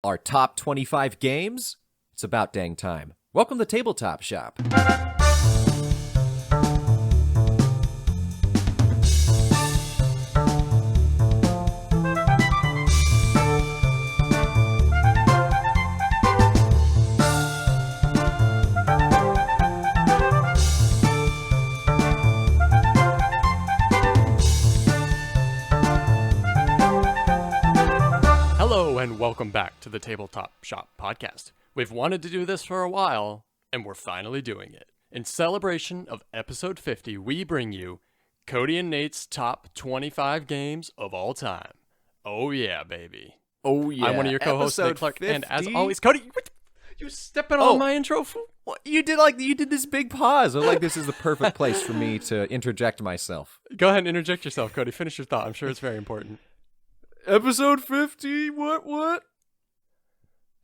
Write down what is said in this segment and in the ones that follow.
Our top 25 games? It's about dang time. Welcome to Tabletop Shop. And welcome back to the Tabletop Shop Podcast. We've wanted to do this for a while, and we're finally doing it. In celebration of episode 50, we bring you Cody and Nate's top 25 games of all time. Oh yeah, baby. Oh yeah. I'm one of your co-hosts, Nate Clark, 50? and as always, Cody, you stepping on my intro? What? You did this big pause. I'm like, this is the perfect place for me to interject myself. Go ahead and interject yourself, Cody. Finish your thought. I'm sure it's very important. Episode 50, what?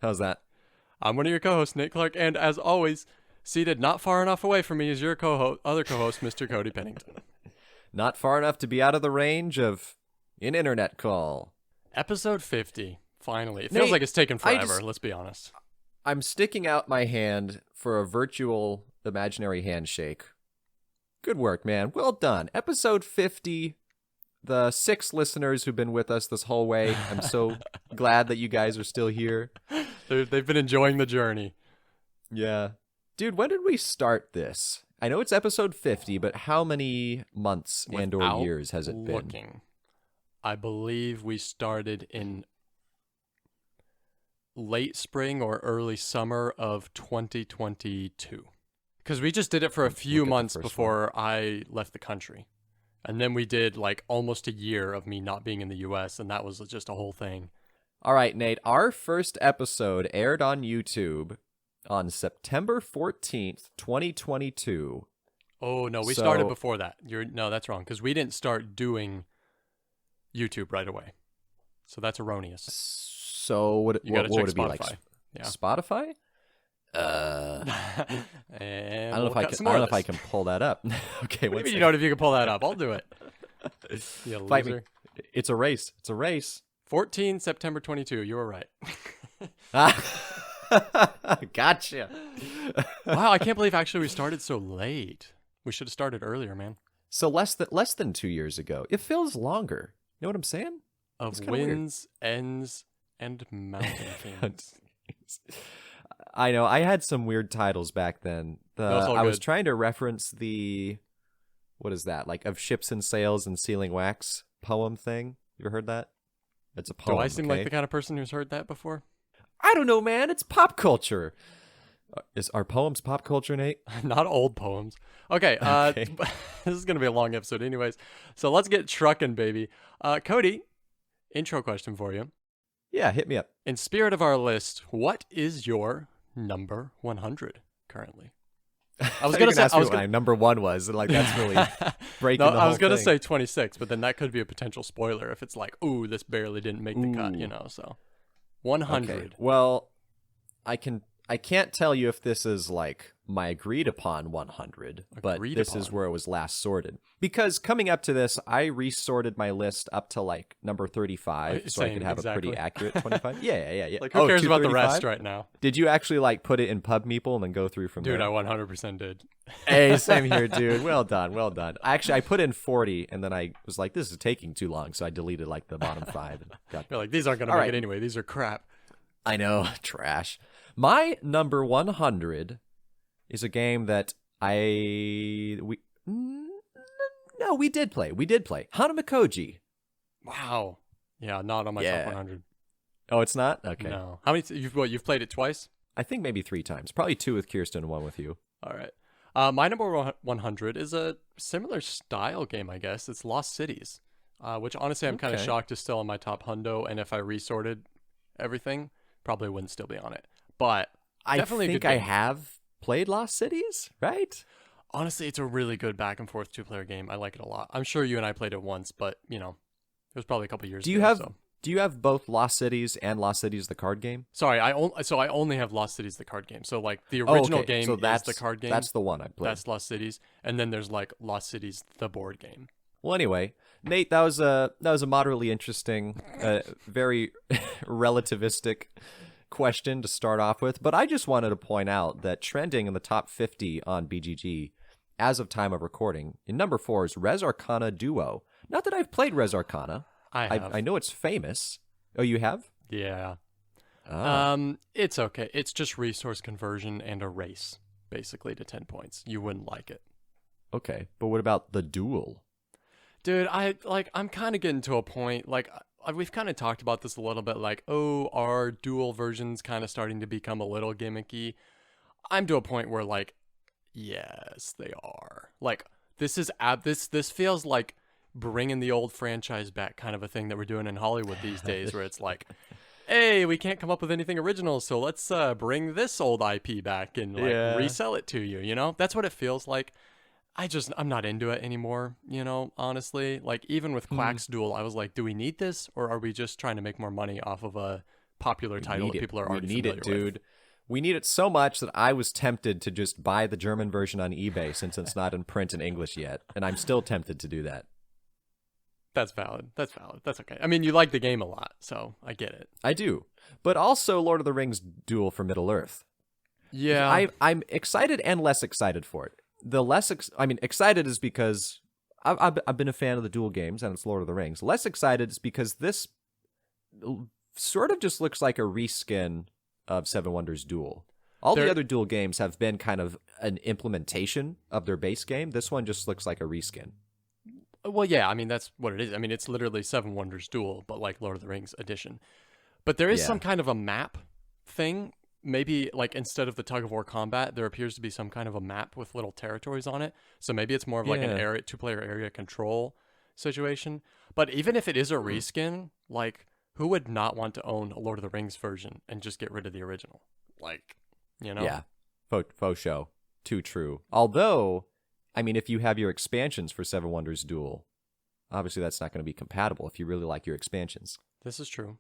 How's that? I'm one of your co-hosts, Nate Clark, and as always, seated not far enough away from me is your other co-host, Mr. Cody Pennington. Not far enough to be out of the range of an internet call. Episode 50, finally. It feels like it's taken forever, let's be honest. I'm sticking out my hand for a virtual imaginary handshake. Good work, man. Well done. Episode 50. The 6 listeners who've been with us this whole way, I'm so glad that you guys are still here. They've been enjoying the journey. Yeah. Dude, when did we start this? I know it's episode 50, but how many months and or years has it been? I believe we started in late spring or early summer of 2022. Because we just did it for a few months before I left the country. And then we did like almost a year of me not being in the U.S., and that was just a whole thing. All right, Nate, our first episode aired on YouTube on September 14th, 2022. Oh, no, we started before that. No, that's wrong, because we didn't start doing YouTube right away. So that's erroneous. So what would it be like? Yeah. Spotify? And I don't know if I can pull that up. Okay, maybe you know if you can pull that up. I'll do it. Yeah, fight me. It's a race. 14 September 22. You were right. Gotcha. Wow, I can't believe actually we started so late. We should have started earlier, man. So less than 2 years ago. It feels longer. You know what I'm saying? Of winds, ends, and mountain kings. I know. I had some weird titles back then. I was trying to reference what is that? Like, of ships and sails and sealing wax poem thing. You ever heard that? It's a poem. Do I seem like the kind of person who's heard that before? I don't know, man. It's pop culture. Are poems pop culture, Nate? Not old poems. Okay. This is going to be a long episode anyways. So let's get trucking, baby. Cody, intro question for you. Yeah, hit me up. In spirit of our list, what is your number 100 currently? I was going to ask what my number 1 was. Like, that's really breaking the whole I was going to thing. say 26, but then that could be a potential spoiler if it's like, ooh, this barely didn't make the cut, so 100. Okay. Well, I can't tell you if this is like my agreed upon 100, but this is where it was last sorted. Because coming up to this, I resorted my list up to like number 35, so I could have a pretty accurate 25. Yeah. Like, who cares about the rest right now? Did you actually like put it in PubMeeple and then go through from there? Dude, I 100% did. Hey, same here, dude. Well done. Actually, I put in 40, and then I was like, this is taking too long, so I deleted like the bottom 5. You're like, these aren't going to make it anyway. These are crap. I know, trash. My number 100 is a game that we did play. Hanamikoji. Wow. Yeah, not on my top 100. Oh, it's not? Okay. No. How many? You've played it twice? I think maybe 3 times. Probably 2 with Kirsten and 1 with you. All right. My number 100 is a similar style game, I guess. It's Lost Cities, which honestly I'm kind of shocked is still on my top hundo. And if I resorted everything, probably wouldn't still be on it. But definitely I think I have played Lost Cities, right? Honestly, it's a really good back and forth 2-player game. I like it a lot. I'm sure you and I played it once, but it was probably a couple years ago. Do you have both Lost Cities and Lost Cities the card game? Sorry, I only have Lost Cities the card game. So like the original game is the card game. That's the one I played. That's Lost Cities, and then there's like Lost Cities the board game. Well, anyway, Nate, that was a moderately interesting, very relativistic question to start off with, but I just wanted to point out that trending in the top 50 on BGG as of time of recording, in number 4 is Res Arcana Duo. Not that I've played Res Arcana. I have. I know it's famous. Oh, you have? Yeah. Oh. It's okay. It's just resource conversion and a race, basically, to 10 points. You wouldn't like it. Okay, but what about the Duel? Dude, I'm kind of getting to a point, we've kind of talked about this a little bit, are dual versions kind of starting to become a little gimmicky? I'm to a point where, yes, they are. This feels like bringing the old franchise back kind of a thing that we're doing in Hollywood these days, where it's like, hey, we can't come up with anything original, so let's bring this old IP back and resell it to you, you know? That's what it feels like. I'm not into it anymore, honestly. Even with Quack's Duel, I was like, do we need this, or are we just trying to make more money off of a popular title that people are already familiar with? We need it, dude. We need it so much that I was tempted to just buy the German version on eBay since it's not in print in English yet, and I'm still tempted to do that. That's valid. That's okay. I mean, you like the game a lot, so I get it. I do. But also Lord of the Rings Duel for Middle-earth. Yeah. I'm excited and less excited for it. The less excited is because I've been a fan of the Duel Games and it's Lord of the Rings. Less excited is because this sort of just looks like a reskin of Seven Wonders Duel. The other Duel games have been kind of an implementation of their base game. This one just looks like a reskin. Well, yeah, I mean, that's what it is. I mean, it's literally Seven Wonders Duel, but like Lord of the Rings edition. But there is some kind of a map thing. Maybe instead of the tug of war combat, there appears to be some kind of a map with little territories on it. So maybe it's more of an area, 2-player area control situation. But even if it is a reskin, who would not want to own a Lord of the Rings version and just get rid of the original? Yeah, faux show. Too true. Although, I mean, if you have your expansions for Seven Wonders Duel, obviously that's not going to be compatible if you really like your expansions. This is true.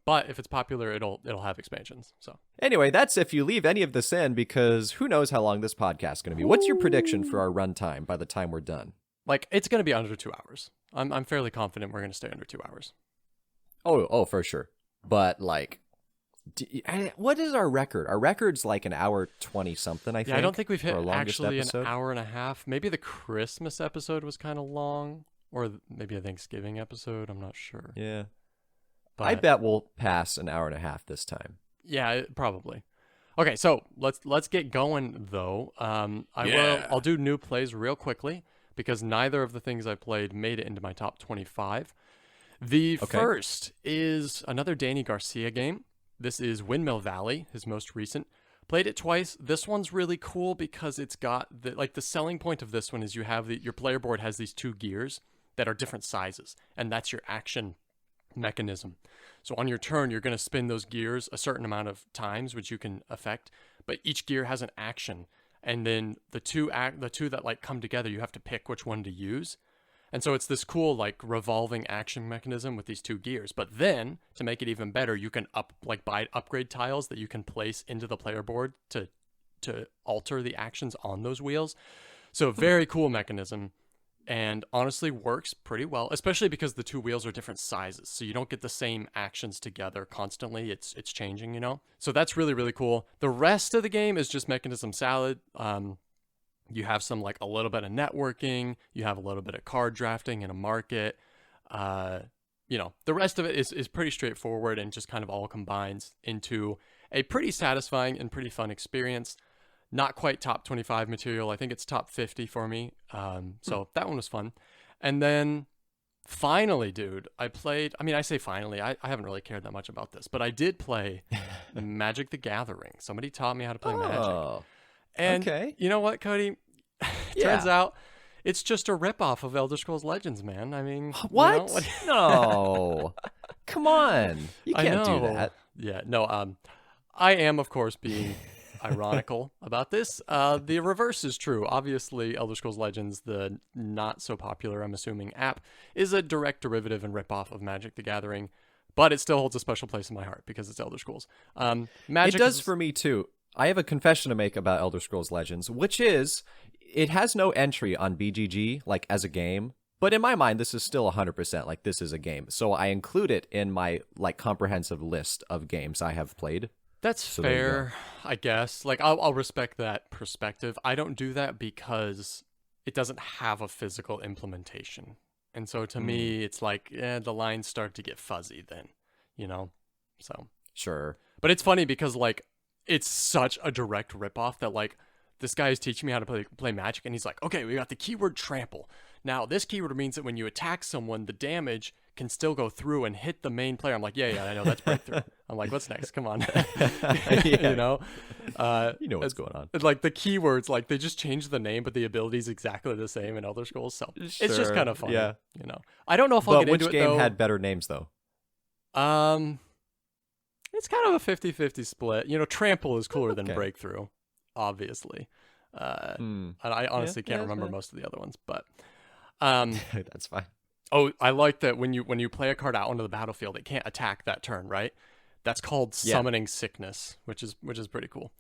But if it's popular, it'll have expansions. So anyway, that's if you leave any of this in, because who knows how long this podcast is going to be. What's your prediction for our runtime by the time we're done? It's going to be under 2 hours. I'm fairly confident we're going to stay under 2 hours. Oh, for sure. But what is our record? Our record's an hour 20 something, I think. Yeah, I don't think we've hit actually episode. An hour and a half. Maybe the Christmas episode was kind of long, or maybe a Thanksgiving episode. I'm not sure. Yeah. But I bet we'll pass an hour and a half this time. Yeah, probably. Okay, so let's get going though. I'll do new plays real quickly because neither of the things I played made it into my top 25. The first is another Danny Garcia game. This is Windmill Valley, his most recent. Played it twice. This one's really cool because it's got the selling point of this one is you have your player board has these 2 gears that are different sizes, and that's your action mechanism. So on your turn, you're going to spin those gears a certain amount of times, which you can affect, but each gear has an action, and then the two that come together, you have to pick which one to use. And so it's this cool revolving action mechanism with these 2 gears. But then to make it even better, you can buy upgrade tiles that you can place into the player board to alter the actions on those wheels. So very cool mechanism. And honestly works pretty well, especially because the 2 wheels are different sizes. So you don't get the same actions together constantly. It's changing, So that's really, really cool. The rest of the game is just mechanism salad. You have some a little bit of networking. You have a little bit of card drafting and a market. The rest of it is pretty straightforward and just kind of all combines into a pretty satisfying and pretty fun experience. Not quite top 25 material. I think it's top 50 for me. So that one was fun. And then finally, dude, I say finally, I haven't really cared that much about this, but I did play Magic the Gathering. Somebody taught me how to play Magic. And you know what, Cody? Turns out it's just a ripoff of Elder Scrolls Legends, man. I mean, what? No. Come on. You can't do that. Yeah, no, I am, of course, being ironical about this. The reverse is true. Obviously, Elder Scrolls Legends, the not so popular, I'm assuming, app, is a direct derivative and ripoff of Magic the Gathering, but it still holds a special place in my heart because it's Elder Scrolls. Magic it does for me too. I have a confession to make about Elder Scrolls Legends, which is it has no entry on BGG as a game, But in my mind, this is still 100% like this is a game. So I include it in my like comprehensive list of games I have played. That's fair, I guess. Like, I'll respect that perspective. I don't do that because it doesn't have a physical implementation. And so to me, it's like, the lines start to get fuzzy then, you know? So. Sure. But it's funny because, like, it's such a direct ripoff that, like, this guy is teaching me how to play Magic, and he's like, okay, we got the keyword trample. Now, this keyword means that when you attack someone, the damage can still go through and hit the main player. I'm like, yeah, I know, that's breakthrough. I'm like, what's next? Come on. You know? You know what's going on. Like, the keywords, like, they just changed the name, but the ability is exactly the same in Elder Scrolls, so it's just kind of fun. Yeah. You know? I don't know if I'll get into it, though. Which game had better names, though? It's kind of a 50-50 split. You know, Trample is cooler than Breakthrough, obviously. And I honestly can't remember most of the other ones, but that's fine. Oh, I like that when you play a card out onto the battlefield, it can't attack that turn, right? That's called Summoning Sickness, which is pretty cool.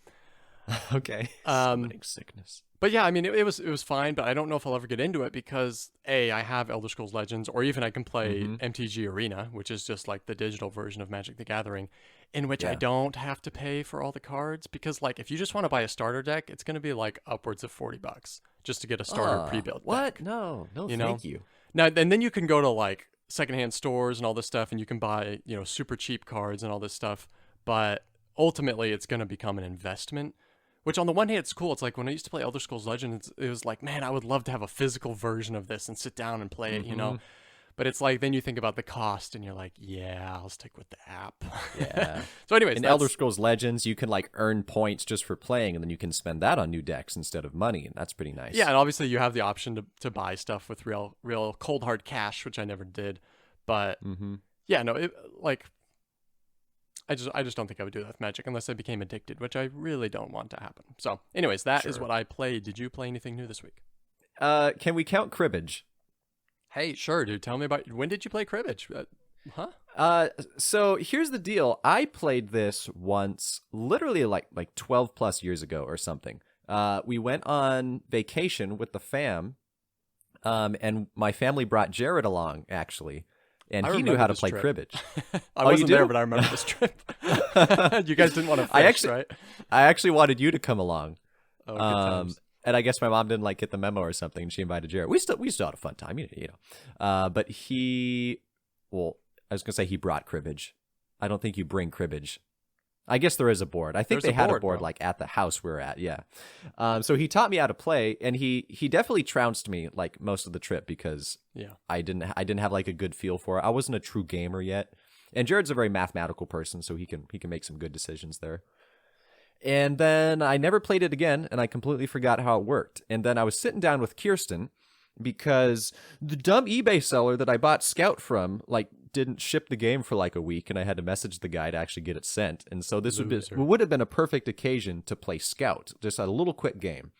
Okay. Summoning Sickness. But yeah, I mean, it was fine, but I don't know if I'll ever get into it because I have Elder Scrolls Legends, or even I can play MTG Arena, which is just like the digital version of Magic the Gathering, in which I don't have to pay for all the cards, because like if you just want to buy a starter deck, it's going to be like upwards of $40 just to get a starter pre-built what? deck. No, you thank you. Now, and then you can go to like secondhand stores and all this stuff, and you can buy, you know, super cheap cards and all this stuff. But ultimately, it's going to become an investment, which on the one hand, it's cool. It's like when I used to play Elder Scrolls Legends, it was like, man, I would love to have a physical version of this and sit down and play it, you know? But it's like, then you think about the cost and you're like, yeah, I'll stick with the app. Yeah. So anyways, in Elder Scrolls Legends, you can like earn points just for playing, and then you can spend that on new decks instead of money, and that's pretty nice. Yeah, and obviously you have the option to buy stuff with real cold hard cash, which I never did. But yeah, no, I just don't think I would do that with Magic unless I became addicted, which I really don't want to happen. So anyways, that is what I played. Did you play anything new this week? Can we count cribbage? Hey, sure, dude. Tell me about, when did you play cribbage? So here's the deal. I played this once, literally like 12 plus years ago or something. We went on vacation with the fam, and my family brought Jared along, actually, and he knew how to play cribbage. I wasn't there, but I remember this trip. You guys didn't want to fish, right? I actually wanted you to come along. Oh, good times. And I guess my mom didn't like get the memo or something, and she invited Jared. We still had a fun time, you know. But I was gonna say he brought cribbage. I don't think you bring cribbage. I guess there is a board. I think they had a board like at the house we were at. Yeah. So he taught me how to play, and he definitely trounced me like most of the trip because I didn't have like a good feel for it. I wasn't a true gamer yet, and Jared's a very mathematical person, so he can make some good decisions there. And then I never played it again, and I completely forgot how it worked. And then I was sitting down with Kirsten because the dumb eBay seller that I bought Scout from, like, didn't ship the game for like a week, and I had to message the guy to actually get it sent. And so this would have been a perfect occasion to play Scout, just a little quick game.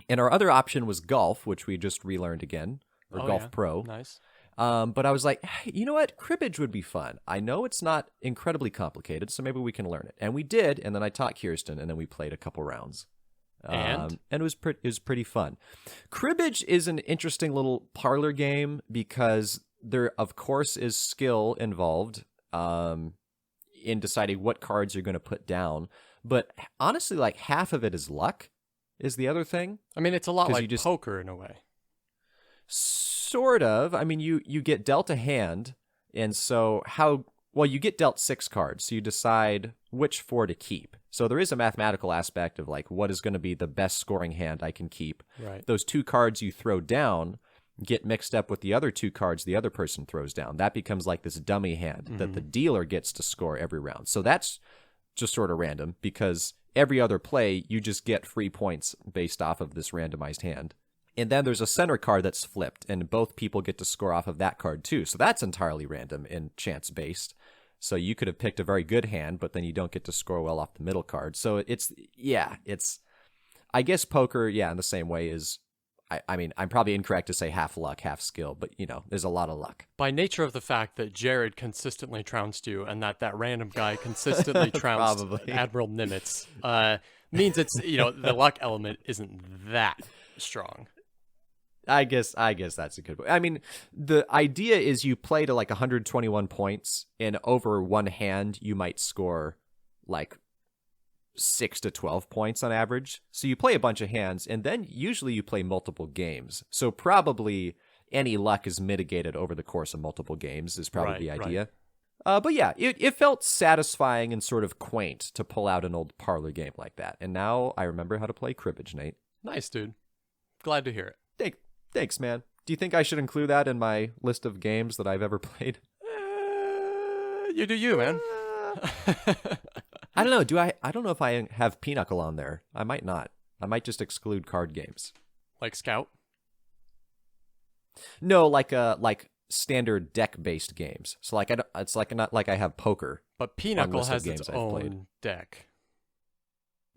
And our other option was golf, which we just relearned again, or Golf Pro. Nice. But I was like, hey, you know what? Cribbage would be fun. I know it's not incredibly complicated, so maybe we can learn it. And we did, and then I taught Kirsten, and then we played a couple rounds. And it was pretty fun. Cribbage is an interesting little parlor game because there, of course, is skill involved in deciding what cards you're going to put down. But honestly, like half of it is luck is the other thing. I mean, it's a lot like poker in a way. Sort of. I mean, you get dealt a hand, and so you get dealt 6 cards, so you decide which 4 to keep. So there is a mathematical aspect of like what is going to be the best scoring hand I can keep. Right. Those 2 cards you throw down get mixed up with the other 2 cards the other person throws down. That becomes like this dummy hand that the dealer gets to score every round. So that's just sort of random because every other play you just get free points based off of this randomized hand. And then there's a center card that's flipped, and both people get to score off of that card too. So that's entirely random and chance-based. So you could have picked a very good hand, but then you don't get to score well off the middle card. So it's I guess poker, in the same way is, I mean, I'm probably incorrect to say half luck, half skill, but, there's a lot of luck. By nature of the fact that Jared consistently trounced you and that random guy consistently trounced Admiral Nimitz, means it's, the luck element isn't that strong. I guess that's a good way. I mean, the idea is you play to like 121 points, and over one hand, you might score like 6 to 12 points on average. So you play a bunch of hands, and then usually you play multiple games. So probably any luck is mitigated over the course of multiple games is probably the idea. Right. But yeah, it felt satisfying and sort of quaint to pull out an old parlor game like that. And now I remember how to play cribbage, Nate. Nice, dude. Glad to hear it. Thanks, man. Do you think I should include that in my list of games that I've ever played? You do you, man. I don't know. I don't know if I have Pinochle on there. I might not. I might just exclude card games. Like Scout? No, like standard deck-based games. So like it's like not like I have poker. But Pinochle has its own deck.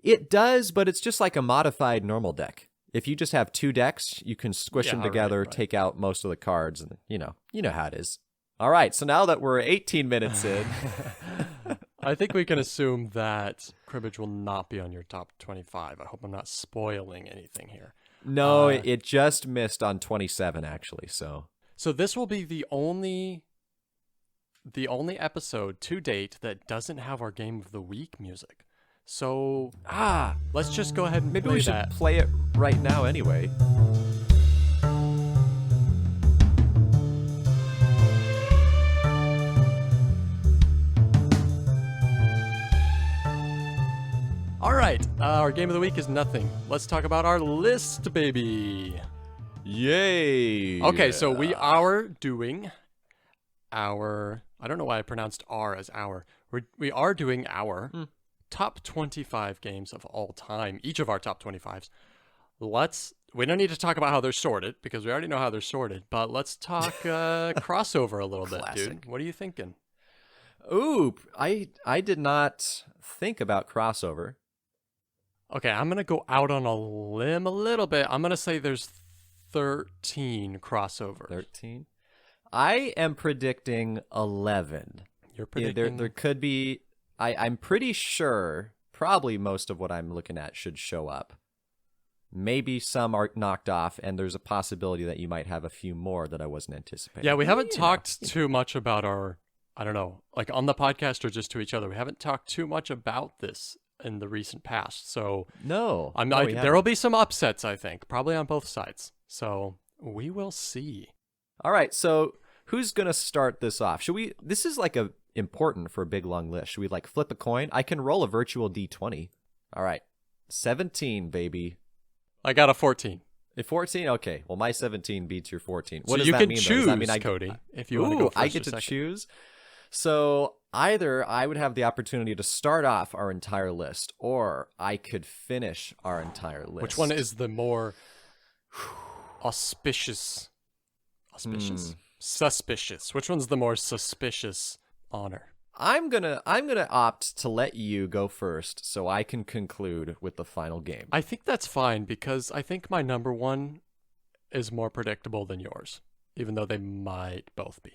It does, but it's just like a modified normal deck. If you just have 2 decks, you can squish them together, right. Take out most of the cards, and you know how it is. All right, so now that we're 18 minutes in, I think we can assume that cribbage will not be on your top 25. I hope I'm not spoiling anything here. No, it just missed on 27 actually. So this will be the only episode to date that doesn't have our game of the week music. So let's just go ahead and maybe we should play it right now anyway. All right, our game of the week is nothing. Let's talk about our list, baby. Yay! Okay, so we are doing our. I don't know why I pronounced R as our. We are doing our top 25 games of all time. Each of our top 25s. We don't need to talk about how they're sorted because we already know how they're sorted. But let's talk crossover a little bit, dude. What are you thinking? Ooh, I did not think about crossover. Okay, I'm gonna go out on a limb a little bit. I'm gonna say there's 13 crossovers. 13? I am predicting 11. You're predicting... There could be... I'm pretty sure probably most of what I'm looking at should show up. Maybe some are knocked off, and there's a possibility that you might have a few more that I wasn't anticipating. Yeah, we haven't talked too much about our... I don't know, like on the podcast or just to each other. We haven't talked too much about this in the recent past. So no, there will be some upsets, I think, probably on both sides. So we will see. All right. So who's going to start this off? This is like important for a big long list. Should we like flip a coin? I can roll a virtual D20. All right. 17, baby. I got a 14. A 14? Okay. Well, my 17 beats your 14. What so does you that can mean, choose, does that mean Cody, if you want to go first I get to second. choose? So either I would have the opportunity to start off our entire list, or I could finish our entire list. Which one is the more auspicious? Suspicious. Which one's the more suspicious honor? I'm gonna opt to let you go first, so I can conclude with the final game. I think that's fine because I think my number one is more predictable than yours, even though they might both be.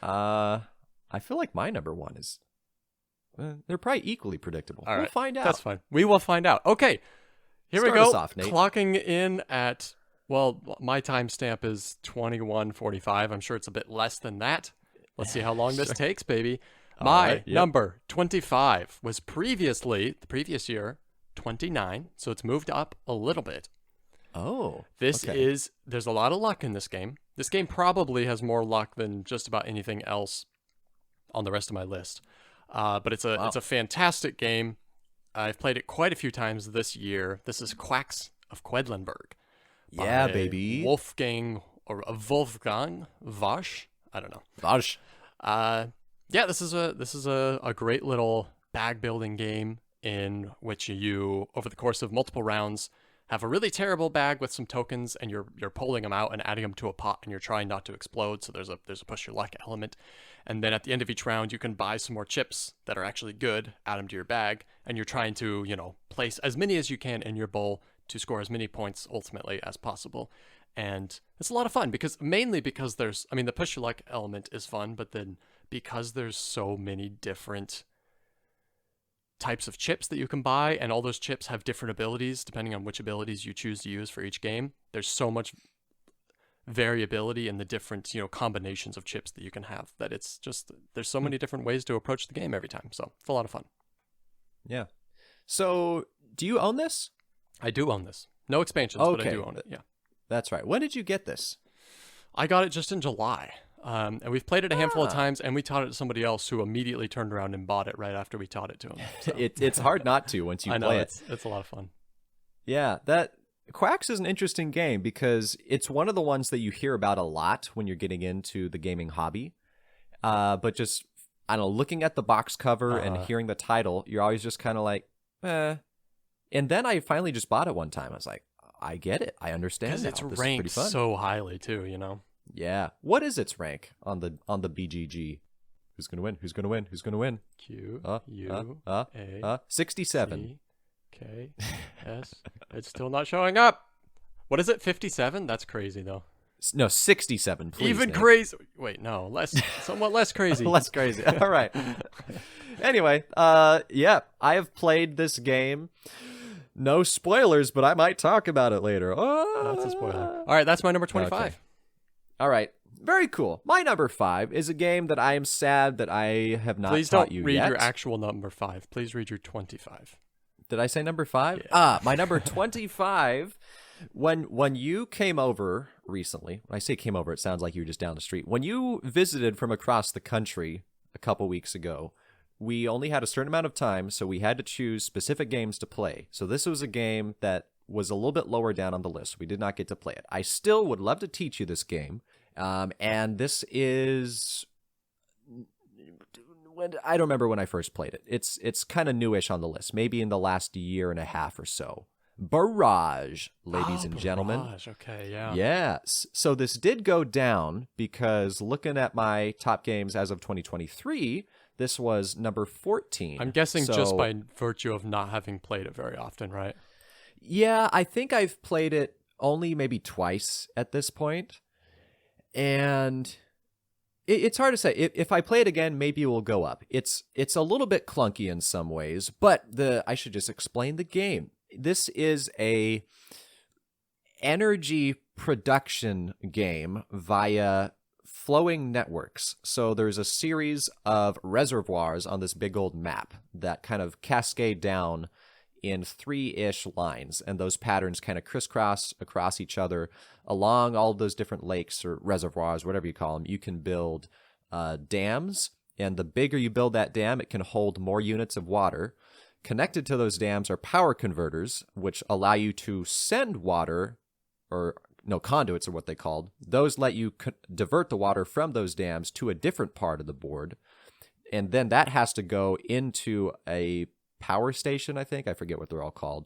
I feel like my number one is. They're probably equally predictable. All right. We'll find out. That's fine. We will find out. Okay, here we go. Start us off, Nate. Clocking in at my timestamp is 21:45. I'm sure it's a bit less than that. Let's see how long this takes, baby. My number 25 was previously the previous year 29, so it's moved up a little bit. Oh, there's a lot of luck in this game. This game probably has more luck than just about anything else on the rest of my list. But it's a fantastic game. I've played it quite a few times this year. This is Quacks of Quedlinburg. Yeah, baby. Wolfgang Vosch. I don't know. Vosch. This is a great little bag building game in which you, over the course of multiple rounds, have a really terrible bag with some tokens, and you're pulling them out and adding them to a pot, and you're trying not to explode. So there's a push your luck element, and then at the end of each round, you can buy some more chips that are actually good, add them to your bag, and you're trying to place as many as you can in your bowl to score as many points ultimately as possible. And it's a lot of fun because the push your luck element is fun, but then because there's so many different types of chips that you can buy, and all those chips have different abilities depending on which abilities you choose to use for each game. There's so much variability in the different, combinations of chips that you can have that it's just, there's so many different ways to approach the game every time. So it's a lot of fun. Yeah. So do you own this? I do own this. No expansions, but I do own it. Yeah. That's right. When did you get this? I got it just in July. And we've played it a handful of times, and we taught it to somebody else who immediately turned around and bought it right after we taught it to him. So. It's hard not to once you play it. It's a lot of fun. Yeah, that Quacks is an interesting game because it's one of the ones that you hear about a lot when you're getting into the gaming hobby. But just, I don't know, looking at the box cover and hearing the title, you're always just kind of like, eh. And then I finally just bought it one time. I was like, I get it. I understand. Because it's ranked so highly too, Yeah. What is its rank on the BGG? Who's gonna win? Who's gonna win? Who's gonna win? Q U A 67. C, K S. It's still not showing up. What is it? 57? That's crazy though. No, 67. Please. Even Nate. crazy. Wait, no, somewhat less crazy. Less crazy. All right. Anyway, yeah, I have played this game. No spoilers, but I might talk about it later. Oh, that's a spoiler. All right, that's my number 25. Okay. All right. Very cool. My number 5 is a game that I am sad that I have not taught you yet. Please don't read your actual number 5. Please read your 25. Did I say number 5? Yeah. My number 25. When you came over recently, when I say came over, it sounds like you were just down the street. When you visited from across the country a couple weeks ago, we only had a certain amount of time, so we had to choose specific games to play. So this was a game that was a little bit lower down on the list. We did not get to play it. I still would love to teach you this game. And this is... I don't remember when I first played it. It's kind of newish on the list, maybe in the last year and a half or so. Barrage, ladies and gentlemen. Barrage, okay, yeah. Yes. So this did go down because looking at my top games as of 2023, this was number 14. I'm guessing just by virtue of not having played it very often, right? Yeah, I think I've played it only maybe twice at this point. And it's hard to say. If I play it again, maybe it will go up. It's a little bit clunky in some ways, but I should just explain the game. This is a energy production game via flowing networks. So there's a series of reservoirs on this big old map that kind of cascade down in 3-ish lines, and those patterns kind of crisscross across each other along all of those different lakes or reservoirs, whatever you call them. You can build dams, and the bigger you build that dam, it can hold more units of water. Connected to those dams are power converters, which allow you to send water, conduits are what they called. Those let you divert the water from those dams to a different part of the board, and then that has to go into a power station, I think. I forget what they're all called.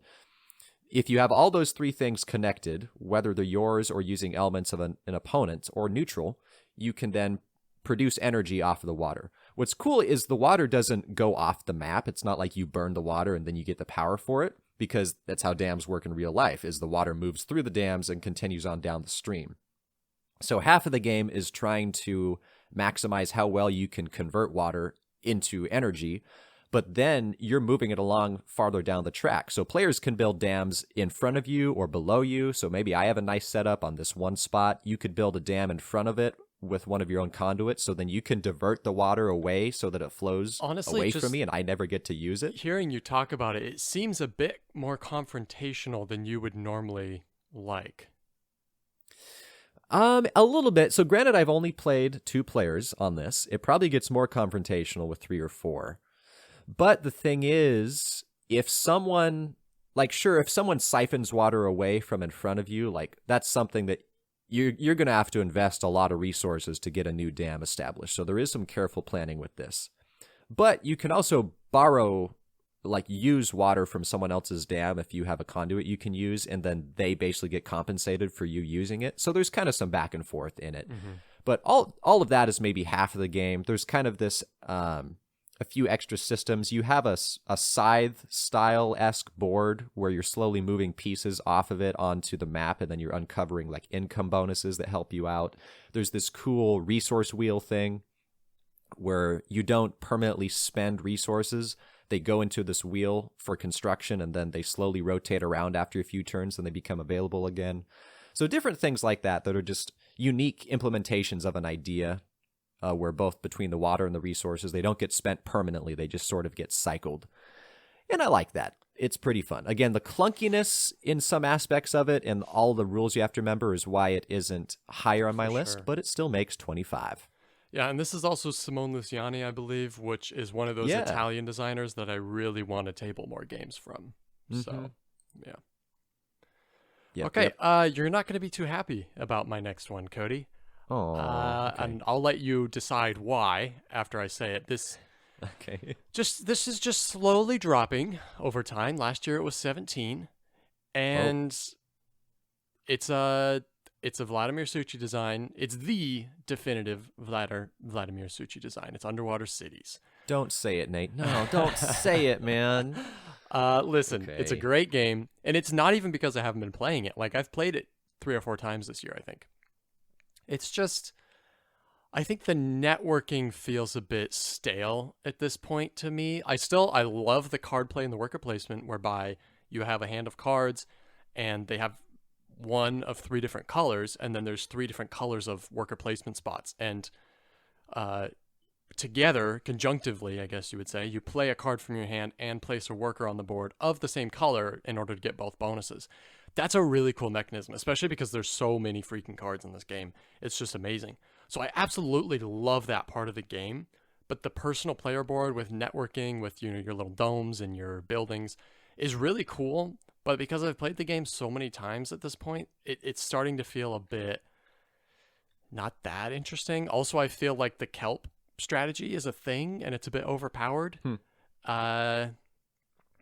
If you have all those three things connected, whether they're yours or using elements of an opponent or neutral, you can then produce energy off of the water. What's cool is the water doesn't go off the map. It's not like you burn the water and then you get the power for it, because that's how dams work in real life, is the water moves through the dams and continues on down the stream. So half of the game is trying to maximize how well you can convert water into energy, but then you're moving it along farther down the track. So players can build dams in front of you or below you. So maybe I have a nice setup on this one spot. You could build a dam in front of it with one of your own conduits, so then you can divert the water away so that it flows away from me and I never get to use it. Hearing you talk about it, it seems a bit more confrontational than you would normally like. A little bit. So granted, I've only played 2 players on this. It probably gets more confrontational with 3 or 4. But the thing is, if someone siphons water away from in front of you, that's something that you're going to have to invest a lot of resources to get a new dam established. So there is some careful planning with this. But you can also borrow, use water from someone else's dam if you have a conduit you can use, and then they basically get compensated for you using it. So there's kind of some back and forth in it. Mm-hmm. But all of that is maybe half of the game. There's kind of this... a few extra systems. You have a scythe-style-esque board where you're slowly moving pieces off of it onto the map, and then you're uncovering income bonuses that help you out. There's this cool resource wheel thing where you don't permanently spend resources, they go into this wheel for construction, and then they slowly rotate around after a few turns, and they become available again. So different things like that are just unique implementations of an idea, where both between the water and the resources, they don't get spent permanently. They just sort of get cycled. And I like that. It's pretty fun. Again, the clunkiness in some aspects of it and all the rules you have to remember is why it isn't higher on my list, but it still makes 25. Yeah, and this is also Simone Luciani, I believe, which is one of those Italian designers that I really want to table more games from. So, yeah. Yep, okay, you're not going to be too happy about my next one, Cody. Oh, okay. And I'll let you decide why after I say it. This is just slowly dropping over time. Last year it was 17, and it's a Vladimir Suchy design. It's the definitive Vladimir Suchy design. It's Underwater Cities. Don't say it, Nate. No, don't say it, man. Listen, it's a great game, and it's not even because I haven't been playing it. Like, I've played it 3 or 4 times this year, I think. It's just, I think the networking feels a bit stale at this point to me. I love the card play and the worker placement, whereby you have a hand of cards, and they have one of 3 different colors, and then there's 3 different colors of worker placement spots. And together, conjunctively, I guess you would say, you play a card from your hand and place a worker on the board of the same color in order to get both bonuses. That's a really cool mechanism, especially because there's so many freaking cards in this game. It's just amazing. So I absolutely love that part of the game, but the personal player board with networking, with your little domes and your buildings is really cool. But because I've played the game so many times at this point, it's starting to feel a bit not that interesting. Also, I feel like the kelp strategy is a thing and it's a bit overpowered.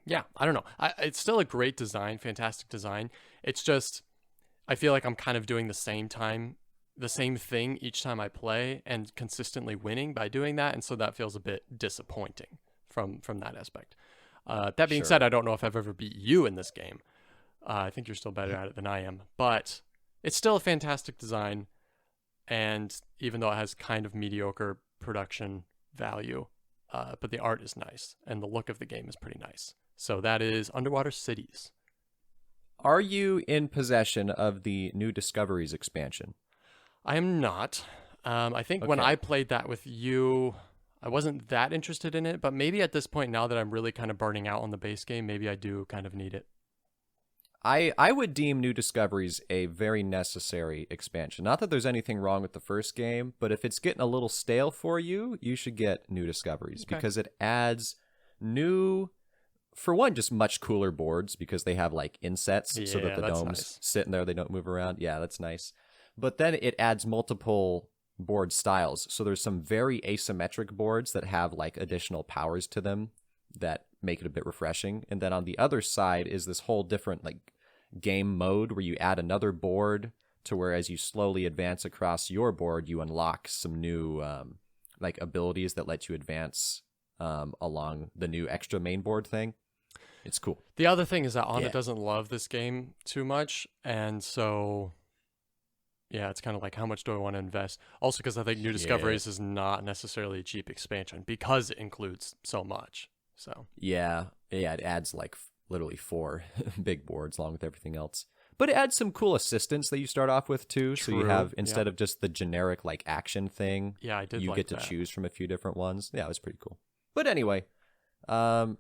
Yeah, I don't know. It's still a great design, fantastic design. It's just, I feel like I'm kind of doing the same thing each time I play and consistently winning by doing that. And so that feels a bit disappointing from that aspect. That being said, I don't know if I've ever beat you in this game. I think you're still better at it than I am, but it's still a fantastic design. And even though it has kind of mediocre production value, but the art is nice and the look of the game is pretty nice. So that is Underwater Cities. Are you in possession of the New Discoveries expansion? I am not. I think when I played that with you, I wasn't that interested in it, but maybe at this point, now that I'm really kind of burning out on the base game, maybe I do kind of need it. I would deem New Discoveries a very necessary expansion. Not that there's anything wrong with the first game, but if it's getting a little stale for you, you should get New Discoveries because it adds new, for one, just much cooler boards because they have like insets so that the domes sit in there, they don't move around. Yeah, that's nice. But then it adds multiple board styles. So there's some very asymmetric boards that have like additional powers to them that make it a bit refreshing. And then on the other side is this whole different like game mode where you add another board to where as you slowly advance across your board, you unlock some new like abilities that let you advance along the new extra main board thing. It's cool. The other thing is that Anna doesn't love this game too much, and so yeah, it's kind of like, how much do I want to invest? Also, because I think New Discoveries is not necessarily a cheap expansion because it includes so much. So yeah, it adds like literally 4 big boards along with everything else. But it adds some cool assistance that you start off with too. True. So you have, instead of just the generic like action thing, I did. You like get to that. choose from a few different ones. Yeah, it was pretty cool. But anyway, I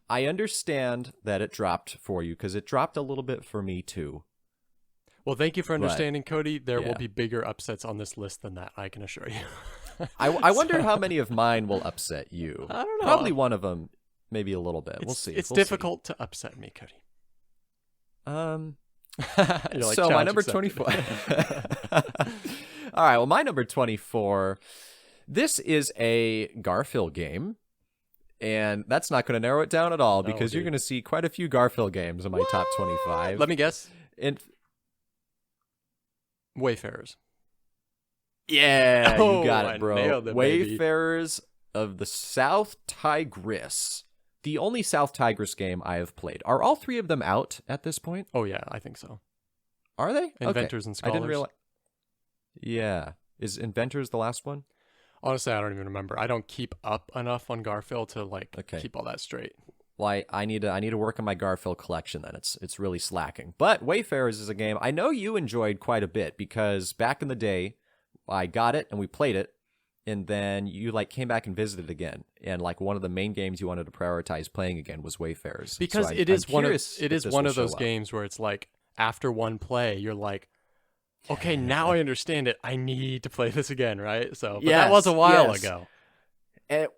understand that it dropped for you because it dropped a little bit for me too. Well, thank you for understanding, Cody. There will be bigger upsets on this list than that, I can assure you. I wonder how many of mine will upset you. I don't know. Probably one of them, maybe a little bit. We'll see. It's difficult to upset me, Cody. Like, so my number 24. All right, well, my number 24, this is a Garfield game. And that's not going to narrow it down at all because you're going to see quite a few Garfield games in my top 25. Let me guess. Wayfarers. Yeah, you got it, bro. Nailed it, Wayfarers of the South Tigris. The only South Tigris game I have played. Are all 3 of them out at this point? Oh, yeah, I think so. Are they? Inventors and Scholars. I didn't realize. Yeah. Is Inventors the last one? Honestly, I don't even remember. I don't keep up enough on Garphill to Okay. keep all that straight. Well, I need to work on my Garphill collection then. It's really slacking. But Wayfarers is a game I know you enjoyed quite a bit because back in the day, I got it and we played it, and then you came back and visited again, and one of the main games you wanted to prioritize playing again was Wayfarers. Because so it is one of those up. games where it's like after one play, you're like, okay, now I understand it. I need to play this again, right? So, but that was a while ago.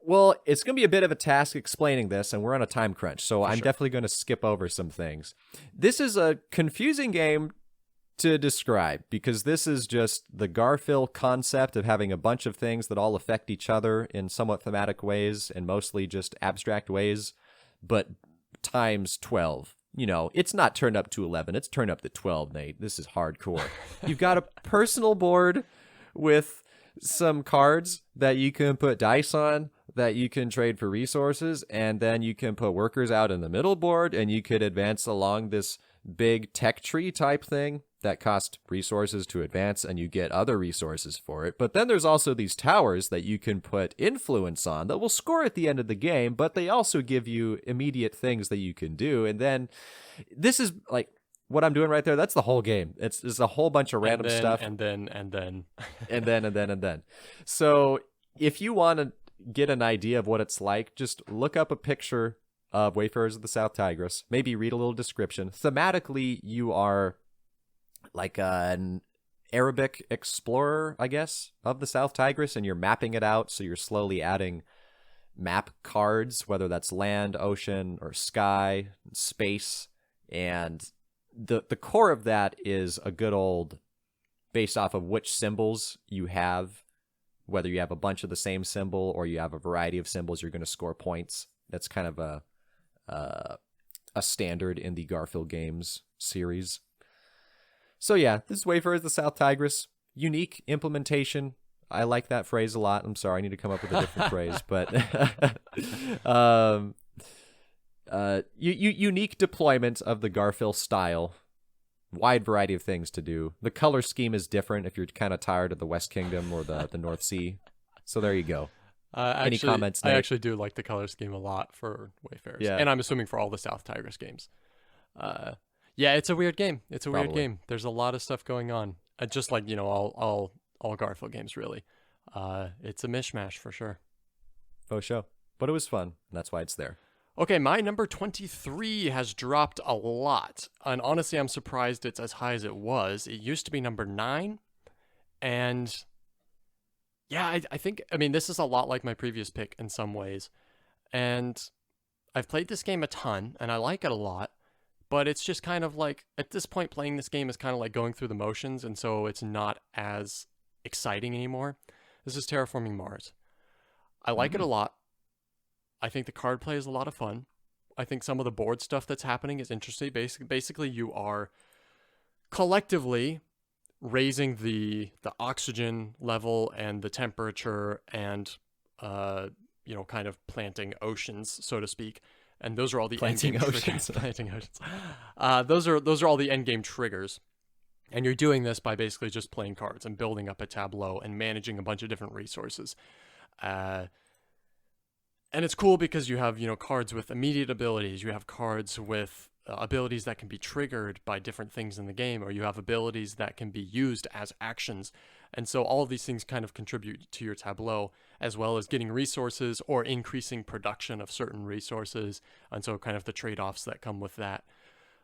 Well, it's going to be a bit of a task explaining this, and we're on a time crunch, so I'm definitely going to skip over some things. This is a confusing game to describe because this is just the Garphill concept of having a bunch of things that all affect each other in somewhat thematic ways and mostly just abstract ways, but times 12. It's not turned up to 11, it's turned up to 12, Nate. This is hardcore. You've got a personal board with some cards that you can put dice on that you can trade for resources, and then you can put workers out in the middle board, and you could advance along this big tech tree type thing that cost resources to advance, and you get other resources for it. But then there's also these towers that you can put influence on that will score at the end of the game, but they also give you immediate things that you can do. And then this is what I'm doing right there, that's the whole game. It's a whole bunch of random stuff. And then. and then. So if you want to get an idea of what it's like, just look up a picture of Wayfarers of the South Tigris. Maybe read a little description. Thematically, you are like an Arabic explorer, I guess, of the South Tigris, and you're mapping it out. So you're slowly adding map cards, whether that's land, ocean, or sky, space, and the core of that is a good old based off of which symbols you have, whether you have a bunch of the same symbol or you have a variety of symbols, you're going to score points. That's kind of a standard in the Garphill Games series. So yeah, this is Wayfarers of the South Tigris. Unique implementation. I like that phrase a lot. I'm sorry, I need to come up with a different phrase, but unique deployment of the Garphill style. Wide variety of things to do. The color scheme is different if you're kind of tired of the West Kingdom or the North Sea. So there you go. Any comments, Nate? I actually do like the color scheme a lot for Wayfarers. Yeah. And I'm assuming for all the South Tigris games. Yeah, it's a weird game. Weird game. There's a lot of stuff going on. Just like, all Garphill games, really. It's a mishmash for sure. Faux show. But it was fun, and that's why it's there. Okay, my number 23 has dropped a lot. And honestly, I'm surprised it's as high as it was. It used to be number 9. And yeah, I think, this is a lot like my previous pick in some ways. And I've played this game a ton, and I like it a lot. But it's just kind of like, at this point, playing this game is kind of like going through the motions, and so it's not as exciting anymore. This is Terraforming Mars. I like it a lot. I think the card play is a lot of fun. I think some of the board stuff that's happening is interesting. Basically, you are collectively raising the oxygen level and the temperature and, kind of planting oceans, so to speak. And those are all the planting endgame oceans. Planting oceans. Those are all the endgame triggers. And you're doing this by basically just playing cards and building up a tableau and managing a bunch of different resources. And it's cool because you have, cards with immediate abilities. You have cards with abilities that can be triggered by different things in the game, or you have abilities that can be used as actions. And so all of these things kind of contribute to your tableau, as well as getting resources or increasing production of certain resources. And so kind of the trade-offs that come with that.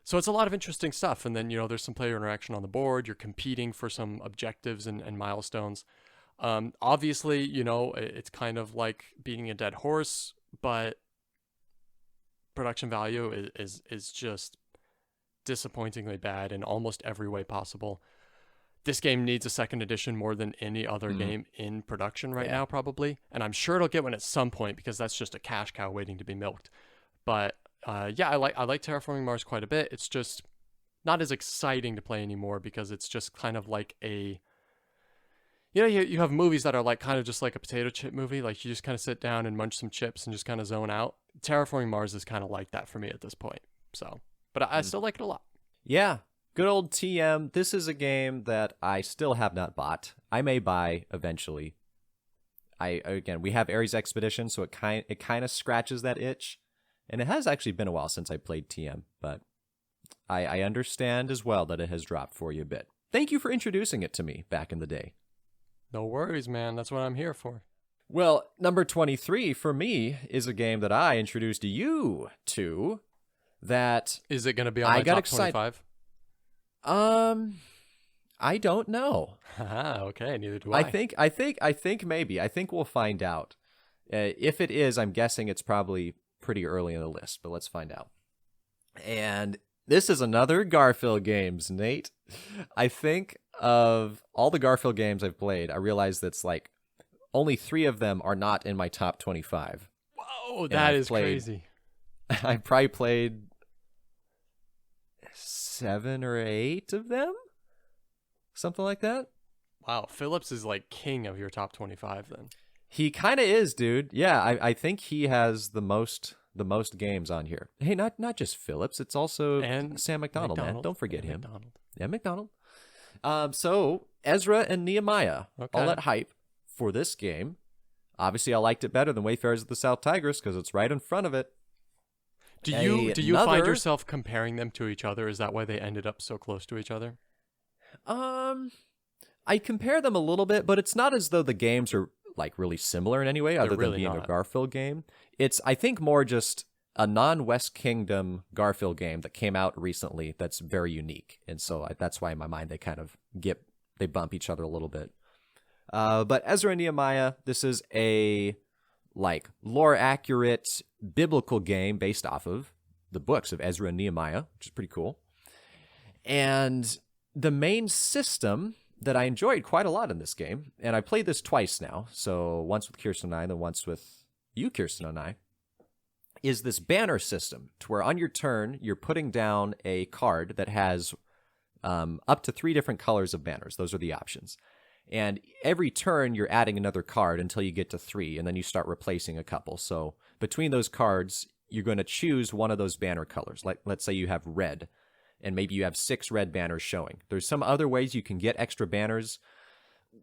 So it's a lot of interesting stuff. And then, there's some player interaction on the board. You're competing for some objectives and milestones. Obviously, it's kind of like beating a dead horse, but production value is just disappointingly bad in almost every way possible. This game needs a second edition more than any other game in production right now, probably. And I'm sure it'll get one at some point because that's just a cash cow waiting to be milked. But I like Terraforming Mars quite a bit. It's just not as exciting to play anymore because it's just kind of like a... you have movies that are like kind of just like a potato chip movie. Like you just kind of sit down and munch some chips and just kind of zone out. Terraforming Mars is kind of like that for me at this point. So, but I still like it a lot. Yeah. Good old TM. This is a game that I still have not bought. I may buy eventually. we have Ares Expedition, so it kind of scratches that itch. And it has actually been a while since I played TM, but I understand as well that it has dropped for you a bit. Thank you for introducing it to me back in the day. No worries, man. That's what I'm here for. Well, number 23 for me is a game that I introduced you to. That is it going to be on my top 25? I don't know. Okay, neither do I. I think maybe. I think we'll find out. If it is, I'm guessing it's probably pretty early in the list, but let's find out. And this is another Garfield games, Nate. I think of all the Garfield games I've played, I realize that's like only 3 of them are not in my top 25. Whoa, that is crazy. I probably played 7 or 8 of them, something like that. Wow, Phillips is like king of your top 25 then. He kind of is, dude. Yeah, I think he has the most games on here. Hey, not just Phillips, it's also Sam McDonald, man. Don't forget him. Yeah, McDonald. So Ezra and Nehemiah, all that hype for this game. Obviously, I liked it better than Wayfarers of the South Tigris because it's right in front of it. Do you find yourself comparing them to each other? Is that why they ended up so close to each other? I compare them a little bit, but it's not as though the games are like really similar in any way, other than being a Garfield game. It's, I think, more just a non-West Kingdom Garfield game that came out recently that's very unique, and so that's why in my mind they bump each other a little bit. But Ezra and Nehemiah, this is a like lore-accurate biblical game based off of the books of Ezra and Nehemiah, which is pretty cool. And the main system that I enjoyed quite a lot in this game, and I played this twice now, so once with Kirsten and I, then once with you, Kirsten and I, is this banner system, to where on your turn, you're putting down a card that has up to 3 different colors of banners. Those are the options. And every turn, you're adding another card until you get to 3, and then you start replacing a couple. So between those cards, you're going to choose one of those banner colors. Like, let's say you have red, and maybe you have 6 red banners showing. There's some other ways you can get extra banners.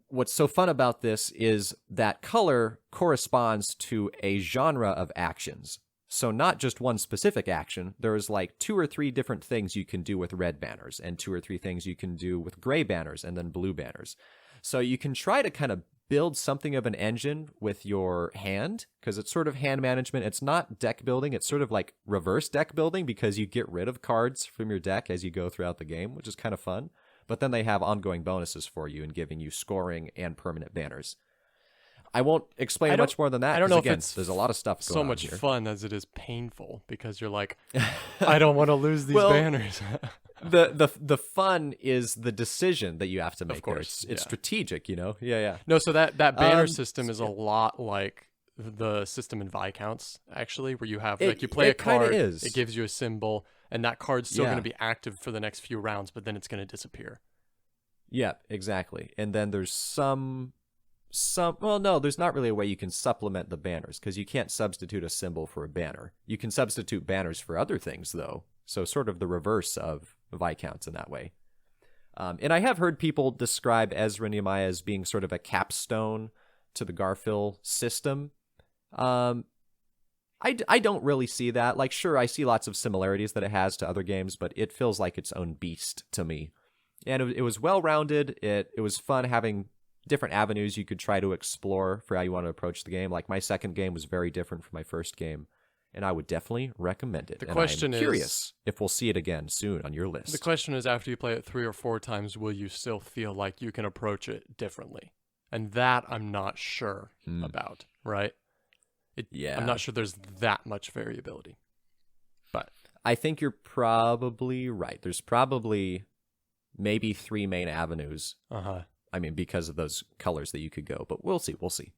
What's so fun about this is that color corresponds to a genre of actions. So not just one specific action. There's like 2 or 3 different things you can do with red banners, and 2 or 3 things you can do with gray banners, and then blue banners. So you can try to kind of build something of an engine with your hand, because it's sort of hand management. It's not deck building. It's sort of like reverse deck building, because you get rid of cards from your deck as you go throughout the game, which is kind of fun. But then they have ongoing bonuses for you and giving you scoring and permanent banners. I won't explain much more than that. I don't know again, if it's there's a lot of stuff going on so much here. fun as it is painful, because you're like, I don't want to lose these banners. The fun is the decision that you have to make. Of course, it's strategic, you know. Yeah. No, so that banner system is a lot like the system in Viscounts, actually, where you have you play a card, it gives you a symbol, and that card's still going to be active for the next few rounds, but then it's going to disappear. Yeah, exactly. And then there's there's not really a way you can supplement the banners, because you can't substitute a symbol for a banner. You can substitute banners for other things, though. So sort of the reverse of Viscounts in that way. And I have heard people describe Ezra and Nehemiah as being sort of a capstone to the Garfield system. I don't really see that. Like, sure, I see lots of similarities that it has to other games, but it feels like its own beast to me. And it was well-rounded. It was fun having different avenues you could try to explore for how you want to approach the game. Like, my second game was very different from my first game, and I would definitely recommend it. The question is, curious if we'll see it again soon on your list. The question is, after you play it 3 or 4 times, will you still feel like you can approach it differently? And that I'm not sure about, right? I'm not sure there's that much variability. But I think you're probably right. There's probably maybe 3 main avenues. I mean, because of those colors that you could go, but we'll see.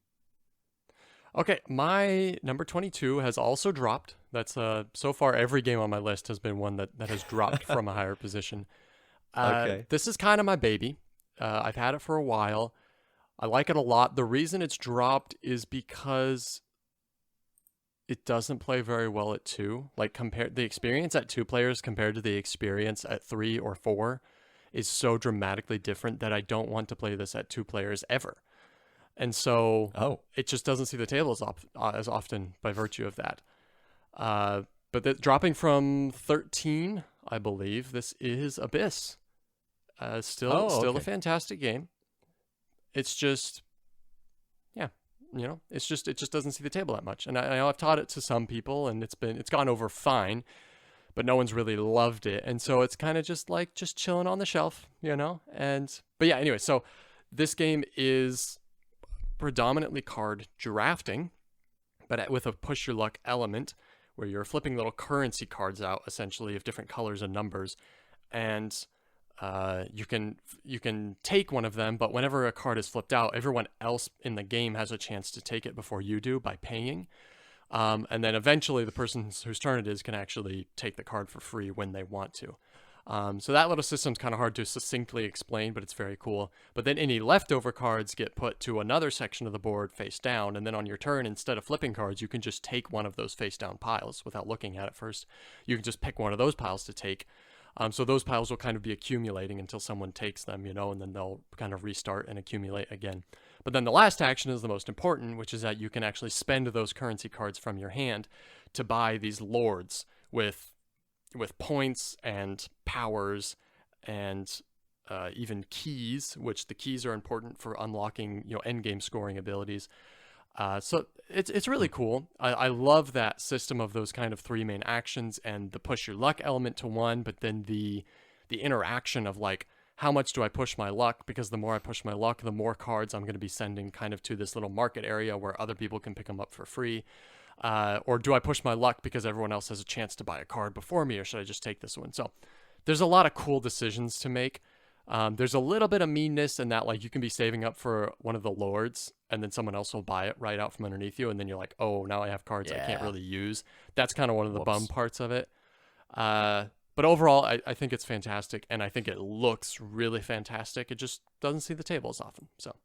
Okay, my number 22 has also dropped. That's so far every game on my list has been one that has dropped from a higher position. Okay. This is kind of my baby. I've had it for a while. I like it a lot. The reason it's dropped is because it doesn't play very well at 2. Like, the experience at 2 players compared to the experience at 3 or 4 is so dramatically different that I don't want to play this at 2 players ever. And so it just doesn't see the table as often by virtue of that. But dropping from 13, I believe, this is Abyss. Still a fantastic game. It's just, it just doesn't see the table that much. And I know I've taught it to some people, and it's gone over fine, but no one's really loved it. And so it's kind of just chilling on the shelf, but yeah, anyway, so this game is predominantly card drafting, but with a push your luck element where you're flipping little currency cards out, essentially, of different colors and numbers, and you can take one of them, but whenever a card is flipped out, everyone else in the game has a chance to take it before you do by paying, and then eventually the person whose turn it is can actually take the card for free when they want to. So that little system's kind of hard to succinctly explain, but it's very cool. But then any leftover cards get put to another section of the board face down, and then on your turn, instead of flipping cards, you can just take one of those face down piles without looking at it first. You can just pick one of those piles to take. So those piles will kind of be accumulating until someone takes them, and then they'll kind of restart and accumulate again. But then the last action is the most important, which is that you can actually spend those currency cards from your hand to buy these lords with points and powers and even keys, which the keys are important for unlocking end game scoring abilities. So it's really cool. I love that system of those kind of three main actions and the push your luck element to one, but then the interaction of how much do I push my luck? Because the more I push my luck, the more cards I'm going to be sending kind of to this little market area where other people can pick them up for free. Or do I push my luck because everyone else has a chance to buy a card before me, or should I just take this one? So there's a lot of cool decisions to make. There's a little bit of meanness in that, you can be saving up for one of the lords, and then someone else will buy it right out from underneath you, and then you're like, oh, now I have cards I can't really use. That's kind of one of the bum parts of it. But overall, I think it's fantastic, and I think it looks really fantastic. It just doesn't see the table as often. So,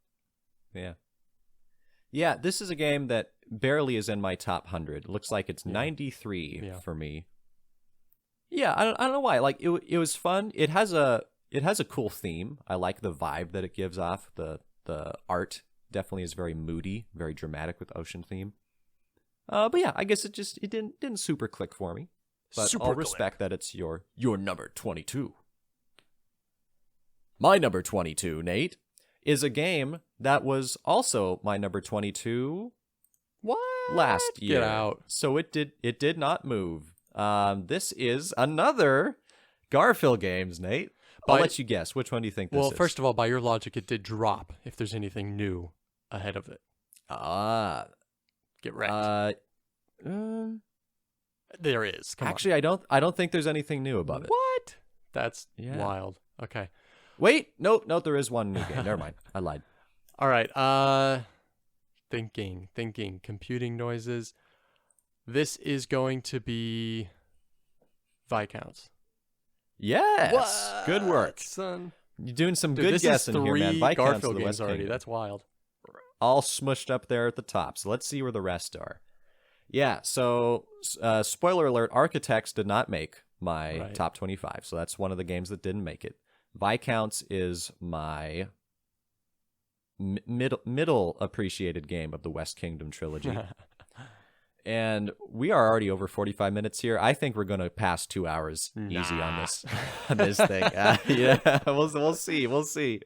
yeah, this is a game that barely is in my top 100. It looks like it's 93 for me. Yeah, I don't know why. It was fun. It has a cool theme. I like the vibe that it gives off. The art definitely is very moody, very dramatic with ocean theme. But yeah, I guess it didn't super click for me. But I'll respect that it's your number 22. My number 22, Nate, is a game that was also my number 22 last year. Get out. So it did not move. This is another Garfield Games, Nate. I'll let you guess. Which one do you think this is? Well, first of all, by your logic, it did drop if there's anything new ahead of it. Get wrecked. There is. Actually, I don't think there's anything new above it. What? That's wild. Okay. Wait, no, there is one new game. Never mind. I lied. All right. Thinking, computing noises. This is going to be Viscounts. Yes. What? Good work, son. You're doing some good guessing here, man. Viscounts Garfield games already. That's wild. All smushed up there at the top. So let's see where the rest are. Yeah, so spoiler alert, Architects did not make my top 25, so that's one of the games that didn't make it. Viscounts is my middle appreciated game of the West Kingdom trilogy. And we are already over 45 minutes here. I think we're going to pass 2 hours easy on this thing. Yeah, we'll see.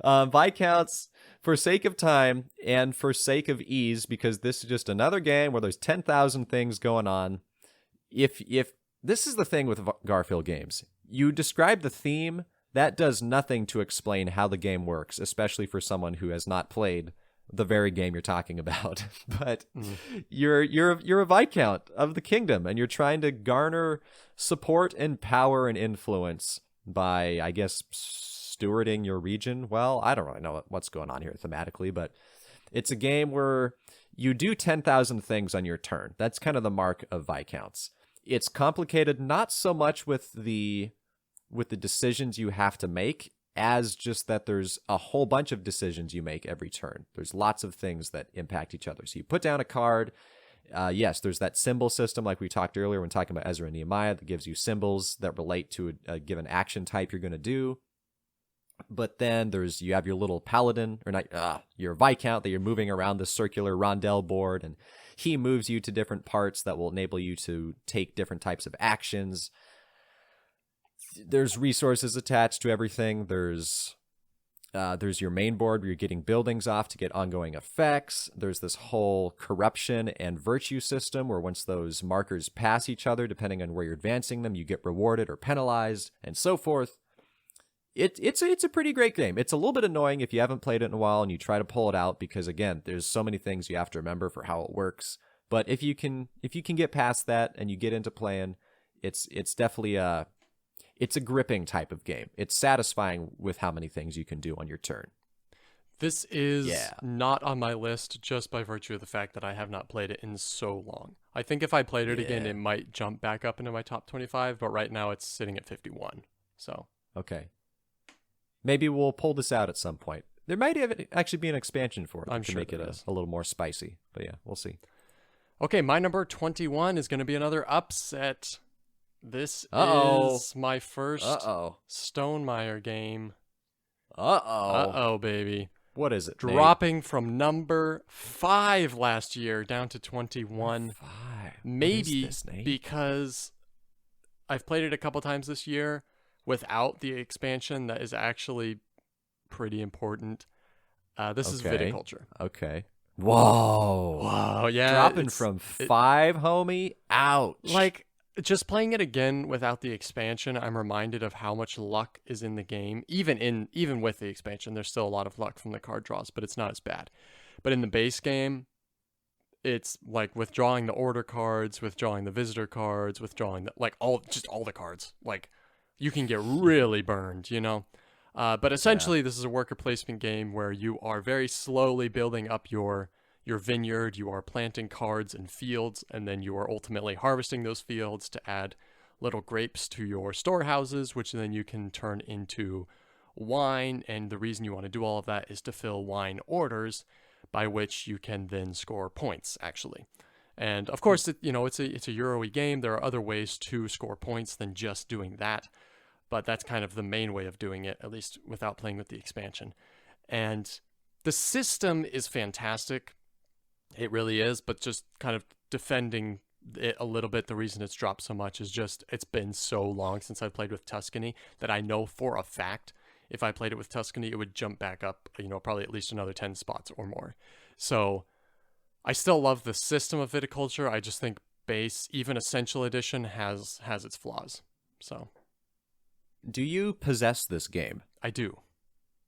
Viscounts, for sake of time and for sake of ease, because this is just another game where there's 10,000 things going on. If this is the thing with Garfield Games, you describe the theme, that does nothing to explain how the game works, especially for someone who has not played the very game you're talking about. But you're a Viscount of the kingdom, and you're trying to garner support and power and influence by, I guess, stewarding your region. Well, I don't really know what's going on here thematically, but it's a game where you do 10,000 things on your turn. That's kind of the mark of Viscounts. It's complicated not so much with the decisions you have to make, as just that there's a whole bunch of decisions you make every turn. There's lots of things that impact each other. So you put down a card. Yes, there's that symbol system like we talked earlier when talking about Ezra and Nehemiah that gives you symbols that relate to a given action type you're going to do. But then you have your little paladin, or not, your viscount that you're moving around the circular rondel board, and he moves you to different parts that will enable you to take different types of actions. There's resources attached to everything. There's your main board where you're getting buildings off to get ongoing effects. There's this whole corruption and virtue system where once those markers pass each other, depending on where you're advancing them, you get rewarded or penalized, and so forth. It's a pretty great game. It's a little bit annoying if you haven't played it in a while and you try to pull it out because, again, there's so many things you have to remember for how it works. But if you can get past that and you get into playing, it's definitely it's a gripping type of game. It's satisfying with how many things you can do on your turn. This is not on my list just by virtue of the fact that I have not played it in so long. I think if I played it again, it might jump back up into my top 25, but right now it's sitting at 51. So okay. Maybe we'll pull this out at some point. There might actually be an expansion for it to make it a little more spicy. But yeah, we'll see. Okay, my number 21 is going to be another upset. This is my first Stonemaier game. Uh-oh, baby. What is it, Dropping Nate? from number 5 last year down to 21. 5. Maybe what is this, Nate? Because I've played it a couple times this year without the expansion that is actually pretty important. This is Viticulture. Okay. Whoa, yeah. Dropping from 5, homie. Ouch. Like, just playing it again without the expansion, I'm reminded of how much luck is in the game. Even with the expansion, there's still a lot of luck from the card draws, but it's not as bad. But in the base game, it's like withdrawing the order cards, withdrawing the visitor cards, withdrawing all the cards. Like, you can get really burned, you know? But essentially, this is a worker placement game where you are very slowly building up your vineyard. You are planting cards in fields, and then you are ultimately harvesting those fields to add little grapes to your storehouses, which then you can turn into wine. And the reason you want to do all of that is to fill wine orders, by which you can then score points, actually. And of course, it's a Euro-y game. There are other ways to score points than just doing that. But that's kind of the main way of doing it, at least without playing with the expansion. And the system is fantastic. It really is, but just kind of defending it a little bit, the reason it's dropped so much is just it's been so long since I played with Tuscany that I know for a fact if I played it with Tuscany, it would jump back up, probably at least another 10 spots or more. So I still love the system of Viticulture. I just think base, even Essential Edition, has its flaws. So... Do you possess this game? I do.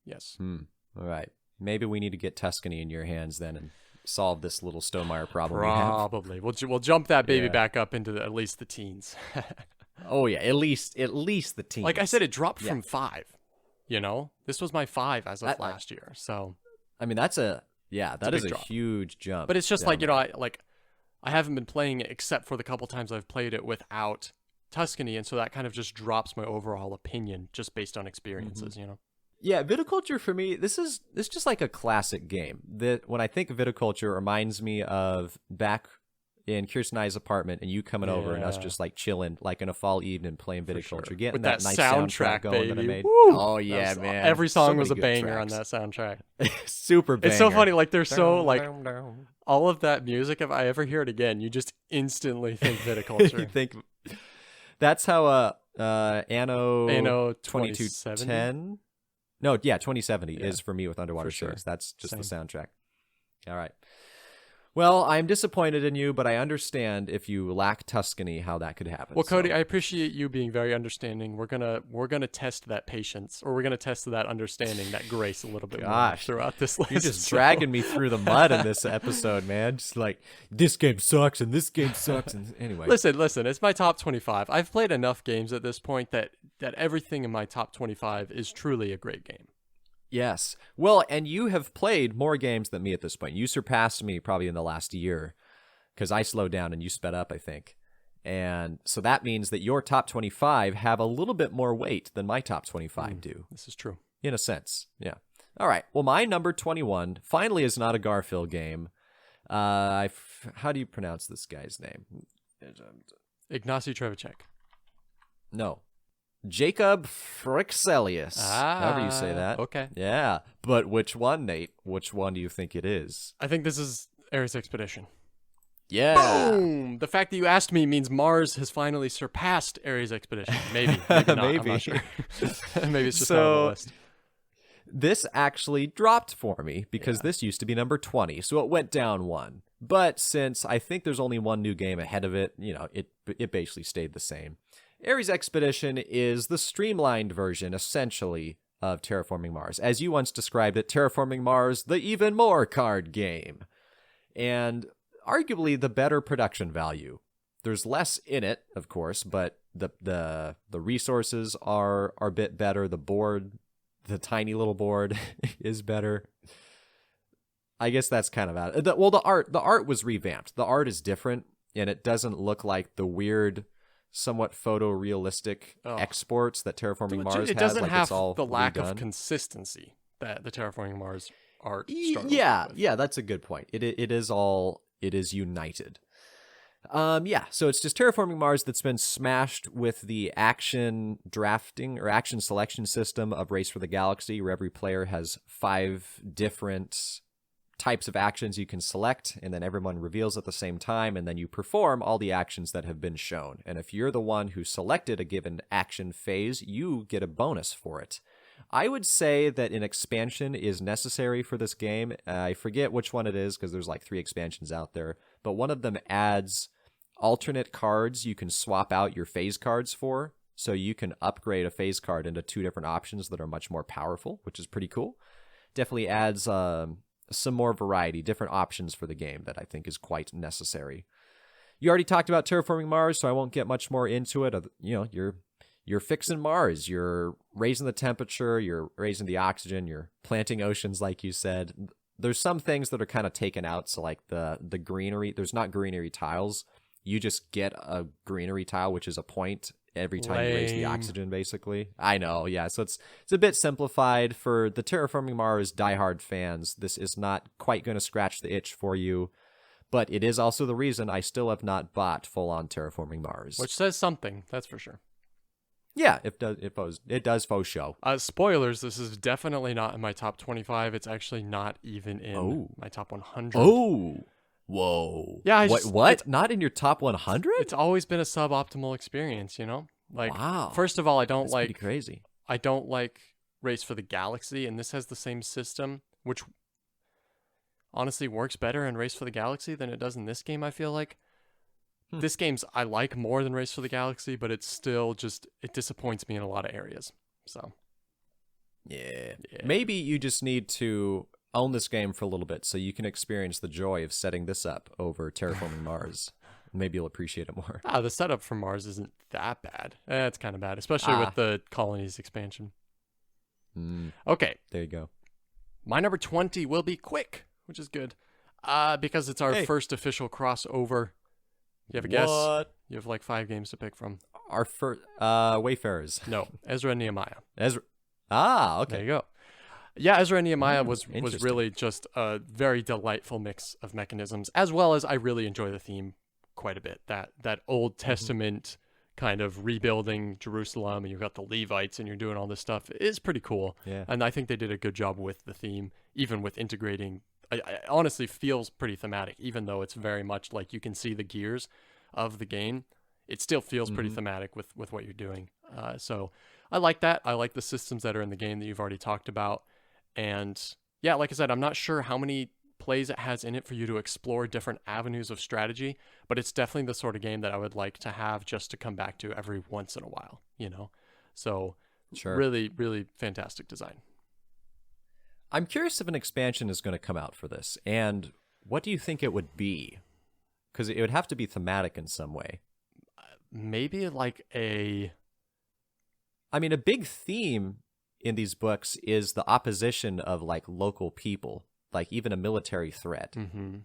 Yes. All right. Maybe we need to get Tuscany in your hands then and solve this little Stonemaier problem. Probably. We'll jump that baby back up into at least the teens. Oh yeah, at least the teens. Like I said, it dropped from 5. This was my 5 as of last year. So I mean, that is a huge jump. But it's just like I haven't been playing it except for the couple times I've played it without Tuscany, and so that kind of just drops my overall opinion just based on experiences, Yeah, Viticulture for me, this is just like a classic game. That when I think of Viticulture, it reminds me of back in Kirsten and I's apartment and you coming over and us just like chilling like in a fall evening playing Viticulture, getting with that nice soundtrack going baby. that I made. Woo! Oh yeah, man! Every song was a tracks banger on that soundtrack. Super banger. It's so funny, like they're so like all of that music. If I ever hear it again, you just instantly think Viticulture. You think that's how Anno 2210. No, yeah, 2070 is for me with Underwater For sure. Shores. That's just Same. the soundtrack. All right. Well, I'm disappointed in you, but I understand if you lack Tuscany, how that could happen. Well, Cody, I appreciate you being very understanding. We're gonna test that patience, or we're gonna test that understanding, that grace a little bit more throughout this list. You're just dragging me through the mud in this episode, man. Just like, this game sucks and this game sucks. And anyway. Listen, it's my top 25. I've played enough games at this point that everything in my top 25 is truly a great game. Yes. Well, and you have played more games than me at this point. You surpassed me probably in the last year because I slowed down and you sped up, I think. And so that means that your top 25 have a little bit more weight than my top 25 do. This is true. In a sense. Yeah. All right. Well, my number 21 finally is not a Garfield game. How do you pronounce this guy's name? Ignacy Trevicek. No. Jacob Frixelius. However you say that. Okay. Yeah. But which one, Nate? Which one do you think it is? I think this is Ares Expedition. Yeah. Boom! The fact that you asked me means Mars has finally surpassed Ares Expedition. Maybe not. Maybe. I'm not sure. Maybe it's just not on the list. This actually dropped for me because this used to be number 20, so it went down one. But since I think there's only one new game ahead of it, it basically stayed the same. Ares Expedition is the streamlined version, essentially, of Terraforming Mars. As you once described it, Terraforming Mars, the even more card game. And arguably the better production value. There's less in it, of course, but the resources are a bit better. The board, the tiny little board, is better. I guess that's kind of out. The art was revamped. The art is different, and it doesn't look like the weird, somewhat photorealistic exports that Terraforming Mars has. It doesn't have it's all the lack redone. of consistency that the Terraforming Mars art struggles with. Yeah, that's a good point. It is united. So it's just Terraforming Mars that's been smashed with the action drafting or action selection system of Race for the Galaxy, where every player has 5 different types of actions you can select, and then everyone reveals at the same time, and then you perform all the actions that have been shown. And if you're the one who selected a given action phase, you get a bonus for it. I would say that an expansion is necessary for this game. I forget which one it is because there's like 3 expansions out there, but one of them adds alternate cards you can swap out your phase cards for, so you can upgrade a phase card into 2 different options that are much more powerful, which is pretty cool. Definitely adds some more variety, different options for the game that I think is quite necessary. You already talked about Terraforming Mars, so I won't get much more into it. You're fixing Mars, you're raising the temperature, you're raising the oxygen, you're planting oceans, like you said. There's some things that are kind of taken out, so like the greenery, there's not greenery tiles. You just get a greenery tile, which is a point every time you raise the oxygen, basically. I know, yeah. So it's a bit simplified for the Terraforming Mars diehard fans. This is not quite going to scratch the itch for you, but it is also the reason I still have not bought full-on Terraforming Mars. Which says something, that's for sure. Yeah, it does faux show. Spoilers, this is definitely not in my top 25. It's actually not even in my top 100. Oh, whoa. Yeah, what? Not in your top 100? It's always been a suboptimal experience, Like, wow. First of all, I don't That's pretty crazy. I don't like Race for the Galaxy, and this has the same system, which honestly works better in Race for the Galaxy than it does in this game, I feel like. This game's I like more than Race for the Galaxy, but it's still it disappoints me in a lot of areas. So, yeah. Maybe you just need to own this game for a little bit so you can experience the joy of setting this up over Terraforming Mars. Maybe you'll appreciate it more. The setup for Mars isn't that bad. It's kind of bad, especially with the Colonies expansion. Okay. There you go. My number 20 will be quick, which is good, because it's our first official crossover. You have a guess? What? You have like 5 games to pick from. Our first Wayfarers. No, Ezra and Nehemiah. Okay. There you go. Yeah, Ezra and Nehemiah was really just a very delightful mix of mechanisms, as well as I really enjoy the theme quite a bit. That Old Testament kind of rebuilding Jerusalem, and you've got the Levites, and you're doing all this stuff. It's pretty cool. Yeah. And I think they did a good job with the theme, even with integrating. I honestly feels pretty thematic, even though it's very much like you can see the gears of the game. It still feels pretty thematic with what you're doing. So I like that. I like the systems that are in the game that you've already talked about. And yeah, like I said, I'm not sure how many plays it has in it for you to explore different avenues of strategy, but it's definitely the sort of game that I would like to have just to come back to every once in a while, So sure. Really, really fantastic design. I'm curious if an expansion is going to come out for this, and what do you think it would be? Because it would have to be thematic in some way. Maybe like a big theme in these books is the opposition of like local people, like even a military threat. Mm-hmm.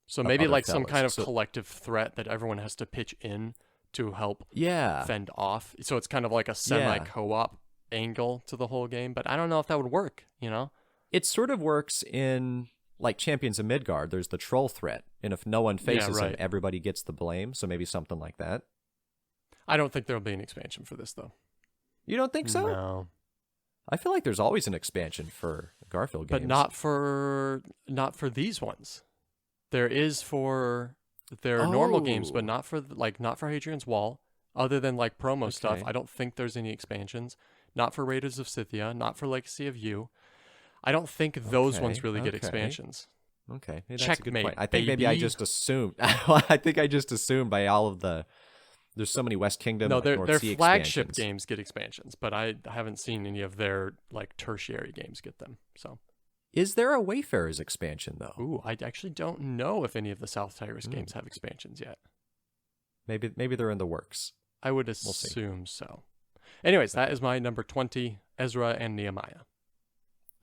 So maybe like some kind of collective threat that everyone has to pitch in to help fend off. So it's kind of like a semi-co-op angle to the whole game, but I don't know if that would work, It sort of works in like Champions of Midgard. There's the troll threat, and if no one faces him, everybody gets the blame. So maybe something like that. I don't think there'll be an expansion for this, though. You don't think so? No. I feel like there's always an expansion for Garfield games. But not for these ones. There is for their normal games, but not for Hadrian's Wall. Other than like promo stuff, I don't think there's any expansions. Not for Raiders of Scythia, not for Legacy of You. I don't think those ones really get expansions. Okay, that's Checkmate, a good point. I think maybe I just assumed. I think I just assumed by all of the. There's so many West Kingdom. No, their flagship expansions. games get expansions, but I haven't seen any of their like tertiary games get them. So, is there a Wayfarer's expansion though? Ooh, I actually don't know if any of the South Tyrus games have expansions yet. Maybe they're in the works. I would assume so. Anyways, that is my number 20, Ezra and Nehemiah.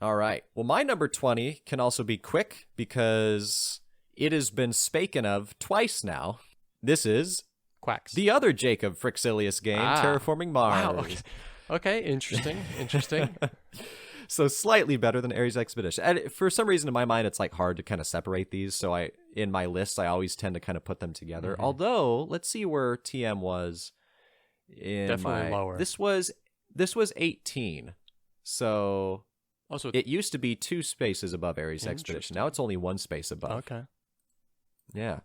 All right. Well, my number 20 can also be quick because it has been spoken of twice now. This is Quacks. The other Jacob Frixilius game, Terraforming Mars. Wow. Okay. Interesting. So slightly better than Ares Expedition. And for some reason in my mind, it's like hard to kind of separate these. So in my lists, I always tend to kind of put them together. Mm-hmm. Although, let's see where TM was. Definitely lower. This was 18. So also, it used to be 2 spaces above Ares Expedition. Now it's only 1 space above. Okay. Yeah.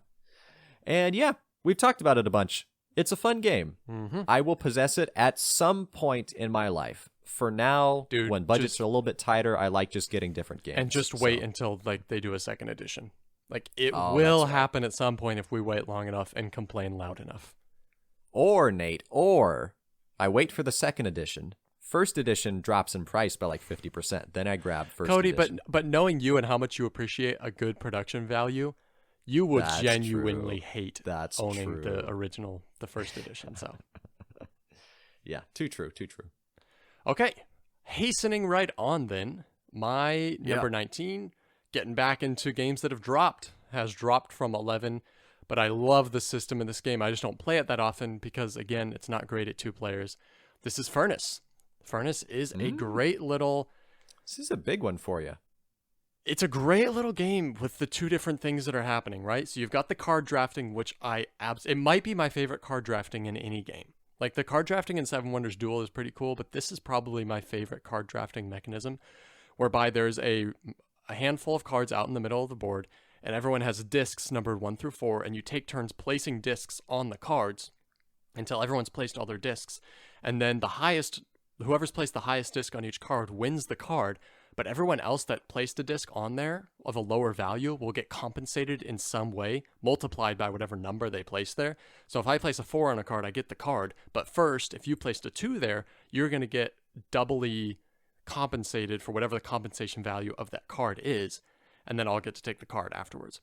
And yeah, we've talked about it a bunch. It's a fun game. Mm-hmm. I will possess it at some point in my life. For now, when budgets are a little bit tighter, I like just getting different games. And just wait until like they do a second edition. Like it will happen at some point if we wait long enough and complain loud enough. Or, Nate, I wait for the second edition. First edition drops in price by like 50%. Then I grab first edition. Cody, but knowing you and how much you appreciate a good production value, you would genuinely hate owning the original, the first edition. So, yeah, too true. Okay, hastening right on then. My number 19, getting back into games that has dropped from 11. But I love the system in this game. I just don't play it that often because, again, it's not great at 2 players. This is Furnace. Furnace is a great little... This is a big one for you. It's a great little game with the 2 different things that are happening, right? So you've got the card drafting, which it might be my favorite card drafting in any game. Like the card drafting in Seven Wonders Duel is pretty cool, but this is probably my favorite card drafting mechanism, whereby there's a handful of cards out in the middle of the board, and everyone has discs numbered 1 through 4, and you take turns placing discs on the cards until everyone's placed all their discs. And then whoever's placed the highest disc on each card wins the card, but everyone else that placed a disc on there of a lower value will get compensated in some way, multiplied by whatever number they place there. So if I place a 4 on a card, I get the card. But first, if you placed a 2 there, you're going to get doubly compensated for whatever the compensation value of that card is. And then I'll get to take the card afterwards.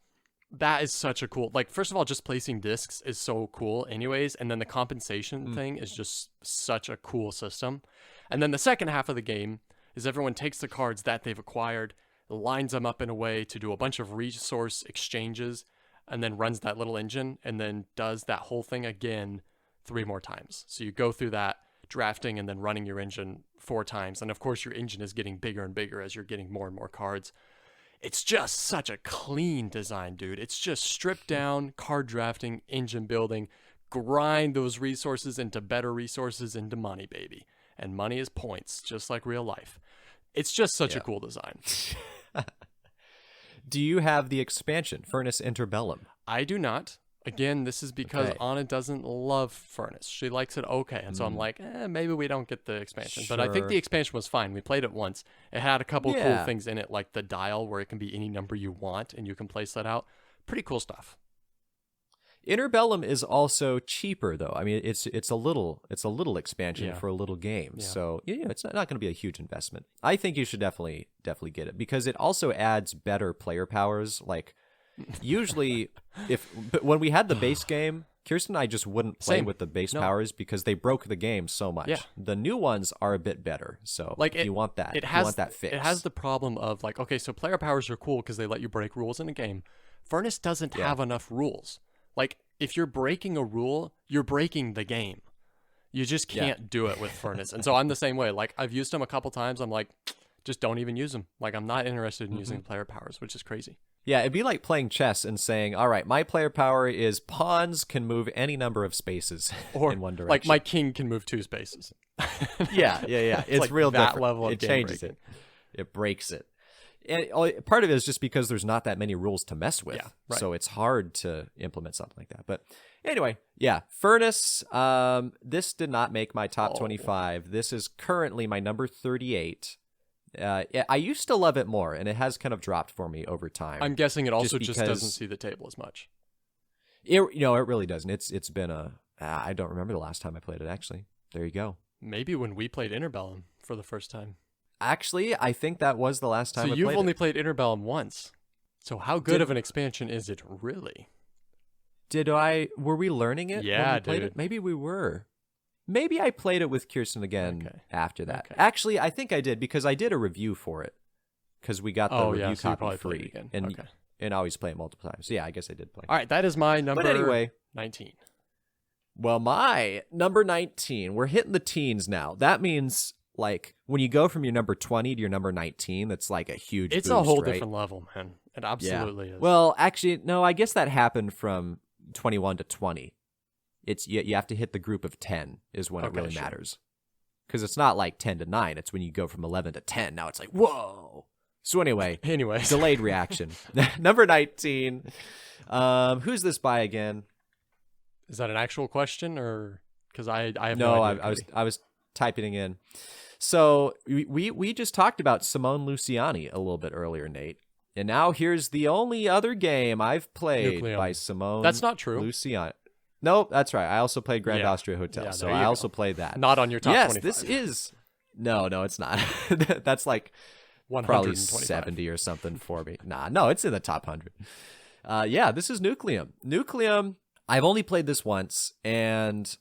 That is such a cool... Like, first of all, just placing discs is so cool anyways, and then the compensation thing is just such a cool system. And then the second half of the game is everyone takes the cards that they've acquired, lines them up in a way to do a bunch of resource exchanges, and then runs that little engine, and then does that whole thing again 3 more times. So you go through that, drafting and then running your engine 4 times. And of course, your engine is getting bigger and bigger as you're getting more and more cards. It's just such a clean design, dude. It's just stripped down, card drafting, engine building, grind those resources into better resources into money, baby. And money is points, just like real life. It's just such a cool design. Do you have the expansion, Furnace Interbellum? I do not. Again, this is because Anna doesn't love Furnace. She likes it and so I'm like, maybe we don't get the expansion. Sure. But I think the expansion was fine. We played it once. It had a couple cool things in it, like the dial where it can be any number you want and you can place that out. Pretty cool stuff. Interbellum is also cheaper though. I mean, it's a little expansion for a little game. Yeah. So it's not going to be a huge investment. I think you should definitely get it because it also adds better player powers. Like usually, when we had the base game, Kirsten and I just wouldn't play with the base powers because they broke the game so much. Yeah. The new ones are a bit better. So like if you want that, you want that fix. It has the problem of like, okay, so player powers are cool because they let you break rules in a game. Furnace doesn't have enough rules. Like, if you're breaking a rule, you're breaking the game. You just can't do it with Furnace. And so I'm the same way. Like, I've used them a couple times. I'm like, just don't even use them. Like, I'm not interested in using player powers, which is crazy. Yeah, it'd be like playing chess and saying, all right, my player power is pawns can move any number of spaces in one direction. Like, my king can move 2 spaces. Yeah. It's like real that different. level of it game changes breaking. it breaks it. And part of it is just because there's not that many rules to mess with. Yeah, right. So it's hard to implement something like that. But anyway, yeah, Furnace, this did not make my top 25. This is currently my number 38. I used to love it more, and it has kind of dropped for me over time. I'm guessing it also just doesn't see the table as much. It really doesn't. It's been I don't remember the last time I played it, actually. There you go. Maybe when we played Interbellum for the first time. Actually, I think that was the last time I played it. So you've only played Interbellum once. So how good of an expansion is it really? Were we learning it? Yeah, when we played dude. it? Maybe we were. Maybe I played it with Kirsten again after that. Okay. Actually, I think I did because I did a review for it because we got the review so you copy probably free. played it again. And I always play it multiple times. So yeah, I guess I did play. All right, that is my number But anyway, 19. Well, my number 19, we're hitting the teens now. That means like when you go from your number 20 to your number 19, that's like a huge It's boost, a whole right? different level, man. It absolutely is. Well, actually, no, I guess that happened from 21 to 20. It's you have to hit the group of 10 is when it really matters. Because it's not like 10 to 9. It's when you go from 11 to 10. Now it's like, whoa. So anyway, delayed reaction. Number 19. Who's this by again? Is that an actual question or because I have no idea. I was typing it in. So we just talked about Simone Luciani a little bit earlier, Nate. And now here's the only other game I've played by Simone. That's not true. Luciani. No, that's right. I also played Grand Austria Hotel, so I also played that. Not on your top 25. Yes, this is. No, it's not. That's like probably 70 or something for me. No, it's in the top 100. This is Nucleum. Nucleum, I've only played this once, and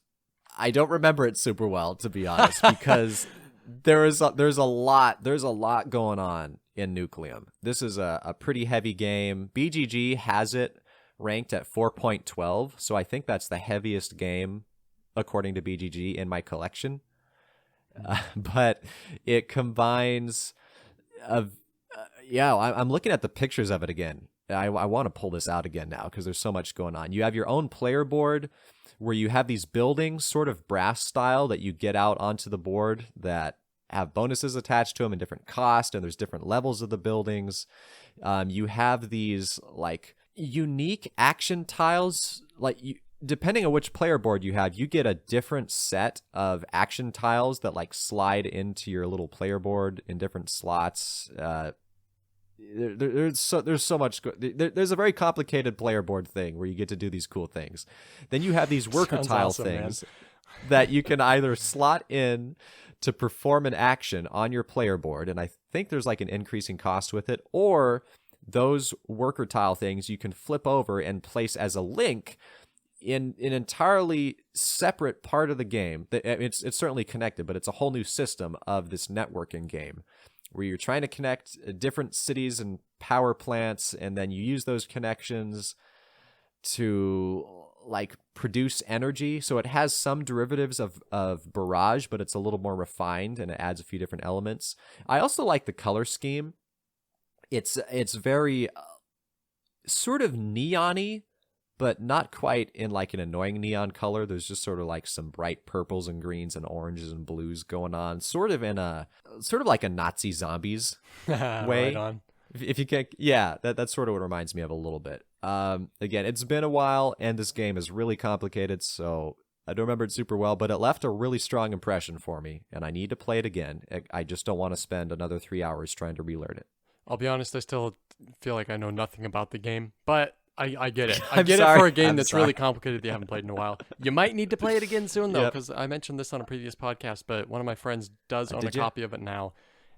I don't remember it super well, to be honest, because there's a lot going on in Nucleum. This is a pretty heavy game. BGG has it ranked at 4.12, so I think that's the heaviest game according to BGG in my collection. But it combines I'm looking at the pictures of it again. I want to pull this out again now because there's so much going on. You have your own player board where you have these buildings, sort of brass style, that you get out onto the board that have bonuses attached to them and different cost, and there's different levels of the buildings. You have these like unique action tiles, depending on which player board you have, you get a different set of action tiles that like slide into your little player board in different slots. There's so much. There's a very complicated player board thing where you get to do these cool things. Then you have these worker tile things that you can either slot in to perform an action on your player board, and I think there's like an increasing cost with it, or those worker tile things you can flip over and place as a link in an entirely separate part of the game. It's certainly connected, but it's a whole new system of this networking game where you're trying to connect different cities and power plants, and then you use those connections to like produce energy. So it has some derivatives of barrage, but it's a little more refined and it adds a few different elements. I also like the color scheme. It's very sort of neon-y, but not quite in like an annoying neon color. There's just sort of like some bright purples and greens and oranges and blues going on, sort of like a Nazi zombies way. Right on. If you can, that's sort of what it reminds me of a little bit. Again, it's been a while, and this game is really complicated, so I don't remember it super well, but it left a really strong impression for me, and I need to play it again. I just don't want to spend another 3 hours trying to relearn it. I'll be honest, I still feel like I know nothing about the game, but I get it. I'm it sorry. for a game I'm that's sorry. really complicated that you haven't played in a while. You might need to play it again soon, though, because I mentioned this on a previous podcast, but one of my friends does own a copy of it now,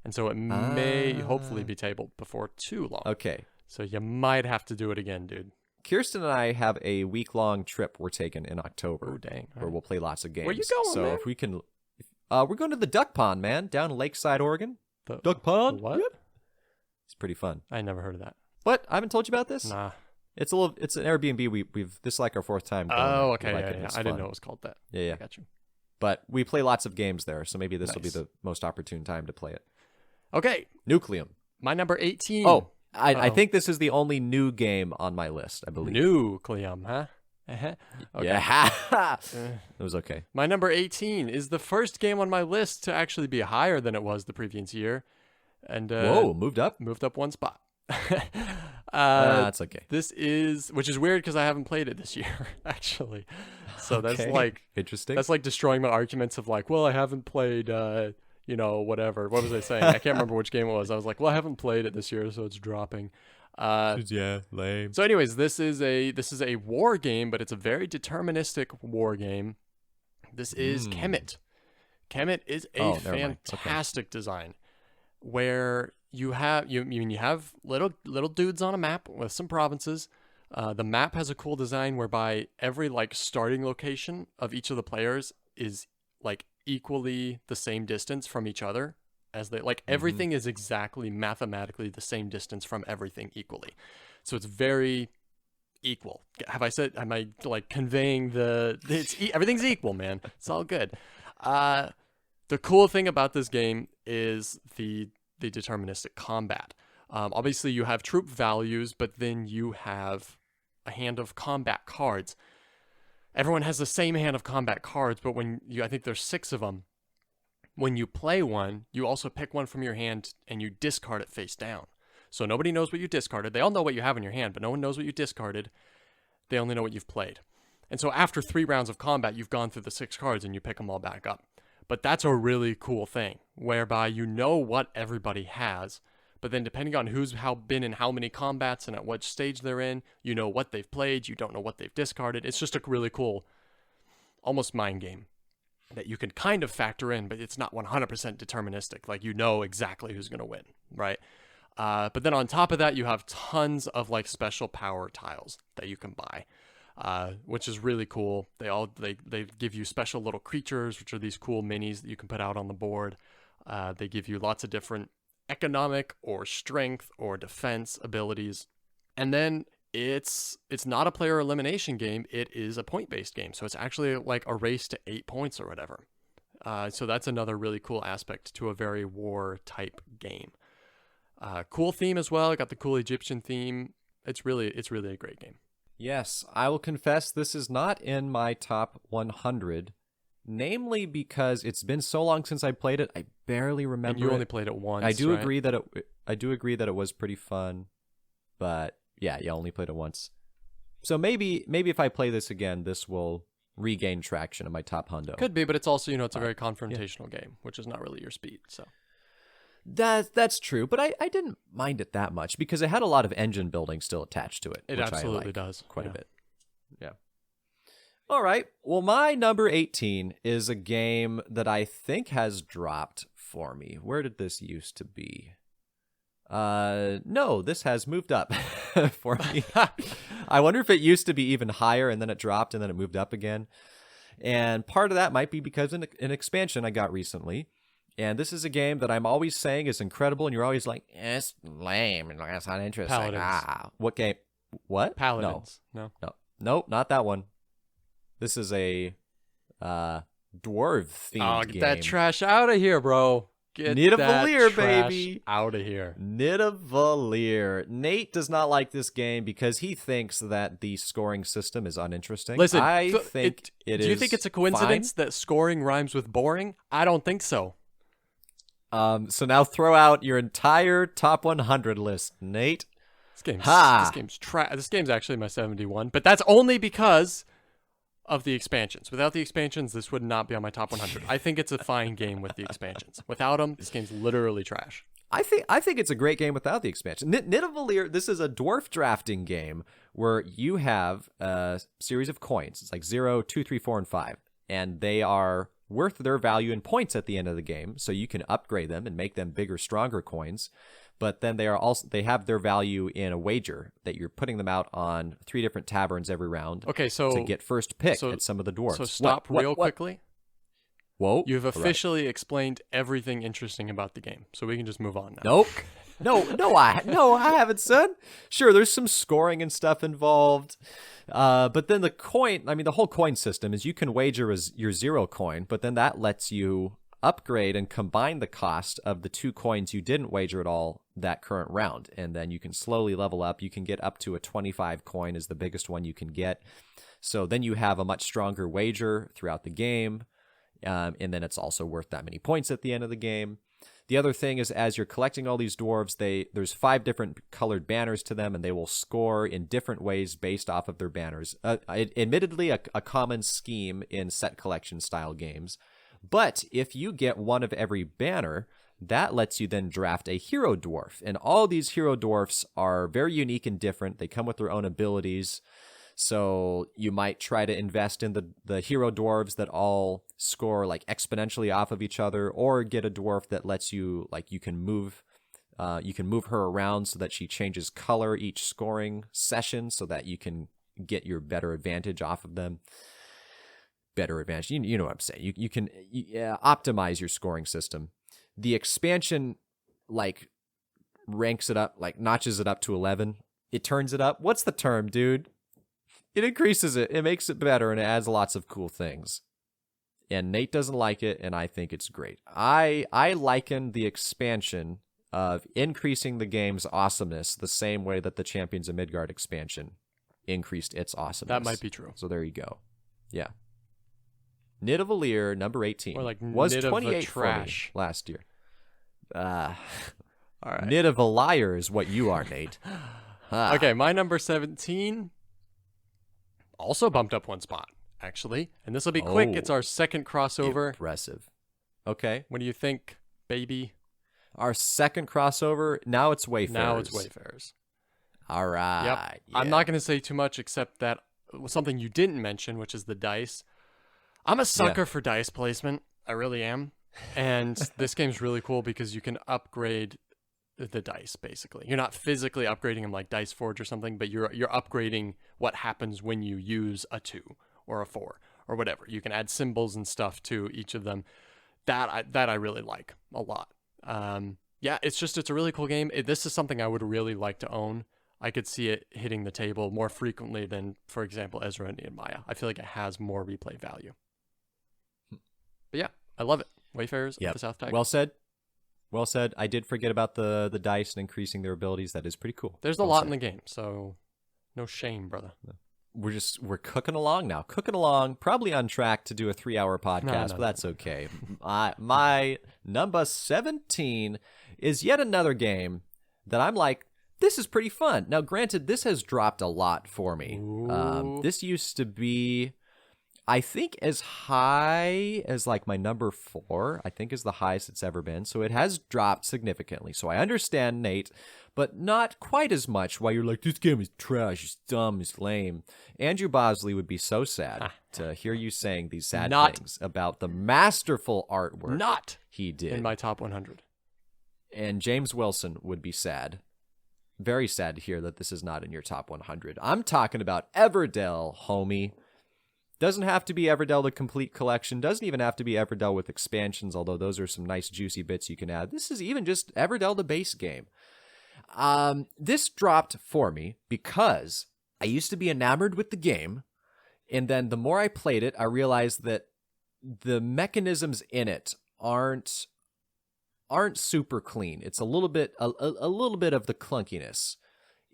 and so it may hopefully be tabled before too long. Okay. So you might have to do it again, dude. Kirsten and I have a week-long trip we're taking in October. Oh, dang. Where we'll play lots of games. Where you going, man? If we can... we're going to the Duck Pond, man, down in Lakeside, Oregon. Duck Pond? What? Yep. It's pretty fun. I never heard of that. What? I haven't told you about this? Nah. It's an Airbnb. We've this is like our fourth time going. Oh, okay. Yeah. I didn't know it was called that. Yeah. I got you. But we play lots of games there, so maybe this will be the most opportune time to play it. Okay. Nucleum. My number 18. Oh, I think this is the only new game on my list, I believe. Nucleum, huh? Okay. Yeah. It was okay. My number 18 is the first game on my list to actually be higher than it was the previous year. And Whoa, moved up? Moved up one spot. That's okay. Which is weird because I haven't played it this year, actually. So that's like interesting. That's like destroying my arguments of like, well, I haven't played, whatever. What was I saying? I can't remember which game it was. I was like, well, I haven't played it this year, so it's dropping. Yeah, lame. So, anyways, this is a war game, but it's a very deterministic war game. This is Kemet. Kemet is a fantastic design, where you have little dudes on a map with some provinces. The map has a cool design whereby every like starting location of each of the players is like equally the same distance from each other, as they like everything is exactly mathematically the same distance from everything equally. So it's very equal. Am I like conveying everything's equal, man. It's all good. The cool thing about this game is the deterministic combat. Obviously you have troop values, but then you have a hand of combat cards. Everyone has the same hand of combat cards, but I think there's 6 of them. When you play one, you also pick one from your hand and you discard it face down. So nobody knows what you discarded. They all know what you have in your hand, but no one knows what you discarded. They only know what you've played. And so after 3 rounds of combat, you've gone through the 6 cards and you pick them all back up. But that's a really cool thing, whereby you know what everybody has, but then depending on who's been in how many combats and at what stage they're in, you know what they've played, you don't know what they've discarded. It's just a really cool, almost mind game that you can kind of factor in, but it's not 100% deterministic. Like, you know exactly who's going to win, right? But then on top of that, you have tons of like special power tiles that you can buy, which is really cool. They give you special little creatures, which are these cool minis that you can put out on the board. They give you lots of different economic or strength or defense abilities. And then it's not a player elimination game. It is a point-based game. So it's actually like a race to 8 points or whatever. So that's another really cool aspect to a very war type game. Cool theme as well. I got the cool Egyptian theme. It's really a great game. Yes, I will confess this is not in my top 100, namely because it's been so long since I played it, I barely remember. And you only played it once. I do agree that it was pretty fun, but yeah, you only played it once. So maybe if I play this again, this will regain traction in my top hundo. Could be, but it's also, it's a very confrontational game, which is not really your speed. So that's true, but I didn't mind it that much because it had a lot of engine building still attached to it. It which absolutely I like does. quite a bit. Yeah. All right. Well, my number 18 is a game that I think has dropped for me. Where did this used to be? No, this has moved up for me. I wonder if it used to be even higher and then it dropped and then it moved up again. And part of that might be because an expansion I got recently. And this is a game that I'm always saying is incredible, and you're always like, it's lame, and that's not interesting. Paladins. What game? What? Paladins. No, not that one. This is a dwarf-themed game. Oh, get that trash out of here, bro. Get Nidavellir, that trash baby. out of here. Nidavellir. Nate does not like this game because he thinks that the scoring system is uninteresting. Listen, I think it is. Do you think it's a coincidence that scoring rhymes with boring? I don't think so. So now throw out your entire top 100 list, Nate. This game's actually my 71, but that's only because of the expansions. Without the expansions, this would not be on my top 100. I think it's a fine game with the expansions. Without them, this game's literally trash. I think it's a great game without the expansion. Nidavellir, this is a dwarf drafting game where you have a series of coins. It's like 0, 2, 3, 4, and 5, and they are worth their value in points at the end of the game, so you can upgrade them and make them bigger, stronger coins. But then they have their value in a wager that you're putting them out on 3 different taverns every round. Okay, so to get first pick at some of the dwarves. So stop quickly. Whoa! You've officially explained everything interesting about the game, so we can just move on now. Nope. No, I haven't, son. Sure, there's some scoring and stuff involved. But then the whole coin system is you can wager your 0 coin, but then that lets you upgrade and combine the cost of the 2 coins you didn't wager at all that current round. And then you can slowly level up. You can get up to a 25 coin is the biggest one you can get. So then you have a much stronger wager throughout the game, and then it's also worth that many points at the end of the game. The other thing is, as you're collecting all these dwarves, there's 5 different colored banners to them, and they will score in different ways based off of their banners. Admittedly, a common scheme in set collection style games. But if you get one of every banner, that lets you then draft a hero dwarf. And all these hero dwarfs are very unique and different. They come with their own abilities. So you might try to invest in the hero dwarves that all score like exponentially off of each other, or get a dwarf that lets you, like, you can move her around so that she changes color each scoring session, so that you can get your better advantage off of them. Better advantage, you know what I'm saying. You can optimize your scoring system. The expansion like ranks it up, like notches it up to 11. It turns it up. What's the term, dude? It increases it. It makes it better, and it adds lots of cool things. And Nate doesn't like it, and I think it's great. I liken the expansion of increasing the game's awesomeness the same way that the Champions of Midgard expansion increased its awesomeness. That might be true. So there you go. Yeah. Nidavellir, number 18, or like was 28 trash for me last year. All right. Nidavellir is what you are, Nate. Okay, my number 17 also bumped up one spot, actually. And this will be quick. It's our second crossover. Impressive. Okay. What do you think, baby? Our second crossover, now it's Wayfarers. Now it's Wayfarers. All right. Yep. Yeah. I'm not going to say too much except that something you didn't mention, which is the dice. I'm a sucker for dice placement. I really am. And this game's really cool because you can upgrade the dice, basically. You're not physically upgrading them like Dice Forge or something, but you're upgrading what happens when you use a 2 or a 4 or whatever. You can add symbols and stuff to each of them. That I really like a lot. It's a really cool game. This is something I would really like to own. I could see it hitting the table more frequently than, for example, Ezra and Nehemiah. I feel like it has more replay value. But yeah, I love it. Wayfarers of the South Tiger. Well said. Well said. I did forget about the dice and increasing their abilities. That is pretty cool. There's a lot in the game, so no shame, brother. We're cooking along now. Cooking along, probably on track to do a 3-hour podcast, but that's okay. My number 17 is yet another game that I'm like, this is pretty fun. Now, granted, this has dropped a lot for me. This used to be, I think, as high as like my number 4, I think is the highest it's ever been. So it has dropped significantly. So I understand, Nate, but not quite as much why you're like, this game is trash, it's dumb, it's lame. Andrew Bosley would be so sad to hear you saying these sad things about the masterful artwork he did. In my top 100. And James Wilson would be sad. Very sad to hear that this is not in your top 100. I'm talking about Everdell, homie. Doesn't have to be Everdell the complete collection. Doesn't even have to be Everdell with expansions, although those are some nice juicy bits you can add. This is even just Everdell the base game. This dropped for me because I used to be enamored with the game, and then the more I played it, I realized that the mechanisms in it aren't super clean. It's a little bit of the clunkiness.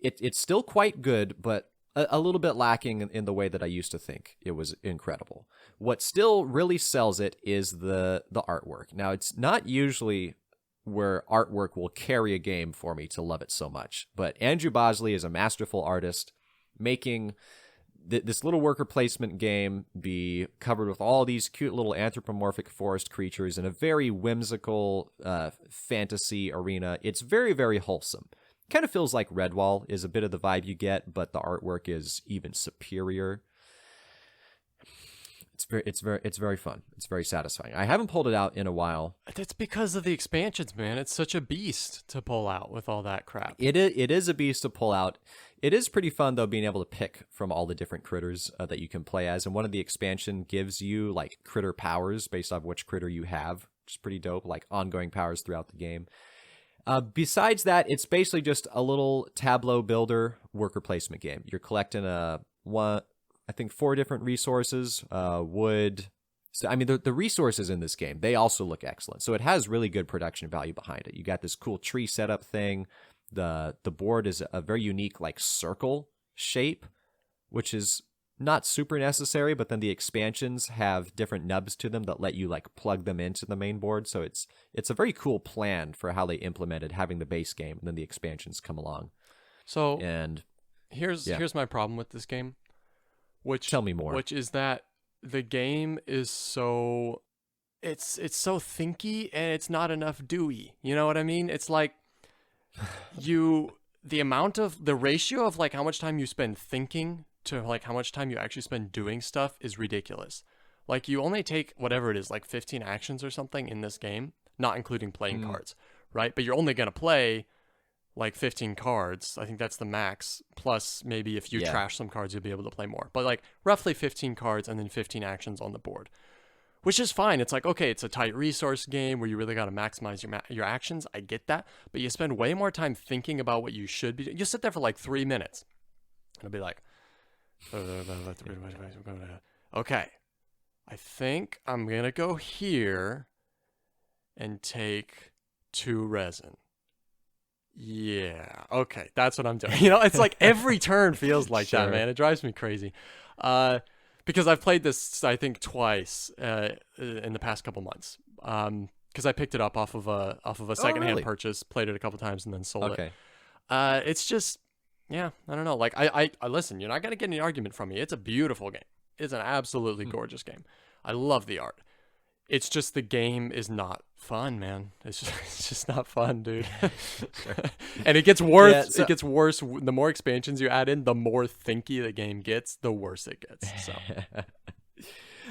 It's still quite good, but a little bit lacking in the way that I used to think it was incredible. What still really sells it is the artwork. Now, it's not usually where artwork will carry a game for me to love it so much, but Andrew Bosley is a masterful artist, making this little worker placement game be covered with all these cute little anthropomorphic forest creatures in a very whimsical fantasy arena. It's very, very wholesome. Kind of feels like Redwall is a bit of the vibe you get, but the artwork is even superior. It's very fun. It's very satisfying. I haven't pulled it out in a while. That's because of the expansions, man. It's such a beast to pull out with all that crap. It is a beast to pull out. It is pretty fun, though, being able to pick from all the different critters that you can play as. And one of the expansion gives you like critter powers based off which critter you have, which is pretty dope, like ongoing powers throughout the game. Besides that, it's basically just a little tableau builder worker placement game. You're collecting I think 4 different resources, wood. So, I mean, the resources in this game, they also look excellent. So it has really good production value behind it. You got this cool tree setup thing. The board is a very unique like circle shape, which is not super necessary, but then the expansions have different nubs to them that let you like plug them into the main board. So it's a very cool plan for how they implemented having the base game and then the expansions come along. So and here's my problem with this game. Tell me more. Which is that the game is so it's so thinky and it's not enough doey. You know what I mean? It's like the ratio of like how much time you spend thinking to like how much time you actually spend doing stuff is ridiculous. Like you only take whatever it is, like 15 actions or something in this game, not including playing cards, right? But you're only going to play like 15 cards. I think that's the max. Plus maybe if you trash some cards, you'll be able to play more. But like roughly 15 cards and then 15 actions on the board, which is fine. It's like, okay, it's a tight resource game where you really got to maximize your actions. I get that. But you spend way more time thinking about what you should be doing. You sit there for like 3 minutes and it'll be like, okay, I think I'm going to go here and take 2 resin. Yeah, okay, that's what I'm doing. You know, it's like every turn feels like that, man. It drives me crazy. Because I've played this, I think, twice in the past couple months. Because I picked it up off of a secondhand purchase, played it a couple times, and then sold it. It's just, I don't know. Like, I listen, you're not gonna get any argument from me. It's a beautiful game. It's an absolutely gorgeous game. I love the art. It's just the game is not fun, man. It's just not fun, dude. And it gets worse. It gets worse. The more expansions you add in, the more thinky the game gets, the worse it gets. So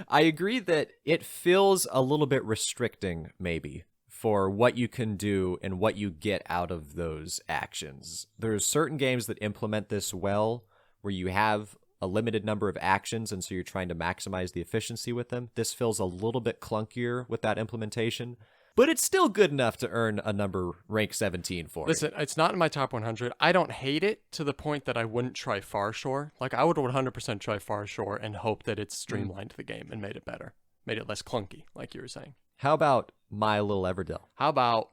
I agree that it feels a little bit restricting, maybe, for what you can do and what you get out of those actions. There's certain games that implement this well, where you have a limited number of actions, and so you're trying to maximize the efficiency with them. This feels a little bit clunkier with that implementation, but it's still good enough to earn a number rank 17 for. Listen, it's not in my top 100. I don't hate it to the point that I wouldn't try Far Shore. Like, I would 100% try Far Shore and hope that it streamlined the game and made it better, made it less clunky, like you were saying. How about My Little Everdell? How about,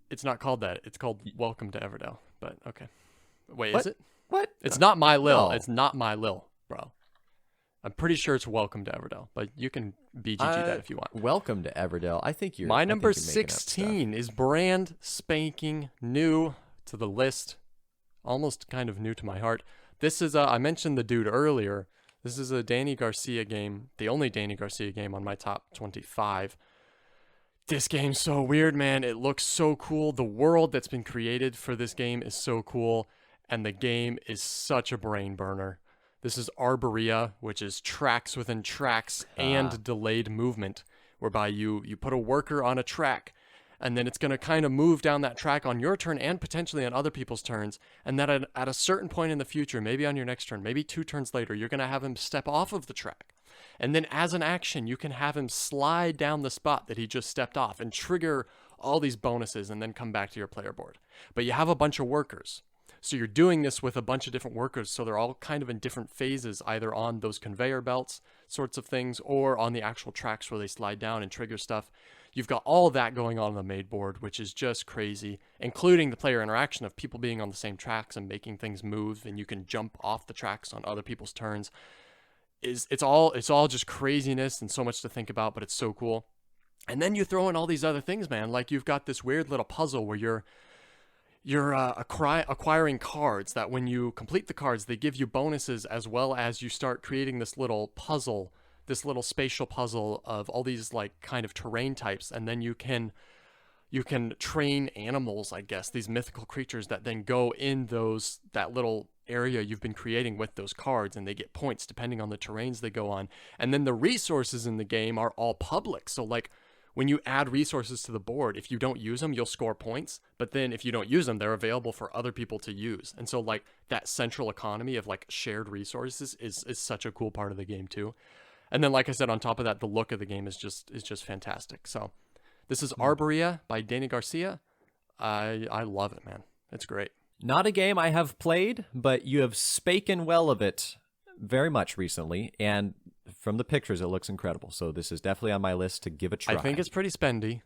it's not called that. It's called Welcome to Everdell, but okay. Wait, what? Is it? What? It's not My Lil. No. It's not My Lil, bro. I'm pretty sure it's Welcome to Everdell, but you can BGG that if you want. Welcome to Everdell. I think you're. My number 16 is brand spanking new to the list, almost kind of new to my heart. This is I mentioned the dude earlier. This is a Danny Garcia game, the only Danny Garcia game on my top 25. This game's so weird, man. It looks so cool. The world that's been created for this game is so cool. And the game is such a brain burner. This is Arborea, which is tracks within tracks and delayed movement, whereby you put a worker on a track, and then it's going to kind of move down that track on your turn and potentially on other people's turns. And then at a certain point in the future, maybe on your next turn, maybe 2 turns later, you're going to have him step off of the track. And then as an action, you can have him slide down the spot that he just stepped off and trigger all these bonuses and then come back to your player board. But you have a bunch of workers. So you're doing this with a bunch of different workers, so they're all kind of in different phases, either on those conveyor belts sorts of things or on the actual tracks where they slide down and trigger stuff. You've got all that going on the main board, which is just crazy, including the player interaction of people being on the same tracks and making things move, and you can jump off the tracks on other people's turns. It's all just craziness and so much to think about, but it's so cool. And then you throw in all these other things, man. Like you've got this weird little puzzle where you're acquiring cards that when you complete the cards, they give you bonuses, as well as you start creating this little puzzle, this little spatial puzzle of all these like kind of terrain types. And then you can train animals, I guess, these mythical creatures that then go in that little area you've been creating with those cards, and they get points depending on the terrains they go on. And then the resources in the game are all public. So like, when you add resources to the board, if you don't use them, you'll score points. But then if you don't use them, they're available for other people to use. And so like that central economy of like shared resources is such a cool part of the game too. And then like I said, on top of that, the look of the game is just fantastic. So this is Arborea by Danny Garcia. I love it, man. It's great. Not a game I have played, but you have spoken well of it very much recently, and from the pictures, it looks incredible. So this is definitely on my list to give a try. I think it's pretty spendy.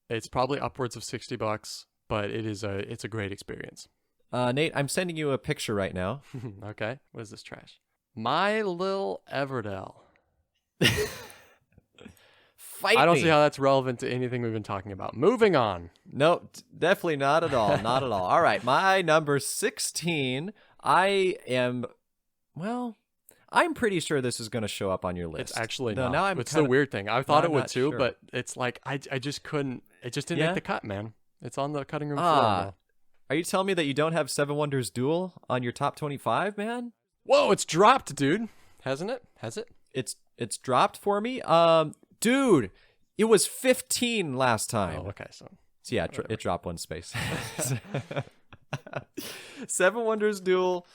It's probably upwards of $60, but it's a great experience. Nate, I'm sending you a picture right now. Okay. What is this trash? My Lil Everdell. Fight I don't me. see how that's relevant to anything we've been talking about. Moving on. No, definitely not at all. Not at all. All right, my number 16. I'm pretty sure this is going to show up on your list. It's actually no, not. Now I'm it's the weird thing. I thought it would too, sure. but it's like I just couldn't. It just didn't make the cut, man. It's on the cutting room floor now. Are you telling me that you don't have Seven Wonders Duel on your top 25, man? Whoa, it's dropped, dude. Hasn't it? Has it? It's dropped for me. Dude, it was 15 last time. Oh, okay. So yeah, it dropped one space. Seven Wonders Duel,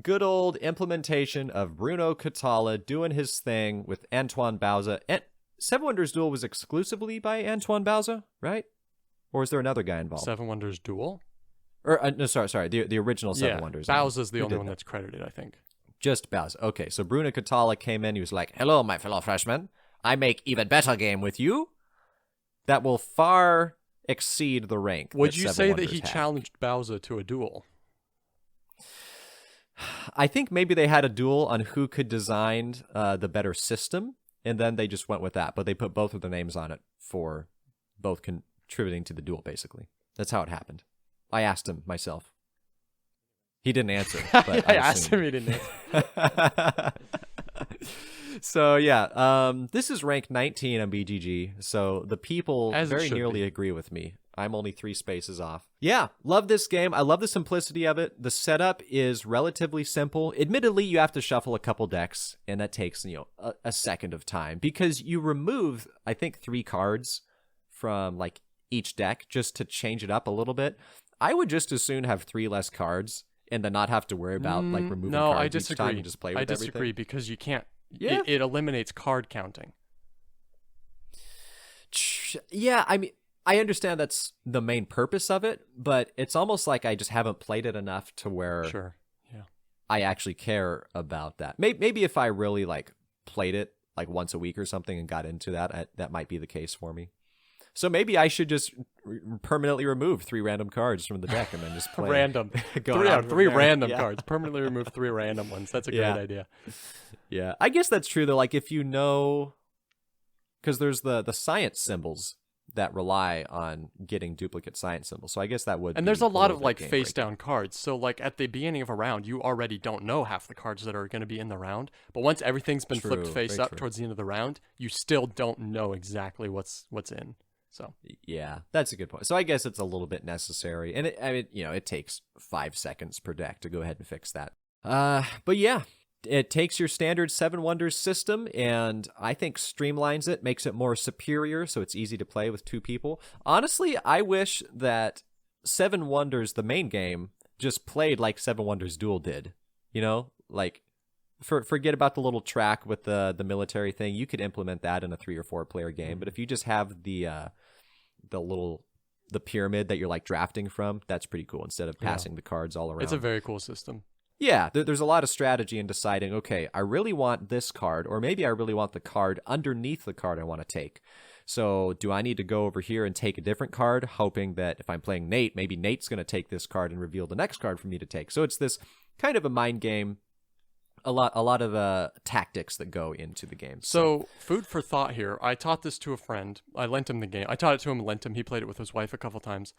good old implementation of Bruno Catala doing his thing with Antoine Bauza. And Seven Wonders Duel was exclusively by Antoine Bauza, right? Or is there another guy involved? Seven Wonders Duel? Or no, sorry, the original Seven Wonders. Bauza's the only one that's credited, I think. Just Bauza. Okay, so Bruno Catala came in. He was like, "Hello, my fellow freshmen. I make even better game with you. That will far exceed the rank." Would you say that he had. challenged Bauza to a duel? I think maybe they had a duel on who could design the better system, and then they just went with that. But they put both of their names on it for both contributing to the duel, basically. That's how it happened. I asked him myself. He didn't answer. But I asked him, he didn't answer. So, yeah, this is ranked 19 on BGG, so the people very nearly agree with me. I'm only 3 spaces off. Yeah, love this game. I love the simplicity of it. The setup is relatively simple. Admittedly, you have to shuffle a couple decks, and that takes, a second of time, because you remove, I think, 3 cards from, like, each deck just to change it up a little bit. I would just as soon have 3 less cards and then not have to worry about, like, removing cards each time and just play with everything. I disagree, because you can't. Yeah. It eliminates card counting. Yeah, I mean, I understand that's the main purpose of it, but it's almost like I just haven't played it enough to where I actually care about that. Maybe if I really, like, played it, like, once a week or something and got into that, that might be the case for me. So maybe I should just permanently remove 3 random cards from the deck and then just play. Random. Three random cards. Permanently remove 3 random ones. That's a great idea. Yeah. I guess that's true, though. Like, if you know... Because there's the science symbols that rely on getting duplicate science symbols. So I guess that would And there's a lot of, like, face-down cards. So, like, at the beginning of a round, you already don't know half the cards that are going to be in the round. But once everything's been flipped face up towards the end of the round, you still don't know exactly what's in. So yeah, that's a good point. So I guess it's a little bit necessary, and it takes 5 seconds per deck to go ahead and fix that. But yeah, it takes your standard Seven Wonders system, and I think streamlines it, makes it more superior, so it's easy to play with 2 people. Honestly, I wish that Seven Wonders, the main game, just played like Seven Wonders Duel did. Like forget about the little track with the military thing. You could implement that in a 3 or 4 player game, but if you just have the pyramid that you're, like, drafting from, that's pretty cool instead of passing the cards all around. It's a very cool system. Yeah, there's a lot of strategy in deciding, okay, I really want this card, or maybe I really want the card underneath the card I want to take. So do I need to go over here and take a different card, hoping that if I'm playing Nate, maybe Nate's going to take this card and reveal the next card for me to take. So it's this kind of a mind game. A lot of tactics that go into the game. So food for thought here. I taught this to a friend. I lent him the game. I taught it to him, lent him. He played it with his wife a couple times.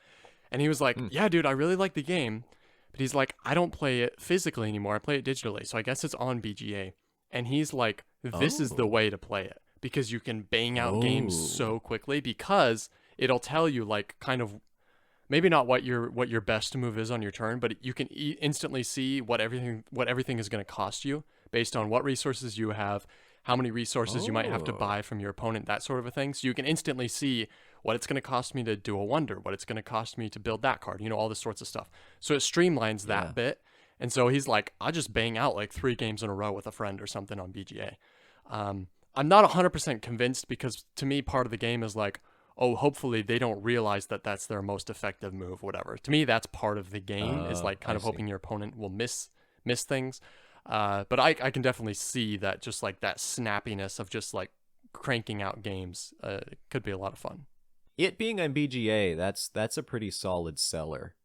And he was like, yeah, dude, I really like the game. But he's like, I don't play it physically anymore. I play it digitally. So I guess it's on BGA. And he's like, this is the way to play it. Because you can bang out games so quickly. Because it'll tell you, like, kind of... Maybe not what your best move is on your turn, but you can instantly see what everything is going to cost you based on what resources you have, how many resources you might have to buy from your opponent, that sort of a thing. So you can instantly see what it's going to cost me to do a wonder, what it's going to cost me to build that card, all this sorts of stuff. So it streamlines that bit. And so he's like, I'll just bang out like 3 games in a row with a friend or something on BGA. I'm not 100% convinced, because to me, part of the game is like, oh, hopefully they don't realize that that's their most effective move, whatever. To me, that's part of the game, is like kind of hoping your opponent will miss things. But I can definitely see that, just like that snappiness of just like cranking out games could be a lot of fun. It being on BGA, that's a pretty solid seller.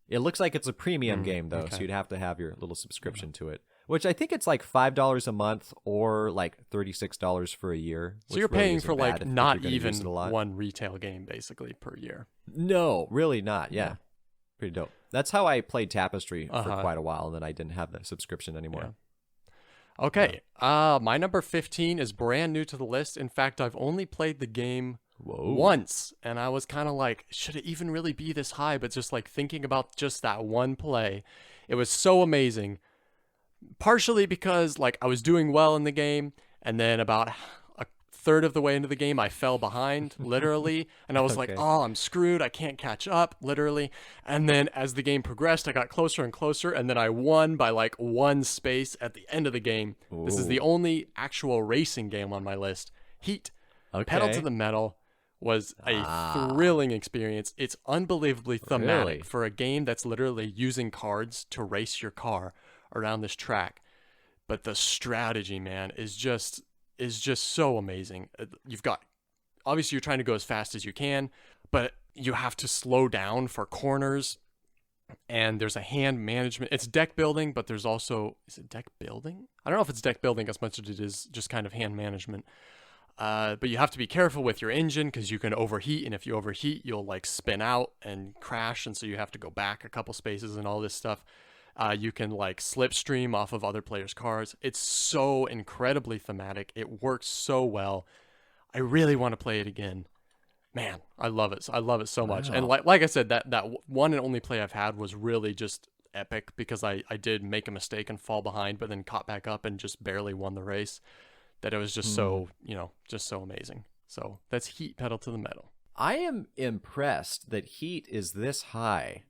It looks like it's a premium game, though, so you'd have to have your little subscription to it. which I think it's like $5 a month or like $36 for a year. So you're really paying for like not even one retail game basically per year. No, really not. Yeah. Pretty dope. That's how I played Tapestry for quite a while, and then I didn't have the subscription anymore. Yeah. Okay. My number 15 is brand new to the list. In fact, I've only played the game once, and I was kind of like, should it even really be this high? But just like thinking about just that one play, it was so amazing. Partially because like I was doing well in the game, and then about a third of the way into the game I fell behind, literally, and I was like, oh, I'm screwed, I can't catch up, literally. And then as the game progressed, I got closer and closer, and then I won by like one space at the end of the game. Ooh. This is the only actual racing game on my list. Heat. Pedal to the Metal was a thrilling experience. It's unbelievably thematic for a game that's literally using cards to race your car around this track. But the strategy, man, is just so amazing. Obviously you're trying to go as fast as you can, but you have to slow down for corners, and there's a hand management. It's deck building, but there's also, is it deck building? I don't know if it's deck building as much as it is just kind of hand management. But you have to be careful with your engine because you can overheat, and if you overheat, you'll like spin out and crash, and so you have to go back a couple spaces and all this stuff. You can like slipstream off of other players' cars. It's so incredibly thematic. It works so well. I really want to play it again. Man, I love it. I love it so much. And like I said, that one and only play I've had was really just epic because I did make a mistake and fall behind, but then caught back up and just barely won the race. That it was just so, just so amazing. So that's Heat, Pedal to the Metal. I am impressed that Heat is this high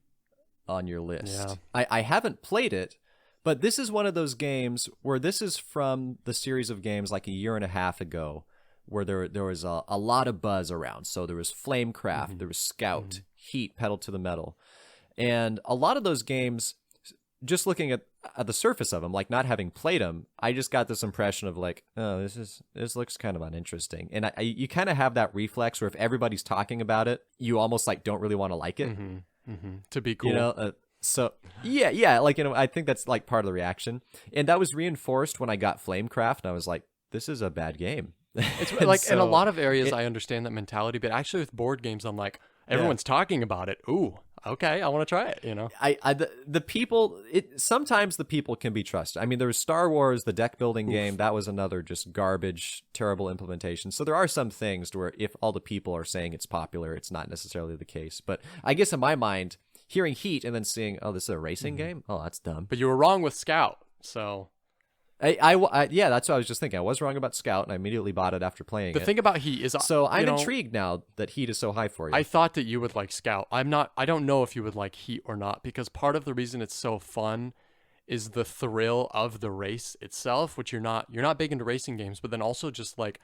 on your list. Yeah. I haven't played it, but this is one of those games where this is from the series of games like a year and a half ago where there was a lot of buzz around. So there was Flamecraft, there was Scout, Heat, Pedal to the Metal. And a lot of those games, just looking at the surface of them, like not having played them, I just got this impression of like, oh, this looks kind of uninteresting. And you kind of have that reflex where if everybody's talking about it, you almost like don't really want to like it. To be cool. So yeah, like, I think that's like part of the reaction. And that was reinforced when I got Flamecraft, and I was like, this is a bad game. It's like in a lot of areas I understand that mentality, but actually with board games, I'm like, everyone's talking about it. Ooh, okay, I want to try it, the people, sometimes the people can be trusted. I mean, there was Star Wars, the deck building game, that was another just garbage, terrible implementation. So there are some things to where if all the people are saying it's popular, it's not necessarily the case. But I guess in my mind, hearing Heat and then seeing, oh, this is a racing game? Oh, that's dumb. But you were wrong with Scout, so... yeah, that's what I was just thinking. I was wrong about Scout, and I immediately bought it after playing it. The thing about Heat is... So I'm intrigued now that Heat is so high for you. I thought that you would like Scout. I don't know if you would like Heat or not, because part of the reason it's so fun is the thrill of the race itself, which you're not big into racing games, but then also just like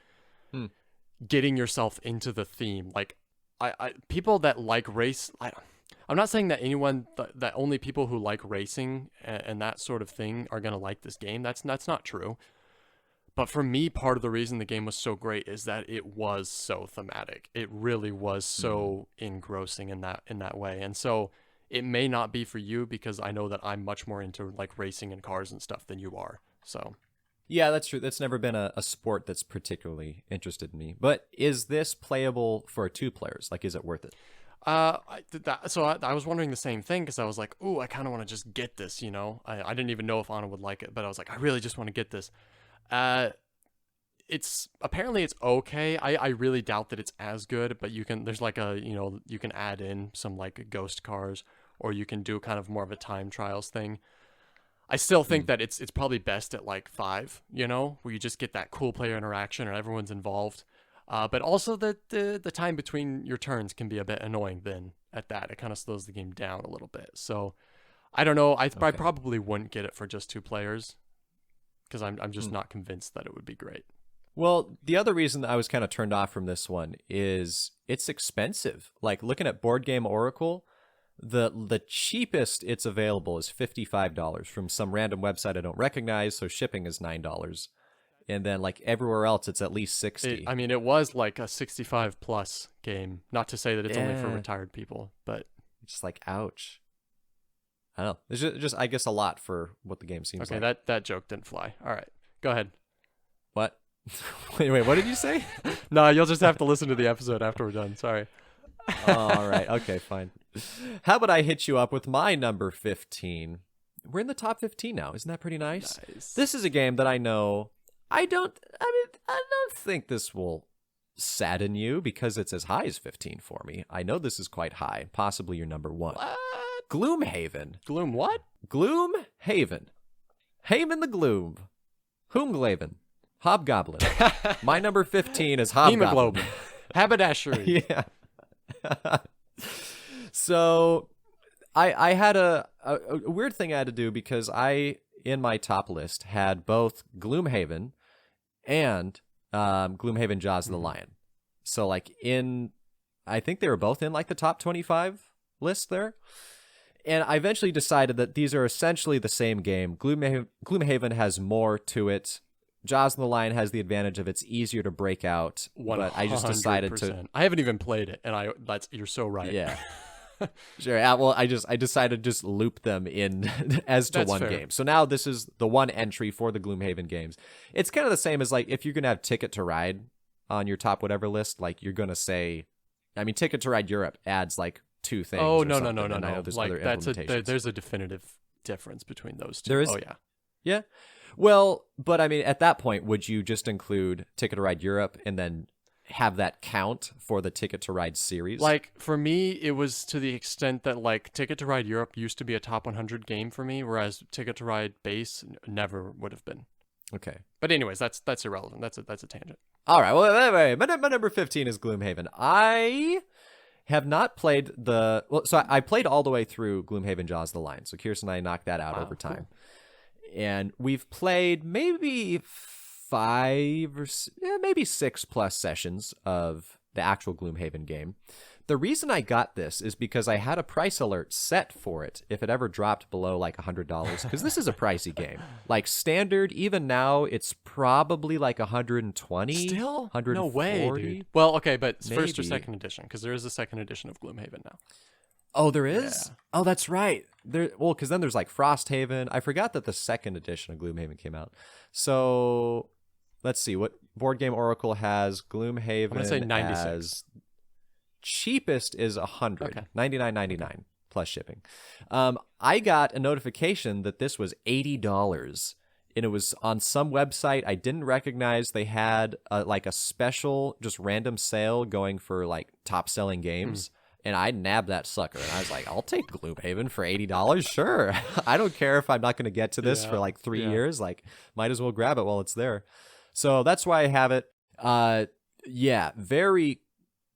getting yourself into the theme. Like people that like race... I'm not saying that that only people who like racing and that sort of thing are going to like this game. That's not true. But for me, part of the reason the game was so great is that it was so thematic. It really was so engrossing in that way. And so it may not be for you because I know that I'm much more into like racing and cars and stuff than you are. So yeah, that's true. That's never been a sport that's particularly interested in me. But is this playable for 2 players? Like, is it worth it? So I was wondering the same thing because I was like, ooh, I kind of want to just get this, I didn't even know if Anna would like it, but I was like, I really just want to get this. It's okay. I really doubt that it's as good, but there's like you can add in some like ghost cars, or you can do kind of more of a time trials thing. I still think that it's probably best at like 5, where you just get that cool player interaction and everyone's involved. But also the time between your turns can be a bit annoying then at that. It kind of slows the game down a little bit. So I don't know. I probably wouldn't get it for just 2 players because I'm just not convinced that it would be great. Well, the other reason I was kind of turned off from this one is it's expensive. Like looking at Board Game Oracle, the cheapest it's available is $55 from some random website I don't recognize. So shipping is $9. And then like everywhere else, it's at least 60. It was like a 65 plus game. Not to say that it's only for retired people, but it's like, ouch. I don't know. It's just I guess, a lot for what the game seems like. Okay, that joke didn't fly. All right, go ahead. What? Wait, what did you say? No, you'll just have to listen to the episode after we're done. Sorry. All right. Okay, fine. How about I hit you up with my number 15? We're in the top 15 now. Isn't that pretty nice? This is a game that I know I don't think this will sadden you because it's as high as 15 for me. I know this is quite high, possibly your number 1. What? Gloomhaven. Gloom what? Gloomhaven. Haven the Gloom. Hoomglaven. Hobgoblin. My number 15 is Hobgoblin. Hemoglobin. Haberdashery. Yeah. So I had a weird thing I had to do because in my top list, had both Gloomhaven and Gloomhaven Jaws of the Lion. So like I think they were both in like the top 25 list there. And I eventually decided that these are essentially the same game. Gloomhaven has more to it. Jaws of the Lion has the advantage of it's easier to break out. 100%. But I just decided to. I haven't even played it, and you're so right. Yeah. Sure. Well, I decided to just loop them in as to one game. So now this is the one entry for the Gloomhaven games. It's kind of the same as like if you're gonna have Ticket to Ride on your top whatever list, like you're gonna say, I mean, Ticket to Ride Europe adds like 2 things. Oh no. I know there's like other implementations. There's a definitive difference between those two. There is. Oh yeah. Yeah. Well, but I mean, at that point, would you just include Ticket to Ride Europe and then have that count for the Ticket to Ride series? Like, for me, it was to the extent that, like, Ticket to Ride Europe used to be a top 100 game for me, whereas Ticket to Ride Base never would have been. Okay. But anyways, that's irrelevant. That's a tangent. All right. Well, anyway, my number 15 is Gloomhaven. I have not played so I played all the way through Gloomhaven Jaws of the Lion. So Kirsten and I knocked that out over time. Cool. And we've played maybe 5 or maybe 6 plus sessions of the actual Gloomhaven game. The reason I got this is because I had a price alert set for it if it ever dropped below like $100, because this is a pricey game. Like standard, even now, it's probably like 120. Still? 140. No way, dude. Well, okay, but Maybe. First or second edition, because there is a second edition of Gloomhaven now. Oh, there is? Yeah. Oh, that's right. Well, because then there's like Frosthaven. I forgot that the second edition of Gloomhaven came out. So let's see what Board Game Oracle has. Gloomhaven. I'm gonna say 96. Cheapest is $100, okay. $99.99 plus shipping. I got a notification that this was $80, and it was on some website I didn't recognize. They had like a special, just random sale going for like top selling games. And I nabbed that sucker, and I was like, I'll take Gloomhaven for $80. Sure. I don't care if I'm not going to get to this for like 3 years. Like, might as well grab it while it's there. So that's why I have it. Very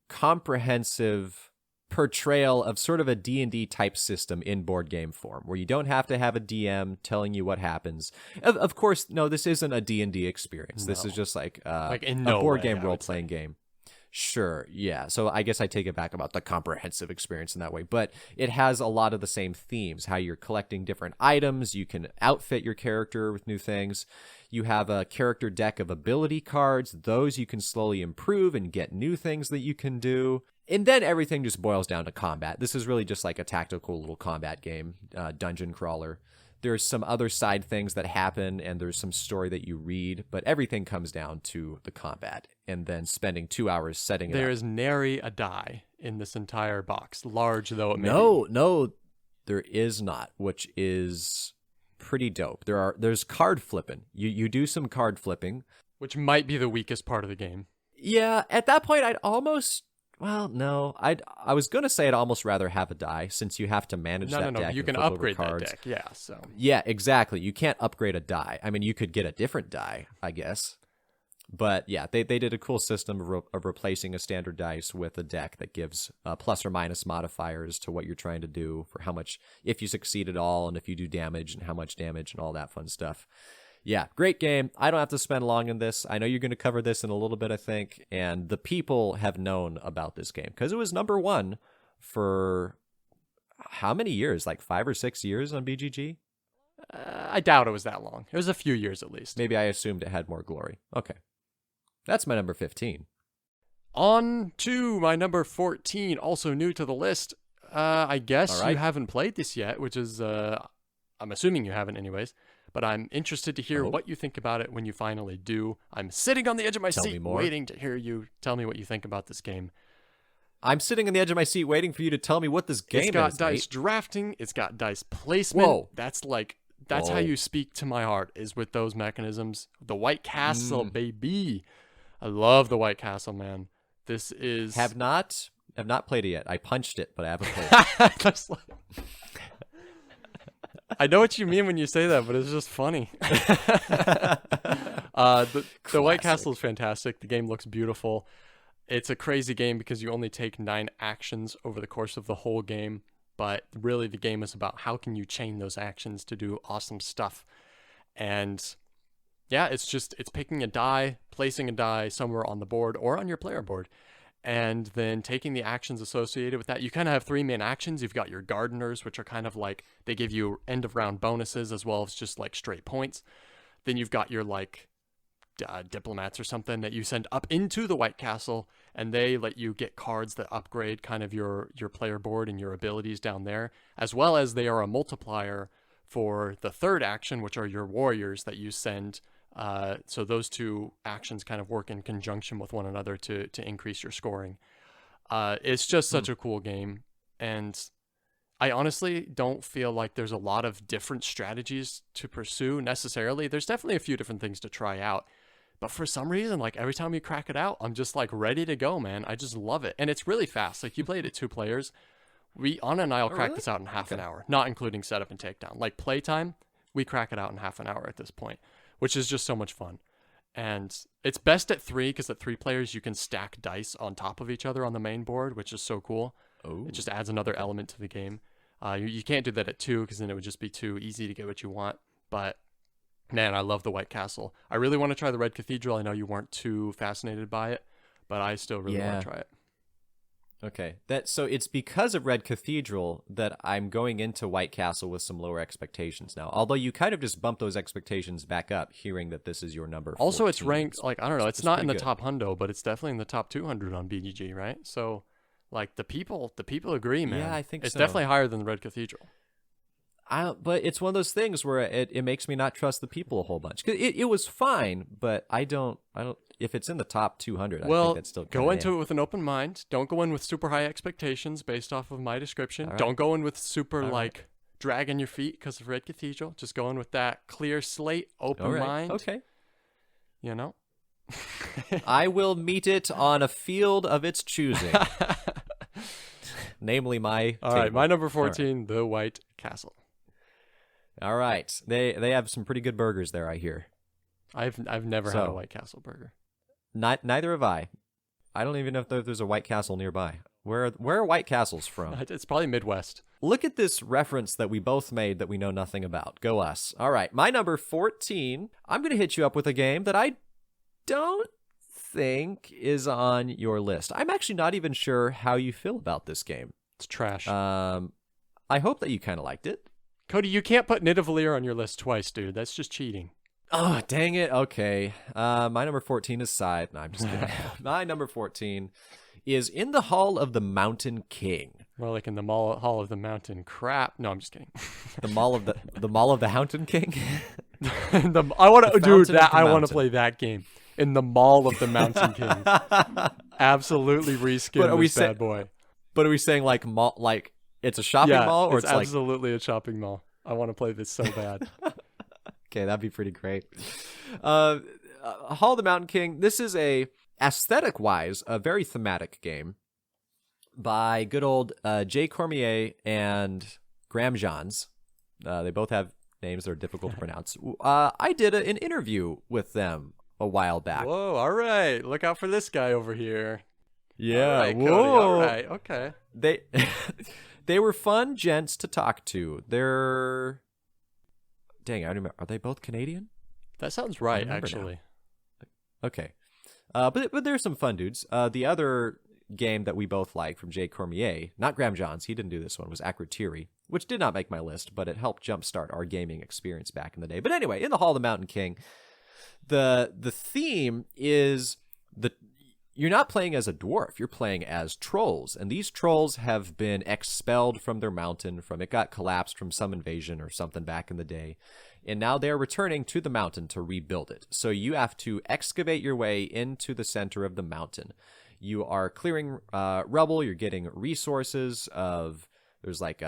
comprehensive portrayal of sort of a D&D type system in board game form, where you don't have to have a DM telling you what happens. Of course, no, this isn't a D&D experience. No. This is just like a board game role-playing game. Sure, yeah. So I guess I take it back about the comprehensive experience in that way. But it has a lot of the same themes, how you're collecting different items. You can outfit your character with new things. You have a character deck of ability cards. Those you can slowly improve and get new things that you can do. And then everything just boils down to combat. This is really just like a tactical little combat game, dungeon crawler. There's some other side things that happen, and there's some story that you read, but everything comes down to the combat, and then spending 2 hours setting it up. There is nary a die in this entire box, large though it may be. No, there is not, which is pretty dope. There's card flipping. You do some card flipping. Which might be the weakest part of the game. Yeah, at that point, I'd almost... Well, no, I was going to say I'd almost rather have a die, since you have to manage that deck. No, you can upgrade that deck, yeah. So yeah, exactly. You can't upgrade a die. I mean, you could get a different die, I guess. But yeah, they did a cool system of replacing a standard dice with a deck that gives plus or minus modifiers to what you're trying to do, for how much, if you succeed at all, and if you do damage, and how much damage, and all that fun stuff. Yeah, great game. I don't have to spend long on this. I know you're going to cover this in a little bit, I think. And the people have known about this game because it was number 1 for how many years? Like 5 or 6 years on BGG? I doubt it was that long. It was a few years at least. Maybe I assumed it had more glory. Okay. That's my number 15. On to my number 14, also new to the list. I guess All right. you haven't played this yet, which is, I'm assuming you haven't anyways, but I'm interested to hear what you think about it when you finally do. I'm sitting on the edge of my seat waiting to hear you tell me what you think about this game. I'm sitting on the edge of my seat waiting for you to tell me what this game is. It's got dice drafting. It's got dice placement. Whoa. That's how you speak to my heart, is with those mechanisms. The White Castle, baby. I love the White Castle, man. This is... Have not played it yet. I punched it, but I haven't played it. I know what you mean when you say that, but it's just funny. The White Castle is fantastic. The game looks beautiful. It's a crazy game because you only take 9 actions over the course of the whole game. But really, the game is about how can you chain those actions to do awesome stuff. And yeah, it's picking a die, placing a die somewhere on the board or on your player board, and then taking the actions associated with that. You kind of have 3 main actions. You've got your gardeners, which are kind of like, they give you end of round bonuses as well as just like straight points. Then you've got your like diplomats or something that you send up into the White Castle, and they let you get cards that upgrade kind of your player board and your abilities down there, as well as they are a multiplier for the third action, which are your warriors that you send. So those 2 actions kind of work in conjunction with one another to increase your scoring. It's just such a cool game, and I honestly don't feel like there's a lot of different strategies to pursue necessarily. There's definitely a few different things to try out, but for some reason, like every time you crack it out, I'm just like ready to go, man. I just love it, and it's really fast. Like you played it 2 players. Anna and I will crack this out in half an hour, not including setup and takedown. Like playtime, we crack it out in half an hour at this point, which is just so much fun. And it's best at 3 because at 3 players you can stack dice on top of each other on the main board, which is so cool. It just adds another element to the game. You can't do that at 2 because then it would just be too easy to get what you want. But man, I love the White Castle. I really want to try the Red Cathedral. I know you weren't too fascinated by it, but I still really want to try it. Okay, so it's because of Red Cathedral that I'm going into White Castle with some lower expectations now. Although you kind of just bump those expectations back up, hearing that this is your number 14. Also, it's ranked, like, I don't know, it's not in the top hundo, but it's definitely in the top 200 on BGG, right? So, like, the people agree, man. Yeah, I think it's so. Definitely higher than the Red Cathedral. But it's one of those things where it makes me not trust the people a whole bunch. 'Cause it was fine, but I don't. If it's in the top 200, I think that's still go into it with an open mind. Don't go in with super high expectations based off of my description. Right. Don't go in with super dragging your feet because of Red Cathedral. Just go in with that clear slate, open mind. Okay. You know. I will meet it on a field of its choosing. Namely my All right, my number 14, the White Castle. All right. They have some pretty good burgers there, I hear. I've never had a White Castle burger. Neither have I. I don't even know if there's a White Castle nearby. Where are White Castles from? It's probably Midwest. Look at this reference that we both made that we know nothing about. Go us. All right, my number 14. I'm going to hit you up with a game that I don't think is on your list. I'm actually not even sure how you feel about this game. It's trash. I hope that you kind of liked it. Cody, you can't put Nidavellir on your list twice, dude. That's just cheating. Oh, dang it. Okay. My number 14 is Scythe. No, I'm just kidding. My number 14 is In the Hall of the Mountain King. More like in the Hall of the Mountain Crap. No, I'm just kidding. The Mall of the Mountain King? I want to play that game. In the Mall of the Mountain King. Absolutely reskin this bad boy. But are we saying like mall, like it's a shopping mall, or it's absolutely a shopping mall? I want to play this so bad. Okay, that'd be pretty great. Hall of the Mountain King. This is aesthetic-wise, a very thematic game by good old Jay Cormier and Graham Johns. They both have names that are difficult to pronounce. I did an interview with them a while back. Whoa, all right. Look out for this guy over here. Yeah, all right, whoa. Cody, all right, okay. They were fun gents to talk to. Dang, I don't remember. Are they both Canadian? That sounds right, actually. Now. Okay. But there's some fun dudes. The other game that we both like from Jay Cormier, not Graham Johns, he didn't do this one, was Akrotiri, which did not make my list, but it helped jumpstart our gaming experience back in the day. But anyway, in the Hall of the Mountain King, the theme is you're not playing as a dwarf. You're playing as trolls. And these trolls have been expelled from their mountain it got collapsed from some invasion or something back in the day. And now they're returning to the mountain to rebuild it. So you have to excavate your way into the center of the mountain. You are clearing rubble. You're getting resources there's like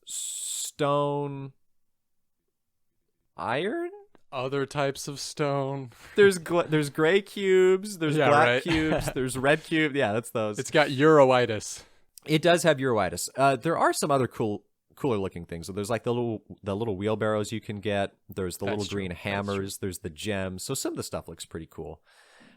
stone, iron, other types of stone. There's gray cubes, there's black cubes, there's red cubes. Yeah, that's those. It's got Euroitis. It does have Euroitis. There are some other cooler looking things. So there's like the little wheelbarrows you can get. There's the little green hammers. There's the gems. So some of the stuff looks pretty cool.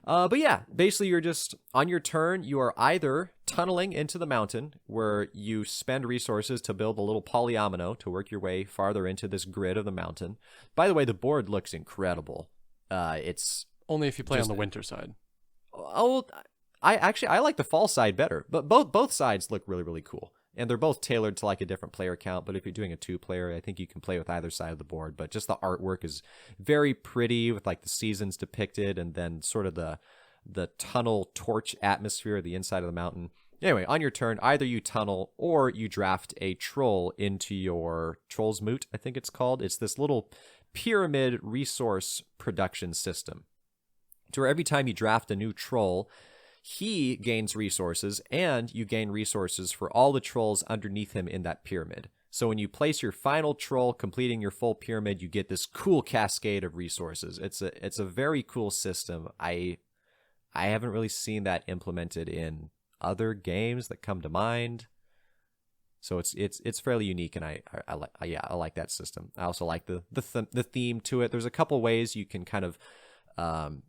But yeah, basically you're just, on your turn, you are either tunneling into the mountain where you spend resources to build a little polyomino to work your way farther into this grid of the mountain. By the way, the board looks incredible. It's only if you play on the winter side. Oh, I like the fall side better, but both sides look really, really cool. And they're both tailored to like a different player count. But if you're doing a 2-player, I think you can play with either side of the board. But just the artwork is very pretty with like the seasons depicted and then sort of the tunnel torch atmosphere of the inside of the mountain. Anyway, on your turn, either you tunnel or you draft a troll into your Troll's Moot, I think it's called. It's this little pyramid resource production system to where every time you draft a new troll, he gains resources, and you gain resources for all the trolls underneath him in that pyramid. So when you place your final troll, completing your full pyramid, you get this cool cascade of resources. It's a very cool system. I haven't really seen that implemented in other games that come to mind. So it's fairly unique, and I like that system. I also like the theme to it. There's a couple ways you can kind of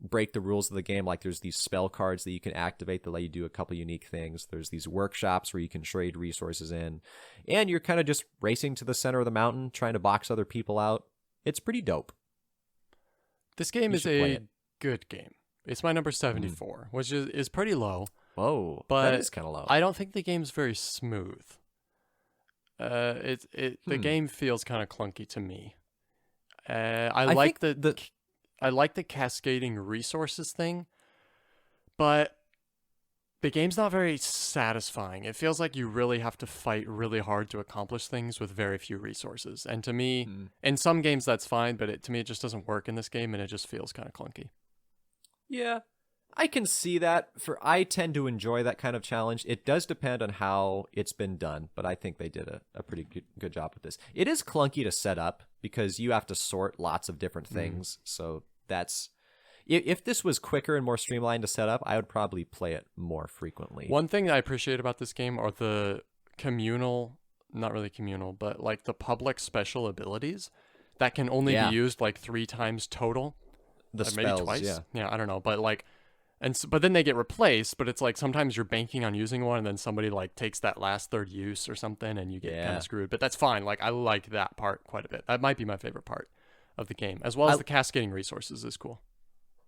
break the rules of the game. Like there's these spell cards that you can activate that let you do a couple unique things. There's these workshops where you can trade resources in, and you're kind of just racing to the center of the mountain trying to box other people out. It's pretty dope. This game is a good game. It's my number 74, which is pretty low. Whoa, but that is kind of low. I don't think the game's very smooth. The game feels kind of clunky to me. I like the cascading resources thing, but the game's not very satisfying. It feels like you really have to fight really hard to accomplish things with very few resources. And to me, in some games that's fine, but to me it just doesn't work in this game, and it just feels kind of clunky. Yeah, I can see that. I tend to enjoy that kind of challenge. It does depend on how it's been done, but I think they did a pretty good job with this. It is clunky to set up because you have to sort lots of different things. So that's, if this was quicker and more streamlined to set up, I would probably play it more frequently. One thing I appreciate about this game are the not really communal, but like the public special abilities that can only be used like 3 times total. The spells, maybe twice. Yeah, I don't know, but like, but then they get replaced. But it's like sometimes you're banking on using one, and then somebody like takes that last third use or something, and you get kind of screwed. But that's fine. Like I like that part quite a bit. That might be my favorite part of the game, as well as the cascading resources is cool.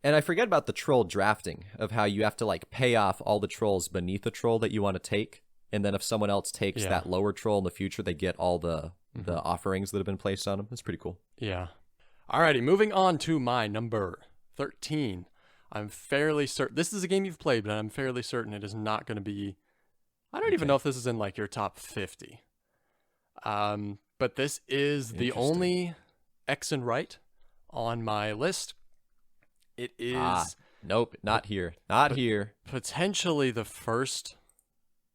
And I forget about the troll drafting, of how you have to like pay off all the trolls beneath the troll that you want to take, and then if someone else takes that lower troll in the future, they get all the offerings that have been placed on them. It's pretty cool. Yeah. Alrighty, moving on to my number 13. I'm fairly certain this is a game you've played, but I'm fairly certain it is not going to be. I don't even know if this is in like your top 50. But this is the only X and right on my list. It is. Nope, not here. Not here. Potentially the first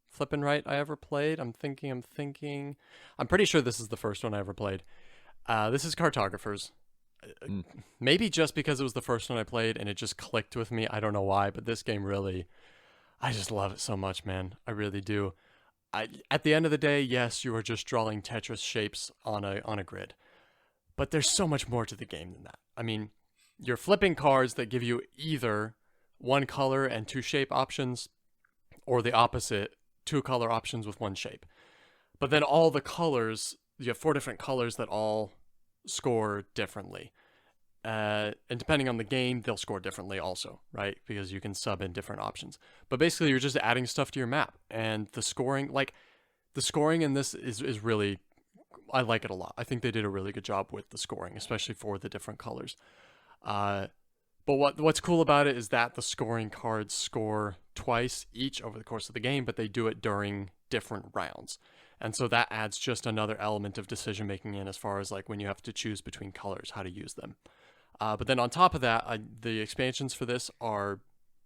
flippin' right I ever played. I'm thinking. I'm pretty sure this is the first one I ever played. This is Cartographers. Maybe just because it was the first one I played and it just clicked with me. I don't know why, but this game really, I just love it so much, man. I really do. At the end of the day, yes, you are just drawing Tetris shapes on a grid, but there's so much more to the game than that. I mean, you're flipping cards that give you either 1 color and 2 shape options, or the opposite, 2 color options with 1 shape. But then all the colors, you have 4 different colors that all score differently. And depending on the game, they'll score differently also, right? Because you can sub in different options. But basically, you're just adding stuff to your map. And the scoring in this is really, I like it a lot. I think they did a really good job with the scoring, especially for the different colors. But what's cool about it is that the scoring cards score twice each over the course of the game, but they do it during different rounds. And so that adds just another element of decision making in as far as like when you have to choose between colors, how to use them. But then on top of that, the expansions for this are,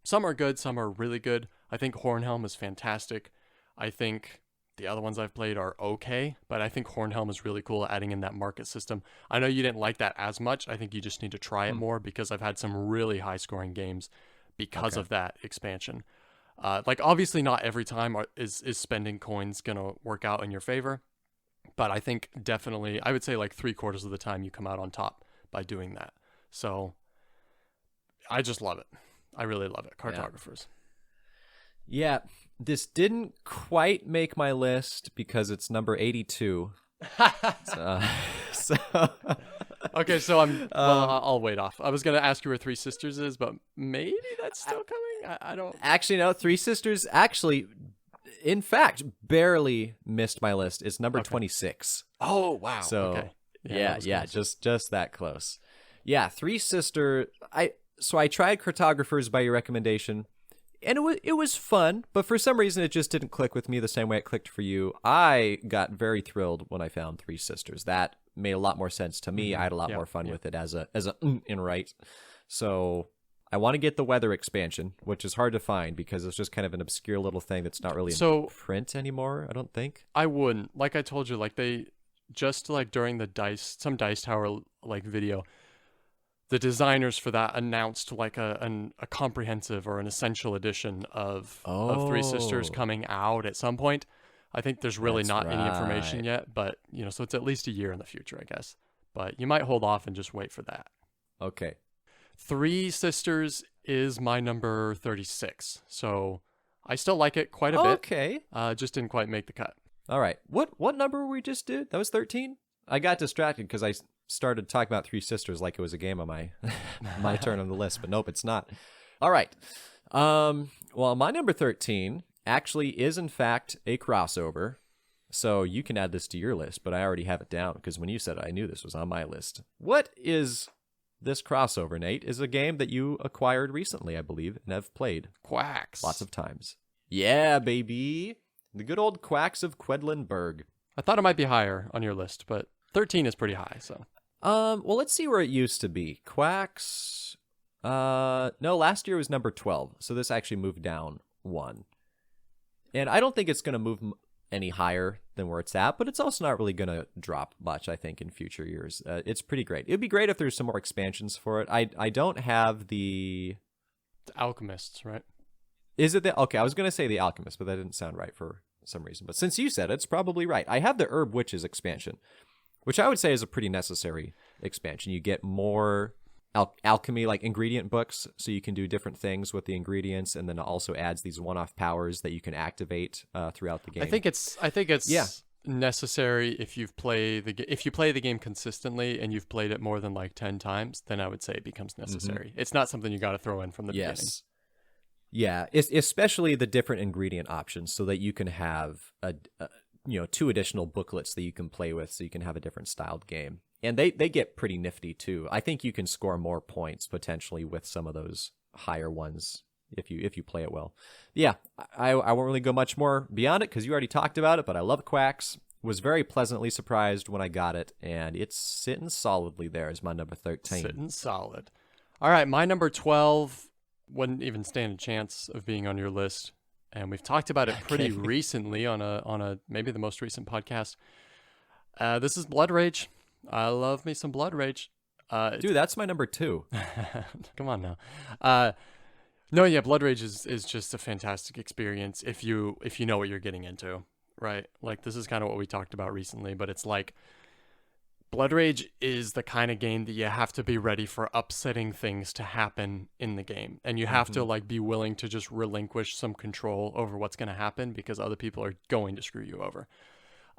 some are good, some are really good. I think Hornhelm is fantastic. I think the other ones I've played are okay, but I think Hornhelm is really cool, adding in that market system. I know you didn't like that as much. I think you just need to try it more, because I've had some really high scoring games because of that expansion. Like obviously not every time is spending coins going to work out in your favor, but I think definitely, I would say like 3/4 of the time you come out on top by doing that. So I just love it. I really love it. Cartographers. Yeah, this didn't quite make my list because it's number 82. So Okay, so I'll wait off. I was going to ask you where Three Sisters is, but maybe that's still coming. I don't. Actually, no. Three Sisters actually, in fact, barely missed my list. It's number 26. Oh wow. So okay. yeah, just that close. Yeah, Three Sister. I tried Cartographers by your recommendation, and it was fun, but for some reason it just didn't click with me the same way it clicked for you. I got very thrilled when I found Three Sisters. That made a lot more sense to me. I had a lot more fun with it as a in right. So I want to get the weather expansion, which is hard to find because it's just kind of an obscure little thing that's not really in print anymore, I don't think. I wouldn't. Like I told you, like they just like during the some Dice Tower like video, the designers for that announced like a comprehensive or an essential edition of Three Sisters coming out at some point. I think there's really any information yet, but so it's at least a year in the future, I guess. But you might hold off and just wait for that. Okay. Three Sisters is my number 36. So I still like it quite a bit. Okay. Just didn't quite make the cut. All right. What number we just did? That was 13? I got distracted because I started talking about Three Sisters like it was a game on my turn on the list, but nope, it's not. All right. Well, my number 13 actually is in fact a crossover, so you can add this to your list, but I already have it down because when you said it, I knew this was on my list. What is this crossover, Nate? Is a game that you acquired recently, I believe, and have played Quacks lots of times. Yeah, baby, the good old Quacks of Quedlinburg. I thought it might be higher on your list, but 13 is pretty high. So well, let's see where it used to be. Quacks, no, last year was number 12, so this actually moved down one. And I don't think it's going to move any higher than where it's at, but it's also not really going to drop much, I think, in future years. It's pretty great. It'd be great if there's some more expansions for it. I don't have the Alchemists, right? Is it the... Okay, I was going to say the Alchemist, but that didn't sound right for some reason. But since you said it, it's probably right. I have the Herb Witches expansion, which I would say is a pretty necessary expansion. You get more alchemy, like ingredient books, so you can do different things with the ingredients, and then it also adds these one-off powers that you can activate throughout the game. I think it's necessary if you play the game consistently and you've played it more than like 10 times, then I would say it becomes necessary. Mm-hmm. It's not something you got to throw in from the beginning. Yeah, especially the different ingredient options, so that you can have 2 additional booklets that you can play with, so you can have a different styled game. And they get pretty nifty too. I think you can score more points potentially with some of those higher ones if you play it well. Yeah, I won't really go much more beyond it because you already talked about it, but I love Quacks. Was very pleasantly surprised when I got it, and it's sitting solidly there as my number 13. Sitting solid. All right, my number 12 wouldn't even stand a chance of being on your list, and we've talked about it pretty recently on a maybe the most recent podcast. This is Blood Rage. I love me some Blood Rage. Dude, that's my number 2. Come on now. No, yeah, Blood Rage is just a fantastic experience if you know what you're getting into, right? Like, this is kind of what we talked about recently, but it's like Blood Rage is the kind of game that you have to be ready for upsetting things to happen in the game. And you have to like be willing to just relinquish some control over what's going to happen because other people are going to screw you over.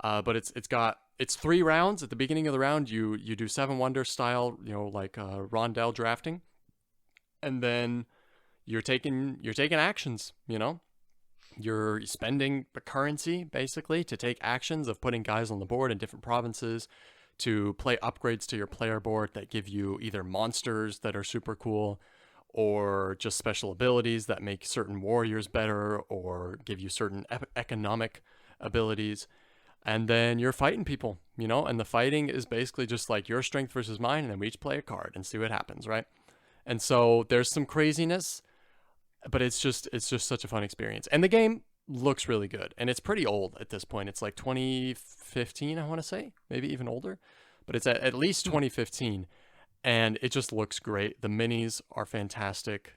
But it's 3 rounds. At the beginning of the round, you do 7 Wonder style, like rondel drafting, and then you're taking actions. You're spending the currency basically to take actions of putting guys on the board in different provinces, to play upgrades to your player board that give you either monsters that are super cool, or just special abilities that make certain warriors better or give you certain economic abilities. And then you're fighting people, and the fighting is basically just like your strength versus mine, and then we each play a card and see what happens, right? And so there's some craziness, but it's just such a fun experience. And the game looks really good, and it's pretty old at this point. It's like 2015, I want to say, maybe even older, but it's at least 2015, and it just looks great. The minis are fantastic.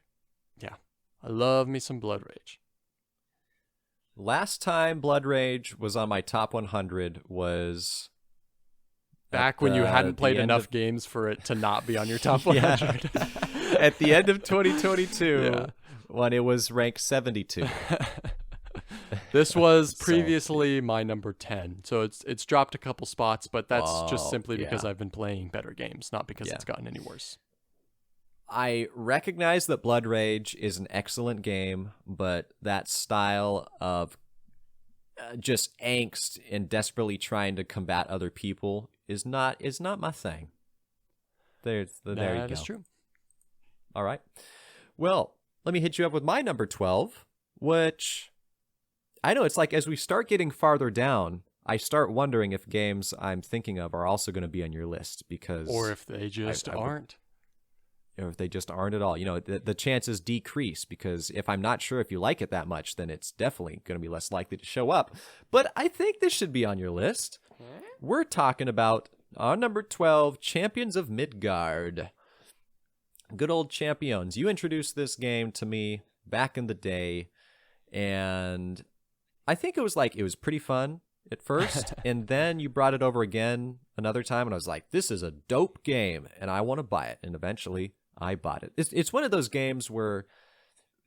Yeah, I love me some Blood Rage. Last time Blood Rage was on my top 100 was back when you hadn't played enough games for it to not be on your top 100. At the end of 2022, when it was ranked 72. This was previously my number 10, so it's dropped a couple spots, but that's just simply because I've been playing better games, not because it's gotten any worse. I recognize that Blood Rage is an excellent game, but that style of just angst and desperately trying to combat other people is not my thing. There you go. That is true. All right. Well, let me hit you up with my number 12, which I know it's like as we start getting farther down, I start wondering if games I'm thinking of are also going to be on your list because... Or if they just aren't. Or if they just aren't at all. The chances decrease because if I'm not sure if you like it that much, then it's definitely going to be less likely to show up. But I think this should be on your list. We're talking about our number 12, Champions of Midgard. Good old Champions. You introduced this game to me back in the day, and I think it was pretty fun at first, and then you brought it over again another time, and I was like, this is a dope game, and I want to buy it, and eventually I bought it. It's one of those games where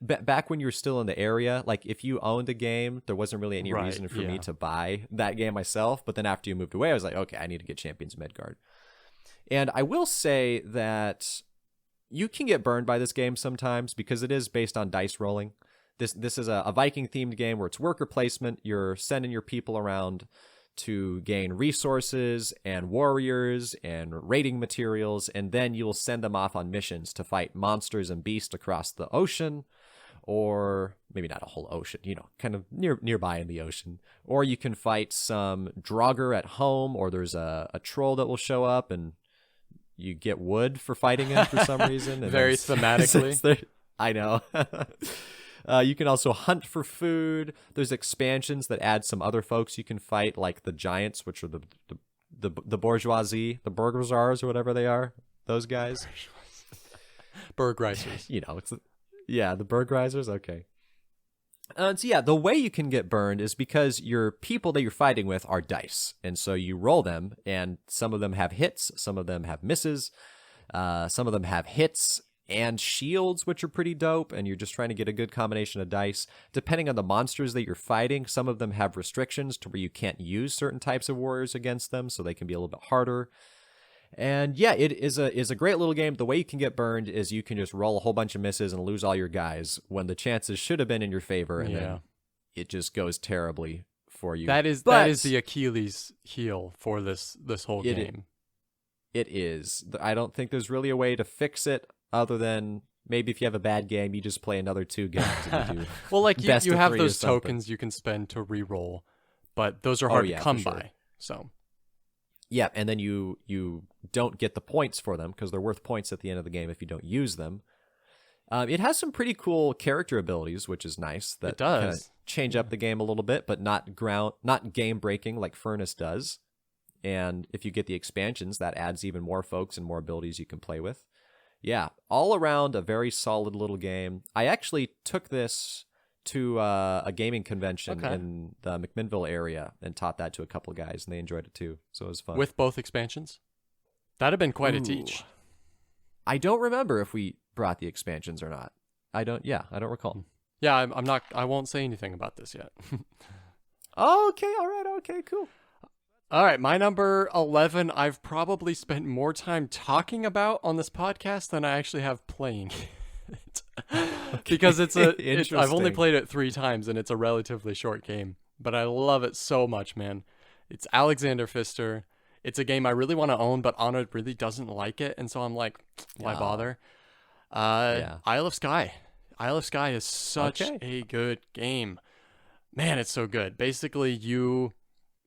back when you were still in the area, like if you owned a game, there wasn't really any reason for me to buy that game myself, but then after you moved away, I was like, okay, I need to get Champions of Midgard. And I will say that you can get burned by this game sometimes because it is based on dice rolling. This is a Viking-themed game where it's worker placement. You're sending your people around to gain resources and warriors and raiding materials, and then you'll send them off on missions to fight monsters and beasts across the ocean, or maybe not a whole ocean, kind of nearby in the ocean. Or you can fight some Draugr at home, or there's a troll that will show up, and you get wood for fighting him for some reason. And very thematically. I know. You can also hunt for food. There's expansions that add some other folks you can fight, like the giants, which are the bourgeoisie, the Burgers or whatever they are. Those guys. Bergreisers. The Bergreisers. Okay. So the way you can get burned is because your people that you're fighting with are dice, and so you roll them, and some of them have hits, some of them have misses, some of them have hits and shields, which are pretty dope, and you're just trying to get a good combination of dice. Depending on the monsters that you're fighting, some of them have restrictions to where you can't use certain types of warriors against them, so they can be a little bit harder. And it is a great little game. The way you can get burned is you can just roll a whole bunch of misses and lose all your guys when the chances should have been in your favor, and then it just goes terribly for you. That is the Achilles heel for this whole game. It is. I don't think there's really a way to fix it other than maybe if you have a bad game, you just play another 2 games. And you do well, like you have those tokens you can spend to re-roll, but those are hard to come by. So. Yeah, and then you don't get the points for them because they're worth points at the end of the game if you don't use them. It has some pretty cool character abilities, which is nice. That it does. Kind of change up the game a little bit, but not game breaking like Furnace does. And if you get the expansions, that adds even more folks and more abilities you can play with. Yeah, all around a very solid little game. I actually took this to a gaming convention in the McMinnville area and taught that to a couple of guys, and they enjoyed it too. So it was fun. With both expansions? That'd have been quite a teach. I don't remember if we brought the expansions or not. I don't recall. Yeah, I won't say anything about this yet. Okay, all right, okay, cool. All right, my number 11, I've probably spent more time talking about on this podcast than I actually have playing it. Because I've only played it 3 times, and it's a relatively short game. But I love it so much, man. It's Alexander Pfister. It's a game I really want to own, but Anna really doesn't like it, and so I'm like, why bother? Isle of Skye. Isle of Skye is such a good game. Man, it's so good. Basically,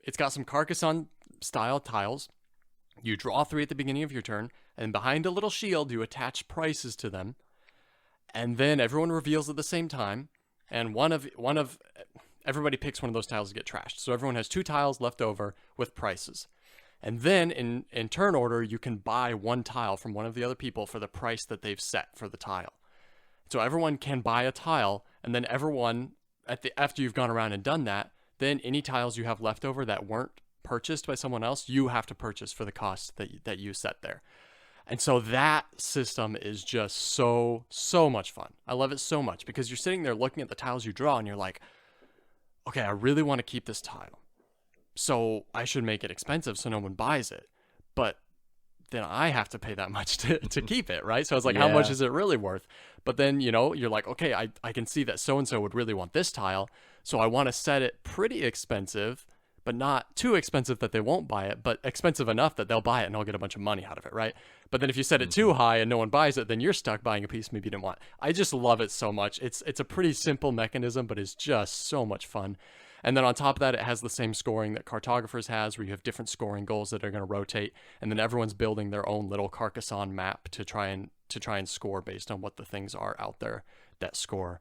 it's got some Carcassonne-style tiles. You draw 3 at the beginning of your turn, and behind a little shield, you attach prices to them. And then everyone reveals at the same time, and everybody picks one of those tiles to get trashed. So everyone has 2 tiles left over with prices. And then in turn order, you can buy 1 tile from one of the other people for the price that they've set for the tile. So everyone can buy a tile, and then everyone, after you've gone around and done that, then any tiles you have left over that weren't purchased by someone else, you have to purchase for the cost that you set there. And so that system is just so much fun. I love it so much because you're sitting there looking at the tiles you draw, and you're like, okay, I really want to keep this tile. So I should make it expensive so no one buys it. But then I have to pay that much to keep it, right? So I was like, how much is it really worth? But then, you're like, okay, I can see that so-and-so would really want this tile. So I want to set it pretty expensive, but not too expensive that they won't buy it, but expensive enough that they'll buy it and I'll get a bunch of money out of it, right? But then if you set it too high and no one buys it, then you're stuck buying a piece maybe you didn't want. I just love it so much. It's a pretty simple mechanism, but it's just so much fun. And then on top of that, it has the same scoring that Cartographers has, where you have different scoring goals that are going to rotate, and then everyone's building their own little Carcassonne map to try and score based on what the things are out there that score.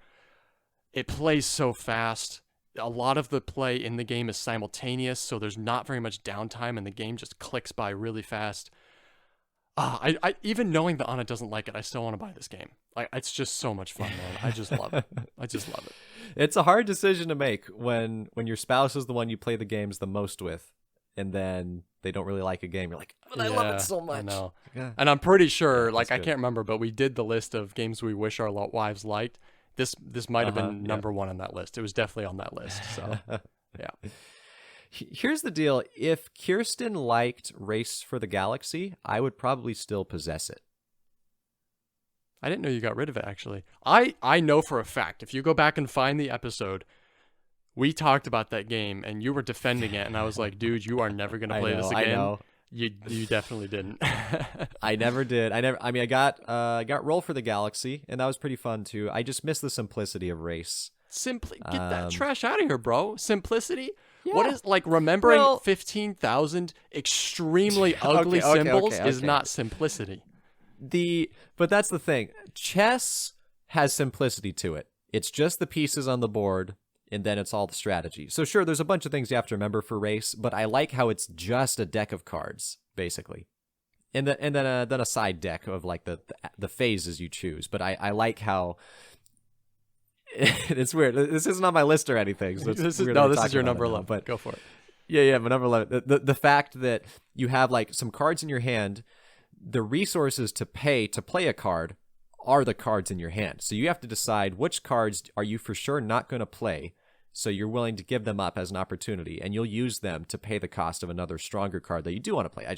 It plays so fast. A lot of the play in the game is simultaneous, so there's not very much downtime, and the game just clicks by really fast. I even knowing that Anna doesn't like it, I still want to buy this game. It's just so much fun, man. I just love it. I just love it. It's a hard decision to make when your spouse is the one you play the games the most with, and then they don't really like a game. You're like, but I love it so much. I know. Yeah. And I'm pretty sure, I can't remember, but we did the list of games we wish our wives liked. This might have been number 1 on that list. It was definitely on that list. So, yeah. Here's the deal. If Kirsten liked Race for the Galaxy, I would probably still possess it. I didn't know you got rid of it, actually. I know for a fact, if you go back and find the episode, we talked about that game, and you were defending it, and I was like, dude, you are never going to play this again. I know. You definitely didn't. I never did. I got Roll for the Galaxy, and that was pretty fun, too. I just miss the simplicity of Race. Get that trash out of here, bro. Simplicity? Yeah. What is, remembering 15,000 extremely ugly symbols is not simplicity. But that's the thing. Chess has simplicity to it. It's just the pieces on the board, and then it's all the strategy. So sure, there's a bunch of things you have to remember for Race, but I like how it's just a deck of cards, basically. And then a side deck of the phases you choose. But I like how it's weird. This isn't on my list or anything. So this is your number 11. But go for it. Yeah, my number 11. The fact that you have some cards in your hand, the resources to pay to play a card are the cards in your hand. So you have to decide which cards are you for sure not going to play. So you're willing to give them up as an opportunity, and you'll use them to pay the cost of another stronger card that you do want to play. I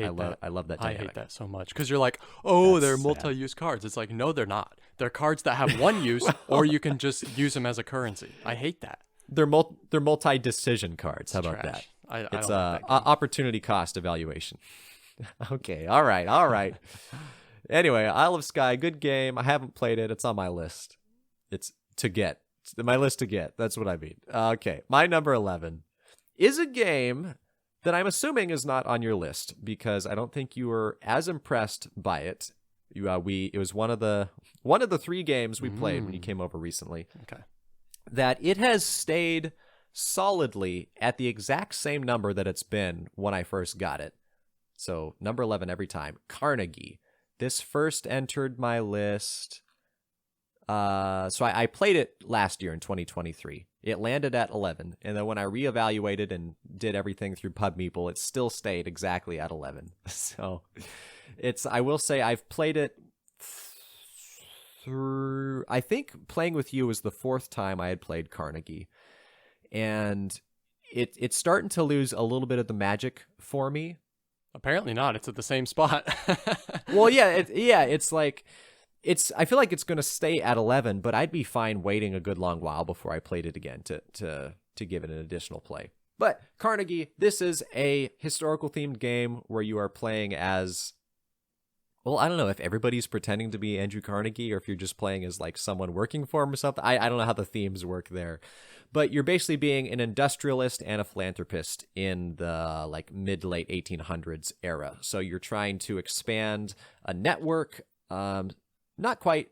love that dynamic. I hate that so much because you're like, oh, they're multi-use cards. It's like, no, they're not. They're cards that have one use, or you can just use them as a currency. I hate that. They're multi-decision cards. How about trash. that? It's opportunity cost evaluation. Okay, all right. Anyway, Isle of Skye, good game. I haven't played it. It's on my list. It's to get. My list to get. That's what I mean. Okay, my number 11 is a game that I'm assuming is not on your list because I don't think you were as impressed by it. It was one of the 3 games we played when you came over recently. Okay. That it has stayed solidly at the exact same number that it's been when I first got it. So number 11 every time. Carnegie. This first entered my list. So I played it last year in 2023. It landed at 11, and then when I reevaluated and did everything through PubMeeple, it still stayed exactly at 11. So I will say I've played it through, I think playing with you was the 4th time I had played Carnegie, and it's starting to lose a little bit of the magic for me. Apparently not. It's at the same spot. Well, it's like, I feel like it's going to stay at 11, but I'd be fine waiting a good long while before I played it again to give it an additional play. But Carnegie, this is a historical themed game where you are playing as, Well, I don't know if everybody's pretending to be Andrew Carnegie or if you're just playing as like someone working for him or something. I don't know how the themes work there. But you're basically being an industrialist and a philanthropist in the like mid to late 1800s era. So you're trying to expand a network, not quite,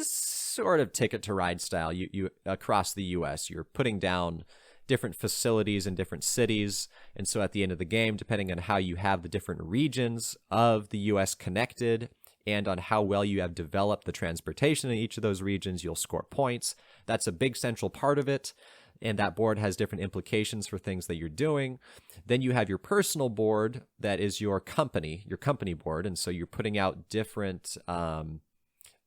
sort of Ticket to Ride style. You across the U.S. You're putting down different facilities in different cities. And so at the end of the game, depending on how you have the different regions of the U.S. connected and on how well you have developed the transportation in each of those regions, you'll score points. That's a big central part of it. And that board has different implications for things that you're doing. Then you have your personal board that is your company board. And so you're putting out different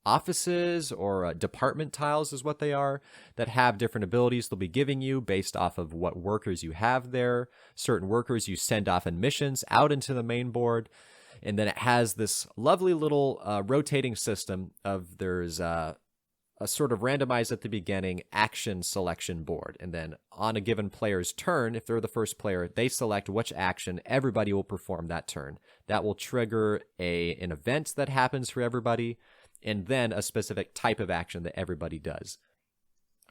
offices or department tiles is what they are, that have different abilities they'll be giving you based off of what workers you have there. Certain workers you send off in missions out into the main board. And then it has this lovely little rotating system of there's a sort of randomized at the beginning action selection board. And then on a given player's turn, if they're the first player, they select which action everybody will perform that turn. That will trigger an event that happens for everybody, and then a specific type of action that everybody does.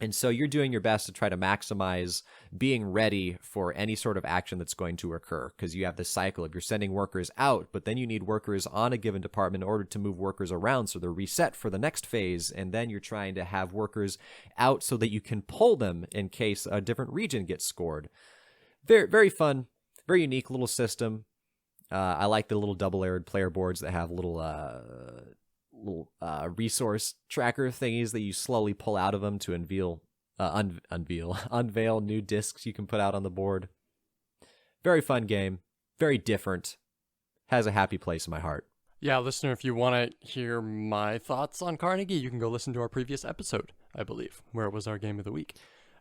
And so you're doing your best to try to maximize being ready for any sort of action that's going to occur, because you have this cycle of you're sending workers out, but then you need workers on a given department in order to move workers around so they're reset for the next phase. And then you're trying to have workers out so that you can pull them in case a different region gets scored. Very, very fun, very unique little system. I like the little double-layered player boards that have little resource tracker thingies that you slowly pull out of them to unveil new discs you can put out on the board. Very fun game, very different, has a happy place in my heart. Yeah, listener, if you want to hear my thoughts on Carnegie, you can go listen to our previous episode, I believe, where it was our game of the week.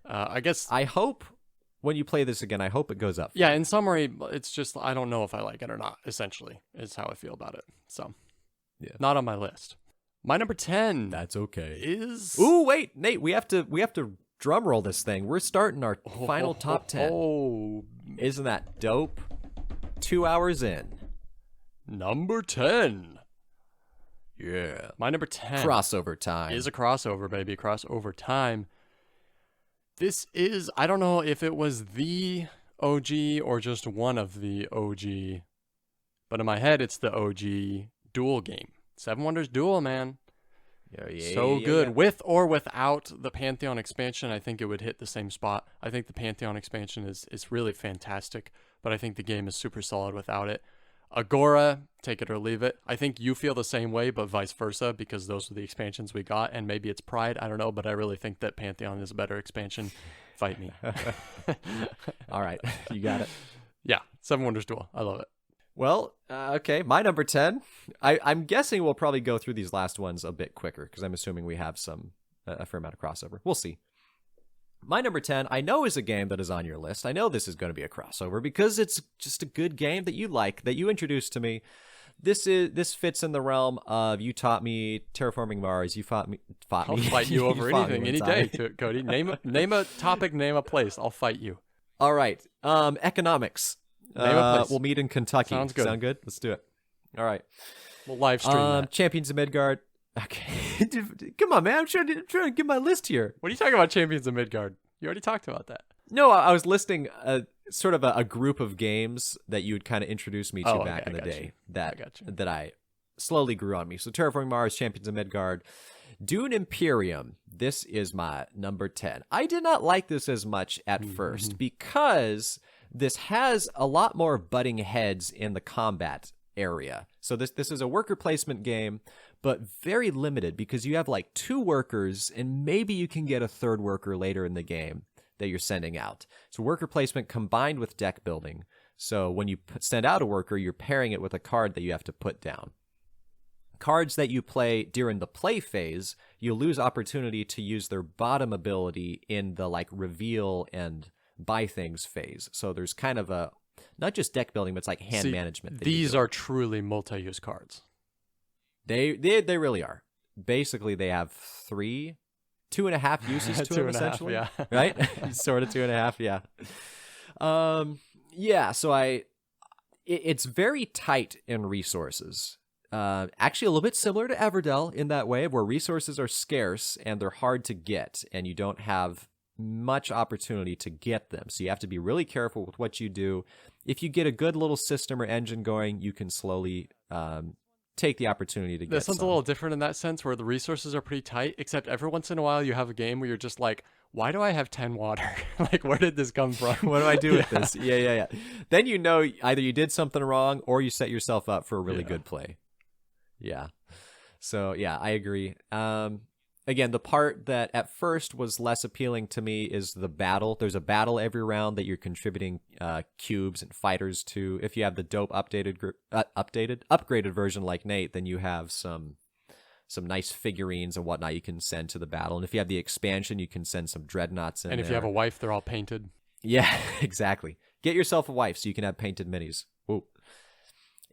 I hope when you play this again, I hope it goes up. Yeah, in summary, it's just I don't know if I like it or not, essentially, is how I feel about it. So, yeah. Not on my list. My number 10. That's okay. Is... Ooh, wait, Nate, we have to drum roll this thing. We're starting our final top 10. Oh. Isn't that dope? 2 hours in. Number 10. Yeah. My number 10. Crossover time. Is a crossover, baby. Crossover time. This is, I don't know if it was the OG or just one of the OG, but in my head, it's the OG Duel game. Seven Wonders Duel, man. So good. Yeah. With or without the Pantheon expansion, I think it would hit the same spot. I think the Pantheon expansion is really fantastic, but I think the game is super solid without it. Agora, take it or leave it. I think you feel the same way, but vice versa, because those are the expansions we got, and maybe it's Pride, I don't know, but I really think that Pantheon is a better expansion. Fight me. All right, you got it. Yeah, Seven Wonders Duel. I love it. Well, okay, my number 10. I'm guessing we'll probably go through these last ones a bit quicker, because I'm assuming we have a fair amount of crossover. We'll see. My number 10, I know, is a game that is on your list. I know this is going to be a crossover because it's just a good game that you like, that you introduced to me. This fits in the realm of you taught me Terraforming Mars. You fought me. I'll fight you over anything, any day, Cody. Name a topic, name a place. I'll fight you. All right. Economics. Name a place. We'll meet in Kentucky. Sounds good. Sound good? Let's do it. All right. We'll live stream that. Champions of Midgard. Okay. Come on, man. I'm trying to get my list here. What are you talking about, Champions of Midgard? You already talked about that. No, I was listing sort of a group of games that you would kind of introduce me to back in the day that I slowly grew on me. So Terraforming Mars, Champions of Midgard, Dune Imperium. This is my number 10. I did not like this as much at first because this has a lot more butting heads in the combat area. So this is a worker placement game, but very limited because you have like 2 workers and maybe you can get a 3rd worker later in the game that you're sending out. So worker placement combined with deck building. So when you send out a worker, you're pairing it with a card that you have to put down. Cards that you play during the play phase, you lose opportunity to use their bottom ability in the like reveal and buy things phase. So there's kind of a, not just deck building, but it's like hand management. These are truly multi-use cards. They really are. Basically, they have 2.5 uses to them, essentially. Yeah. Right? Sort of 2.5, yeah. Yeah, so it's very tight in resources. actually a little bit similar to Everdell in that way, where resources are scarce and they're hard to get, and you don't have much opportunity to get them. So you have to be really careful with what you do. If you get a good little system or engine going, you can slowly take the opportunity to get This one's some. a little different in that sense, where the resources are pretty tight, except every once in a while you have a game where you're just like, why do I have 10 water? Like, where did this come from? What do I do with this? Yeah. Then you know either you did something wrong or you set yourself up for a really good play. Yeah. So, yeah, I agree. Again, the part that at first was less appealing to me is the battle. There's a battle every round that you're contributing cubes and fighters to. If you have the dope upgraded version like Nate, then you have some nice figurines and whatnot you can send to the battle. And if you have the expansion, you can send some dreadnoughts in there. And if you have a wife, they're all painted. Yeah, exactly. Get yourself a wife so you can have painted minis. Whoa.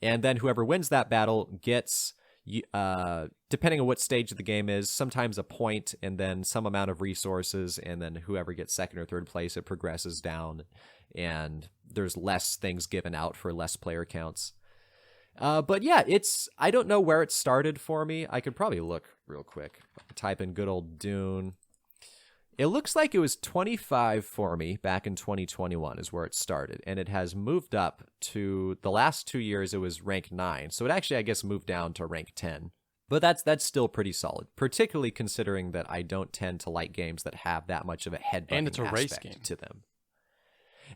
And then whoever wins that battle gets, depending on what stage of the game is, sometimes a point and then some amount of resources, and then whoever gets second or third place, it progresses down, and there's less things given out for less player counts. But yeah, I don't know where it started for me. I could probably look real quick. Type in good old Dune. It looks like it was 25 for me back in 2021 is where it started. And it has moved up to the last 2 years. It was rank 9. So it actually, I guess, moved down to rank 10. But that's still pretty solid, particularly considering that I don't tend to like games that have that much of a headbutting and it's a race aspect game to them.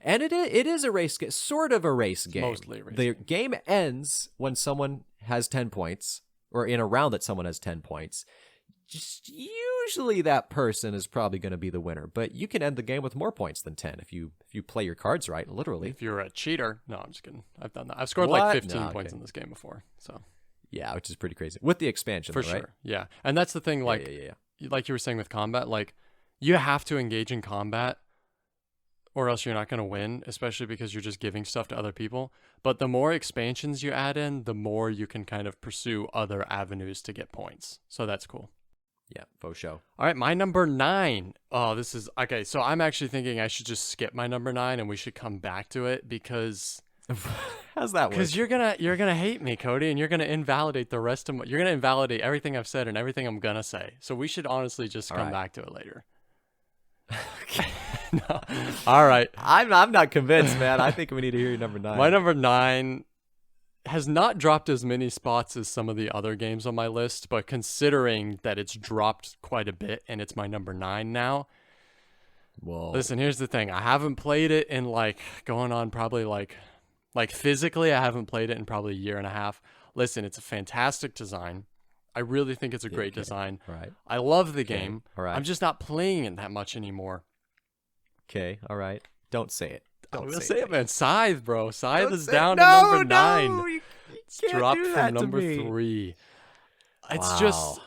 And it is a race game, sort of a race game. Mostly a race The game ends when someone has 10 points, or in a round that someone has 10 points. Just usually that person is probably going to be the winner, but you can end the game with more points than 10 if you play your cards right, literally. If you're a cheater. No, I'm just kidding. I've done that. I've scored like 15 points in this game before. So yeah, which is pretty crazy. With the expansion, for though, sure. Right? Yeah. And that's the thing, like, like you were saying with combat, like, you have to engage in combat or else you're not going to win, especially because you're just giving stuff to other people. But the more expansions you add in, the more you can kind of pursue other avenues to get points. So that's cool. Yeah, faux show. All right, my number 9. Oh, this is okay. So I'm actually thinking I should just skip my number 9 and we should come back to it because how's that work? Because you're gonna hate me, Cody, and you're gonna invalidate the rest of you're gonna invalidate everything I've said and everything I'm gonna say. So we should honestly just come back to it later. Okay. No. All right. I'm not convinced, man. I think we need to hear your number 9. My number 9 has not dropped as many spots as some of the other games on my list, but considering that it's dropped quite a bit and it's my number 9 now. Whoa. Listen, here's the thing. I haven't played it in going on probably like physically, I haven't played it in probably a year and a half. Listen, it's a fantastic design. I really think it's a great design. All right. I love the game. All right. I'm just not playing it that much anymore. Okay. All right. Don't say it. I'm gonna say it, man. Scythe, bro. Scythe is down to number 9. You It's dropped from number 3. Wow.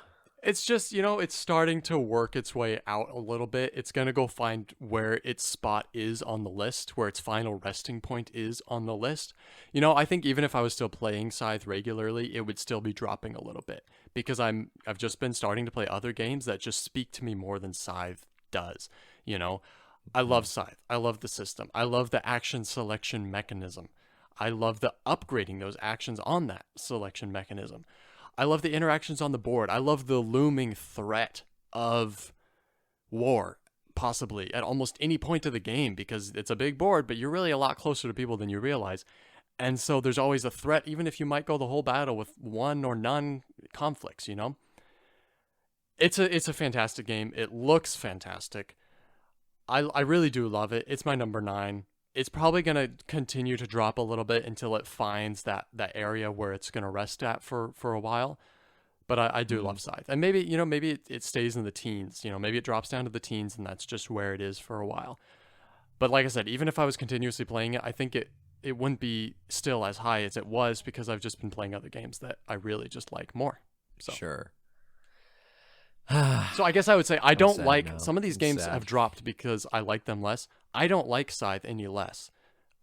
It's just, it's starting to work its way out a little bit. It's going to go find where its spot is on the list, where its final resting point is on the list. I think even if I was still playing Scythe regularly, it would still be dropping a little bit because I've just been starting to play other games that just speak to me more than Scythe does. I love Scythe. I love the system. I love the action selection mechanism. I love the upgrading those actions on that selection mechanism. I love the interactions on the board. I love the looming threat of war, possibly at almost any point of the game, because it's a big board, but you're really a lot closer to people than you realize. And so there's always a threat, even if you might go the whole battle with one or none conflicts, It's a fantastic game. It looks fantastic. I really do love it. It's my number 9. It's probably going to continue to drop a little bit until it finds that area where it's going to rest at for a while. But I do love Scythe. And maybe, maybe it stays in the teens. Maybe it drops down to the teens and that's just where it is for a while. But like I said, even if I was continuously playing it, I think it wouldn't be still as high as it was because I've just been playing other games that I really just like more. So. Sure. So I guess I would say I don't like now. some of these I'm games sad. have dropped because I like them less. I don't like Scythe any less.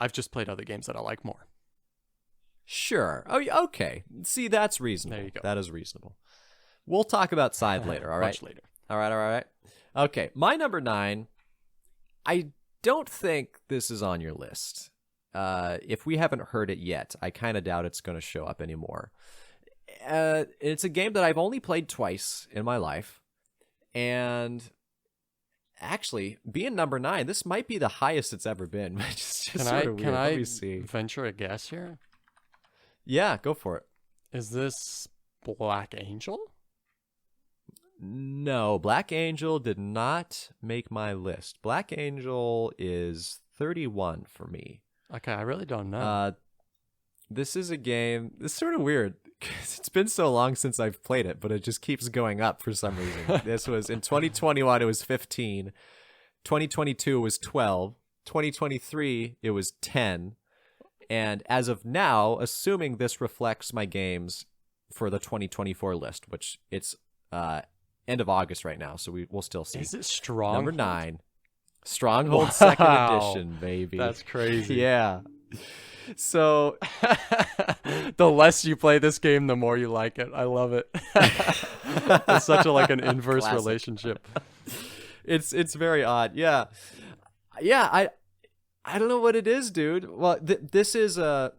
I've just played other games that I like more. Sure. Oh, okay. See, that's reasonable. There you go. That is reasonable. We'll talk about Scythe later, all right? Much later. All right. Okay, my number 9, I don't think this is on your list. If we haven't heard it yet, I kind of doubt it's going to show up anymore. It's a game that I've only played twice in my life. And actually, being number 9, this might be the highest it's ever been, which is just sort of weird. Let me see. Venture a guess here? Yeah, go for it. Is this Black Angel? No, Black Angel did not make my list. Black Angel is 31 for me. Okay, I really don't know. This is a game. It's sort of weird because it's been so long since I've played it, but it just keeps going up for some reason. This was in 2021, it was 15. 2022 was 12. 2023, it was 10. And as of now, assuming this reflects my games for the 2024 list, which it's end of August right now, so we'll still see. Is it Stronghold? Number 9. Stronghold 2nd edition, baby. That's crazy. Yeah. So the less you play this game, the more you like it. I love it. It's such an inverse Classic. Relationship. It's very odd. Yeah. I don't know what it is, dude. Well, this is a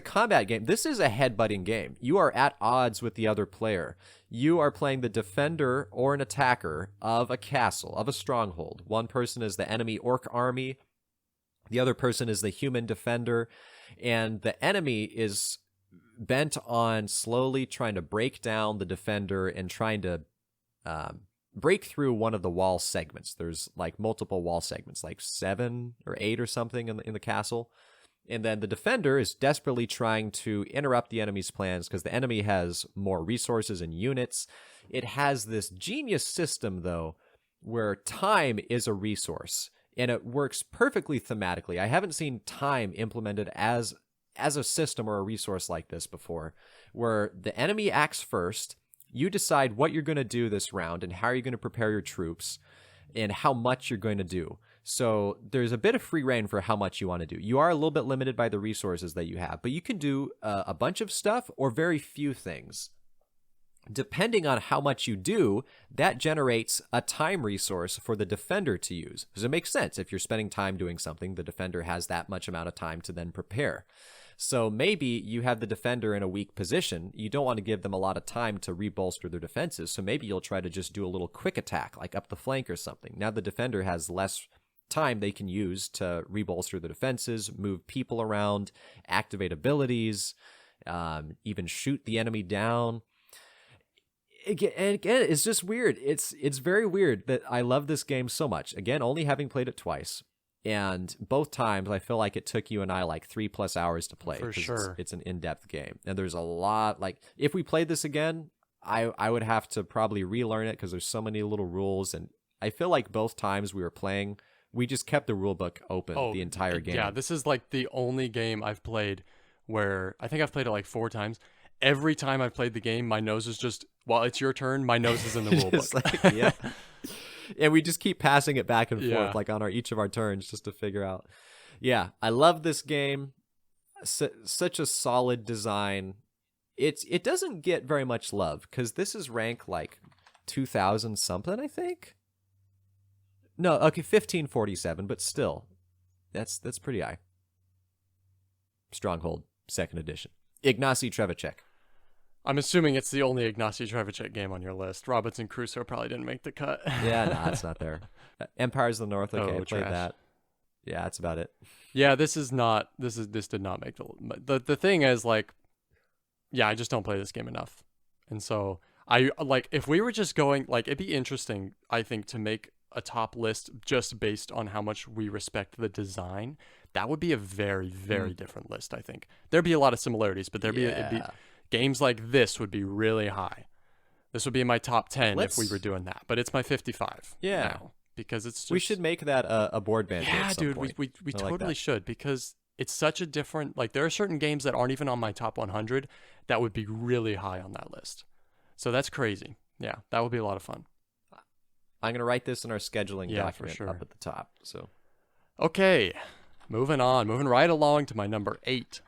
combat game. This is a headbutting game. You are at odds with the other player. You are playing the defender or an attacker of a castle, of a stronghold. One person is the enemy orc army. The other person is the human defender. And the enemy is bent on slowly trying to break down the defender and trying to break through one of the wall segments. There's multiple wall segments, 7 or 8 or something in the castle. And then the defender is desperately trying to interrupt the enemy's plans because the enemy has more resources and units. It has this genius system, though, where time is a resource, and it works perfectly thematically. I haven't seen time implemented as a system or a resource like this before, where the enemy acts first. You decide what you're going to do this round and how you're going to prepare your troops and how much you're going to do. So there's a bit of free reign for how much you want to do. You are a little bit limited by the resources that you have, but you can do a bunch of stuff or very few things. Depending on how much you do, that generates a time resource for the defender to use. Because it makes sense. If you're spending time doing something, the defender has that much amount of time to then prepare. So maybe you have the defender in a weak position. You don't want to give them a lot of time to rebolster their defenses. So maybe you'll try to just do a little quick attack, like up the flank or something. Now the defender has less time they can use to rebolster the defenses, move people around, activate abilities, even shoot the enemy down. Again, it's just weird. It's very weird that I love this game so much. Again, only having played it twice. And both times, I feel like it took you and I 3+ hours to play. For sure. It's an in-depth game. And there's a lot, if we played this again, I would have to probably relearn it because there's so many little rules. And I feel like both times we were playing, we just kept the rule book open the entire game. Yeah, this is the only game I've played where I think I've played it 4 times. Every time I've played the game, my nose is just, while it's your turn, my nose is in the rule book. Yeah. And we just keep passing it back and forth, on each of our turns, just to figure out. Yeah, I love this game. Such a solid design. It doesn't get very much love because this is ranked 2000 something, I think. No, okay, 1547, but still, that's pretty high. Stronghold 2nd edition. Ignacy Trzewiczek. I'm assuming it's the only Ignacy Trzewiczek game on your list. Robinson Crusoe probably didn't make the cut. Yeah, no, it's not there. Empires of the North, okay, I played trash. that. Yeah, that's about it. Yeah, this did not make the thing is I just don't play this game enough. And so if we were just going it'd be interesting, I think, to make a top list just based on how much we respect the design. That would be a very, very different list, I think. There'd be a lot of similarities, but it'd be games like this would be really high. This would be in my top 10 if we were doing that, but it's my 55 now because it's just... We should make that a board band. Yeah, dude, we totally should, because it's such a different... there are certain games that aren't even on my top 100 that would be really high on that list. So that's crazy. Yeah, that would be a lot of fun. I'm going to write this in our scheduling document up at the top. So, okay, moving right along to my number 8.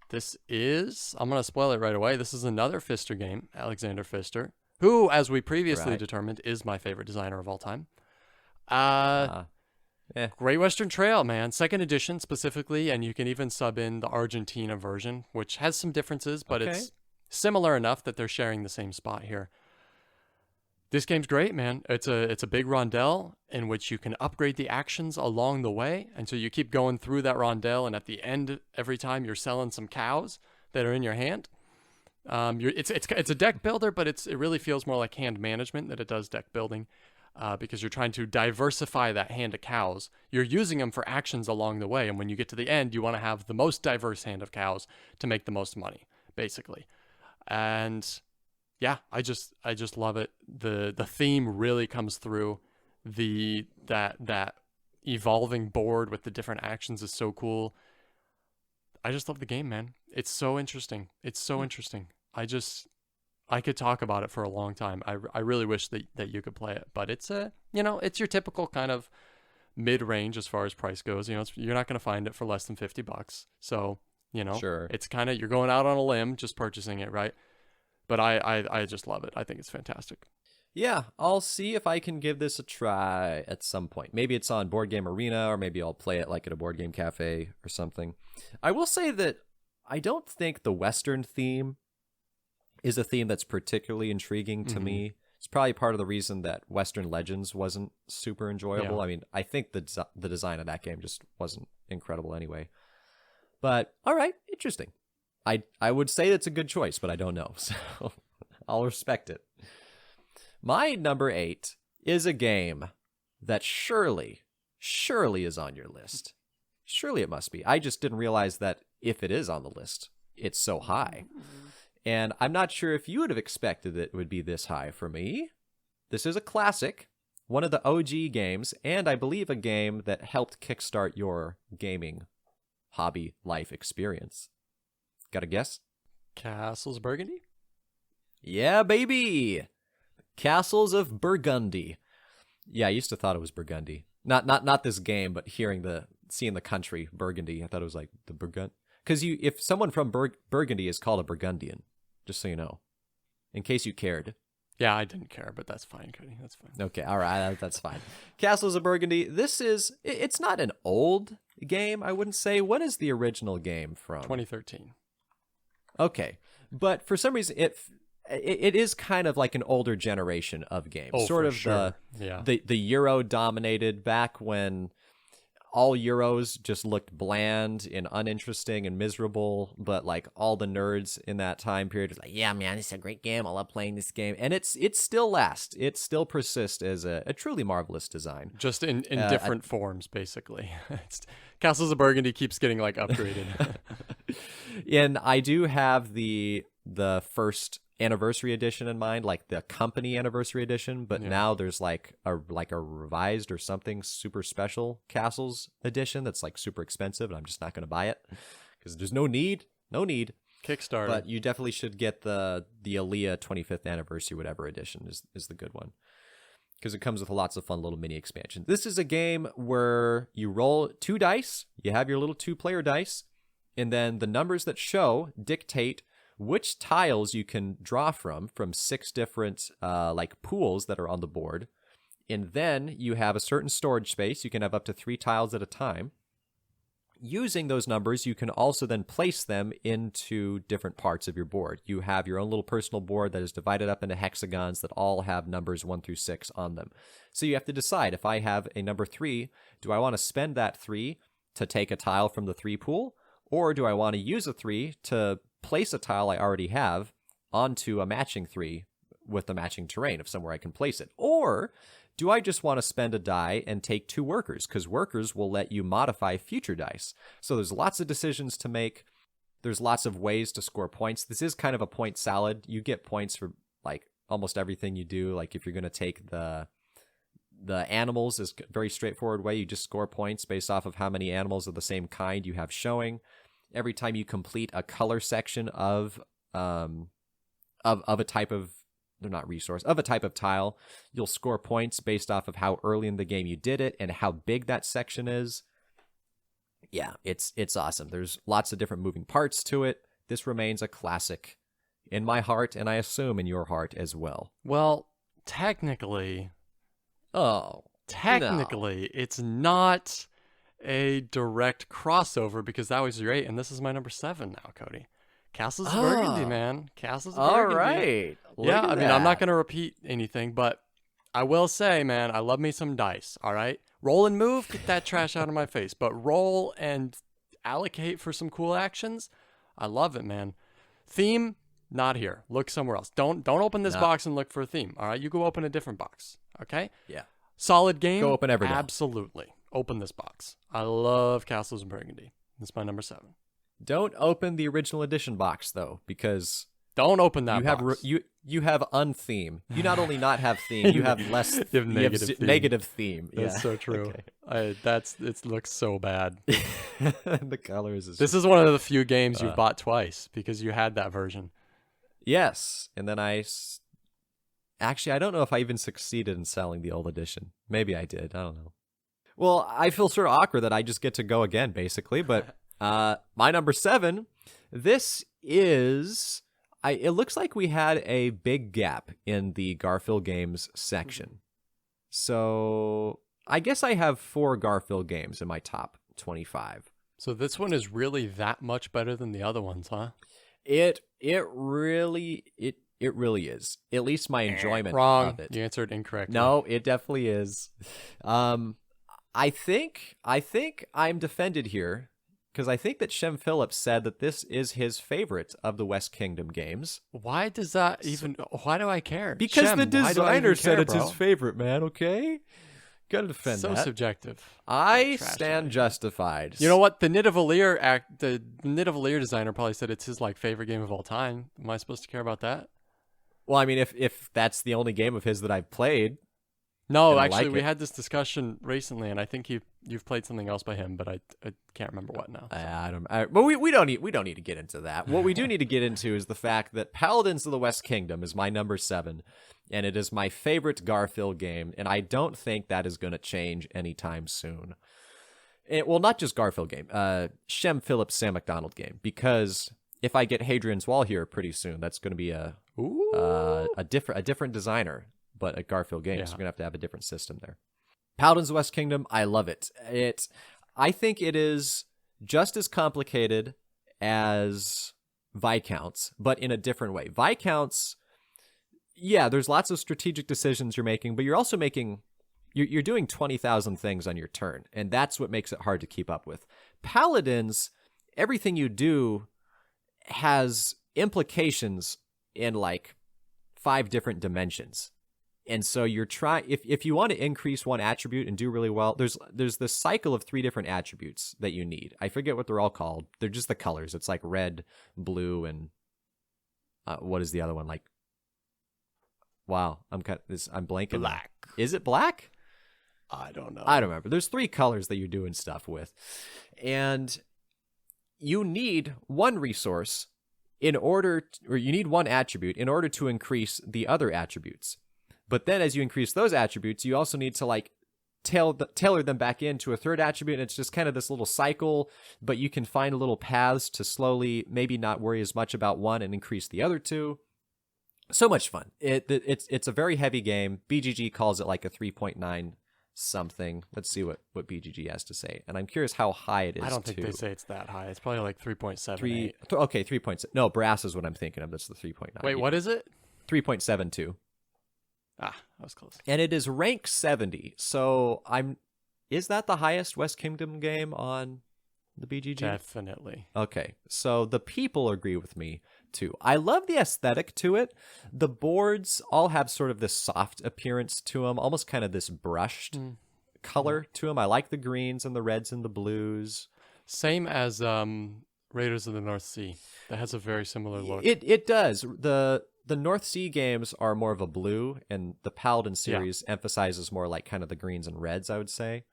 This is, I'm going to spoil it right away. This is another Pfister game, Alexander Pfister, who, as we previously determined, is my favorite designer of all time. Great Western Trail, man. 2nd edition specifically, and you can even sub in the Argentina version, which has some differences, but similar enough that they're sharing the same spot here. This game's great, man. It's a big rondel in which you can upgrade the actions along the way, and so you keep going through that rondel, and at the end, every time you're selling some cows that are in your hand. It's a deck builder, but it really feels more like hand management than it does deck building, because you're trying to diversify that hand of cows. You're using them for actions along the way, and when you get to the end, you want to have the most diverse hand of cows to make the most money, basically. And yeah, I just love it. The theme really comes through. That evolving board with the different actions is so cool. I just love the game, man. It's so interesting. It's so interesting. I could talk about it for a long time. I really wish that you could play it, but it's it's your typical kind of mid-range as far as price goes. You're not going to find it for less than $50. So, sure. It's kind of, you're going out on a limb just purchasing it, right? But I just love it. I think it's fantastic. Yeah, I'll see if I can give this a try at some point. Maybe it's on Board Game Arena, or maybe I'll play it like at a board game cafe or something. I will say that I don't think the Western theme is a theme that's particularly intriguing to me. It's probably part of the reason that Western Legends wasn't super enjoyable. Yeah. I mean, I think the design of that game just wasn't incredible anyway. But, all right, interesting. I would say it's a good choice, but I don't know, so I'll respect it. My number 8 is a game that surely is on your list. Surely it must be. I just didn't realize that if it is on the list, it's so high. And I'm not sure if you would have expected it would be this high for me. This is a classic, one of the OG games, and I believe a game that helped kickstart your gaming hobby life experience. Got a guess? Castles Burgundy? Yeah, baby! Castles of Burgundy. Yeah, I used to thought it was Burgundy. Not this game, but seeing the country Burgundy, I thought it was like the Burgund. Because if someone from Burgundy is called a Burgundian, just so you know, in case you cared. Yeah, I didn't care, but that's fine, Cody. That's fine. Okay, all right, that's fine. Castles of Burgundy. It's not an old game, I wouldn't say. When is the original game from? 2013. Okay, but for some reason it is kind of like an older generation of games. Oh, sort for of sure. the Euro dominated back when all Euros just looked bland and uninteresting and miserable, but like all the nerds in that time period was like, yeah, man, it's a great game. I love playing this game. And it still lasts. It still persists as a truly marvelous design. Just in different forms, basically. Castles of Burgundy keeps getting like upgraded. And I do have the first anniversary edition in mind, like the company anniversary edition, but now there's like a revised or something super special Castles edition that's like super expensive, and I'm just not going to buy it because there's no need. Kickstarter. But you definitely should get the Aaliyah 25th anniversary whatever edition is the good one, because it comes with lots of fun little mini expansions. This is a game where you roll 2 dice, you have your little 2-player dice, and then the numbers that show dictate which tiles you can draw from 6 different like pools that are on the board. And then you have a certain storage space. You can have up to 3 tiles at a time. Using those numbers, you can also then place them into different parts of your board. You have your own little personal board that is divided up into hexagons that all have numbers 1 through 6 on them. So you have to decide, if I have a number 3, do I want to spend that 3 to take a tile from the 3 pool? Or do I want to use a 3 to place a tile I already have onto a matching 3 with the matching terrain of somewhere I can place it? Or do I just want to spend a die and take 2 workers? Because workers will let you modify future dice. So there's lots of decisions to make. There's lots of ways to score points. This is kind of a point salad. You get points for like almost everything you do. Like if you're going to take the animals is a very straightforward way. You just score points based off of how many animals of the same kind you have showing. Every time you complete a color section of a type of, they're not resource, of a type of tile, you'll score points based off of how early in the game you did it and how big that section is. Yeah, it's awesome. There's lots of different moving parts to it. This remains a classic in my heart, and I assume in your heart as well. Well, technically, no. It's not a direct crossover, because that was your 8, and this is my number 7 now, Cody. Castles of Burgundy, man. Castles of all Burgundy. right. Yeah, I mean, I'm not going to repeat anything, but I will say, man, I love me some dice, all right? Roll and move, get that trash out of my face. But roll and allocate for some cool actions, I love it, man. Theme, not here. Look somewhere else. Don't open this box and look for a theme, all right? You go open a different box, okay? Yeah. Solid game? Go open every Absolutely. Open this box. I love Castles of Burgundy. That's my number 7. Don't open the original edition box, though, because... Don't open that box. You have untheme. You not only not have theme, you have less. You have negative theme. That's so true. Okay. It looks so bad. The colors. This is one of the few games you've bought twice because you had that version. Yes, and then actually, I don't know if I even succeeded in selling the old edition. Maybe I did. I don't know. Well, I feel sort of awkward that I just get to go again, basically. But my number 7. This is. It looks like we had a big gap in the Garfield games section. So I guess I have 4 Garfield games in my top 25. So this one is really that much better than the other ones, huh? It really is. At least my enjoyment Wrong. of it. You answered incorrectly. No, it definitely is. I think I'm defended here. Because I think that Shem Phillips said that this is his favorite of the West Kingdom games. Why does that even... Why do I care? Because Shem, the designer said it's bro? his favorite, man, okay? Gotta defend so that. Subjective. I stand justified. You know what? The Nidavellir designer probably said it's his favorite game of all time. Am I supposed to care about that? Well, I mean, if that's the only game of his that I've played... No, actually, we had this discussion recently, and I think you've played something else by him, but I can't remember what now. So. But we don't need to get into that. What we do need to get into is the fact that Paladins of the West Kingdom is my number 7, and it is my favorite Garfield game, and I don't think that is going to change anytime soon. Well, not just Garfield game, Shem Phillips Sam McDonald game, because if I get Hadrian's Wall here pretty soon, that's going to be a different designer. But at Garfield Games, we're going to have a different system there. Paladins of the West Kingdom, I love it. I think it is just as complicated as Viscounts, but in a different way. Viscounts, there's lots of strategic decisions you're making, but you're also you're doing 20,000 things on your turn, and that's what makes it hard to keep up with. Paladins, everything you do has implications in 5 different dimensions. And so you're trying, if you want to increase one attribute and do really well, there's this cycle of 3 different attributes that you need. I forget what they're all called. They're just the colors. It's like red, blue, and what is the other one? Wow, I'm blanking. Black. Is it black? I don't know. I don't remember. There's 3 colors that you're doing stuff with. And you need one resource you need one attribute in order to increase the other attributes. But then as you increase those attributes, you also need to tailor them back into a 3rd attribute. And it's just kind of this little cycle, but you can find little paths to slowly maybe not worry as much about one and increase the other 2. So much fun. It's a very heavy game. BGG calls it a 3.9 something. Let's see what BGG has to say. And I'm curious how high it is. I don't think they say it's that high. It's probably 3.7. Okay, 3.7. No, brass is what I'm thinking of. That's the 3.9. Wait, what is it? 3.72. Ah, that was close. And it is rank 70. So is that the highest West Kingdom game on the BGG? Definitely. Okay. So the people agree with me too. I love the aesthetic to it. The boards all have sort of this soft appearance to them, almost kind of this brushed color to them. I like the greens and the reds and the blues. Same as Raiders of the North Sea. That has a very similar look. It does. The North Sea games are more of a blue, and the Paladin series emphasizes more kind of the greens and reds, I would say.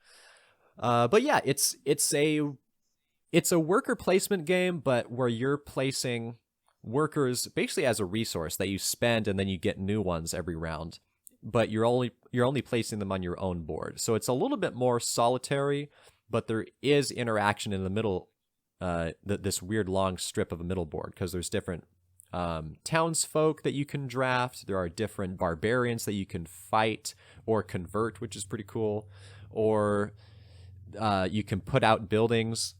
But yeah, it's a worker placement game, but where you're placing workers basically as a resource that you spend and then you get new ones every round. But you're only placing them on your own board. So it's a little bit more solitary, but there is interaction in the middle, this weird long strip of a middle board, because there's different townsfolk that you can draft. There are different barbarians that you can fight or convert, which is pretty cool. Or you can put out buildings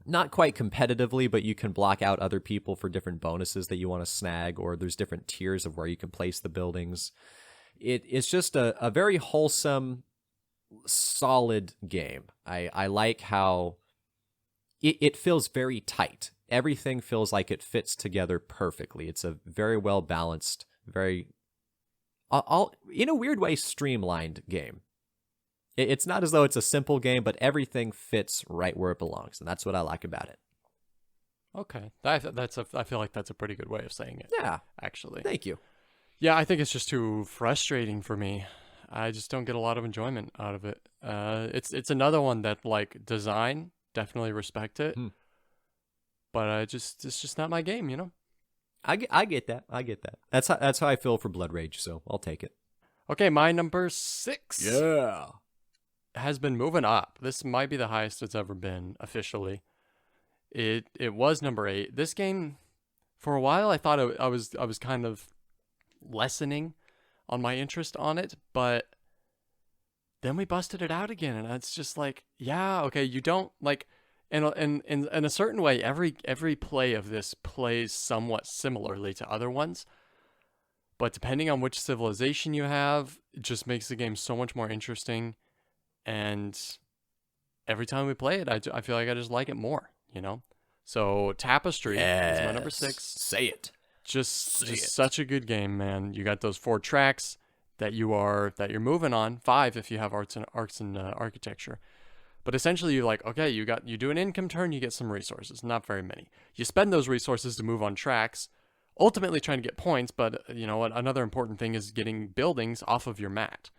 not quite competitively, but you can block out other people for different bonuses that you want to snag, or there's different tiers of where you can place the buildings. It's just a very wholesome, solid game. I like how it feels very tight. Everything feels like it fits together perfectly. It's a very well balanced, very, in a weird way, streamlined game. It's not as though it's a simple game, but everything fits right where it belongs, and that's what I like about it. Okay, I feel like that's a pretty good way of saying it. Yeah, actually. Thank you. Yeah, I think it's just too frustrating for me. I just don't get a lot of enjoyment out of it. It's another one that, like, design, definitely respect it, but it's just not my game, you know. I get that. That's how I feel for Blood Rage, so I'll take it. Okay, my number 6. Yeah. Has been moving up. This might be the highest it's ever been officially. It was number 8. This game, for a while, I thought I was kind of lessening on my interest on it, but then we busted it out again, and it's just like, yeah, okay, you don't like, in a certain way, every play of this plays somewhat similarly to other ones, but depending on which civilization you have, it just makes the game so much more interesting. And every time we play it, I feel like I just like it more, you know? So Tapestry is my number 6. Say it. Just such a good game, man. You got those 4 tracks that you're moving on, 5 if you have arts and architecture. But essentially you're like, okay, you do an income turn, you get some resources, not very many. You spend those resources to move on tracks, ultimately trying to get points, but you know what? Another important thing is getting buildings off of your mat.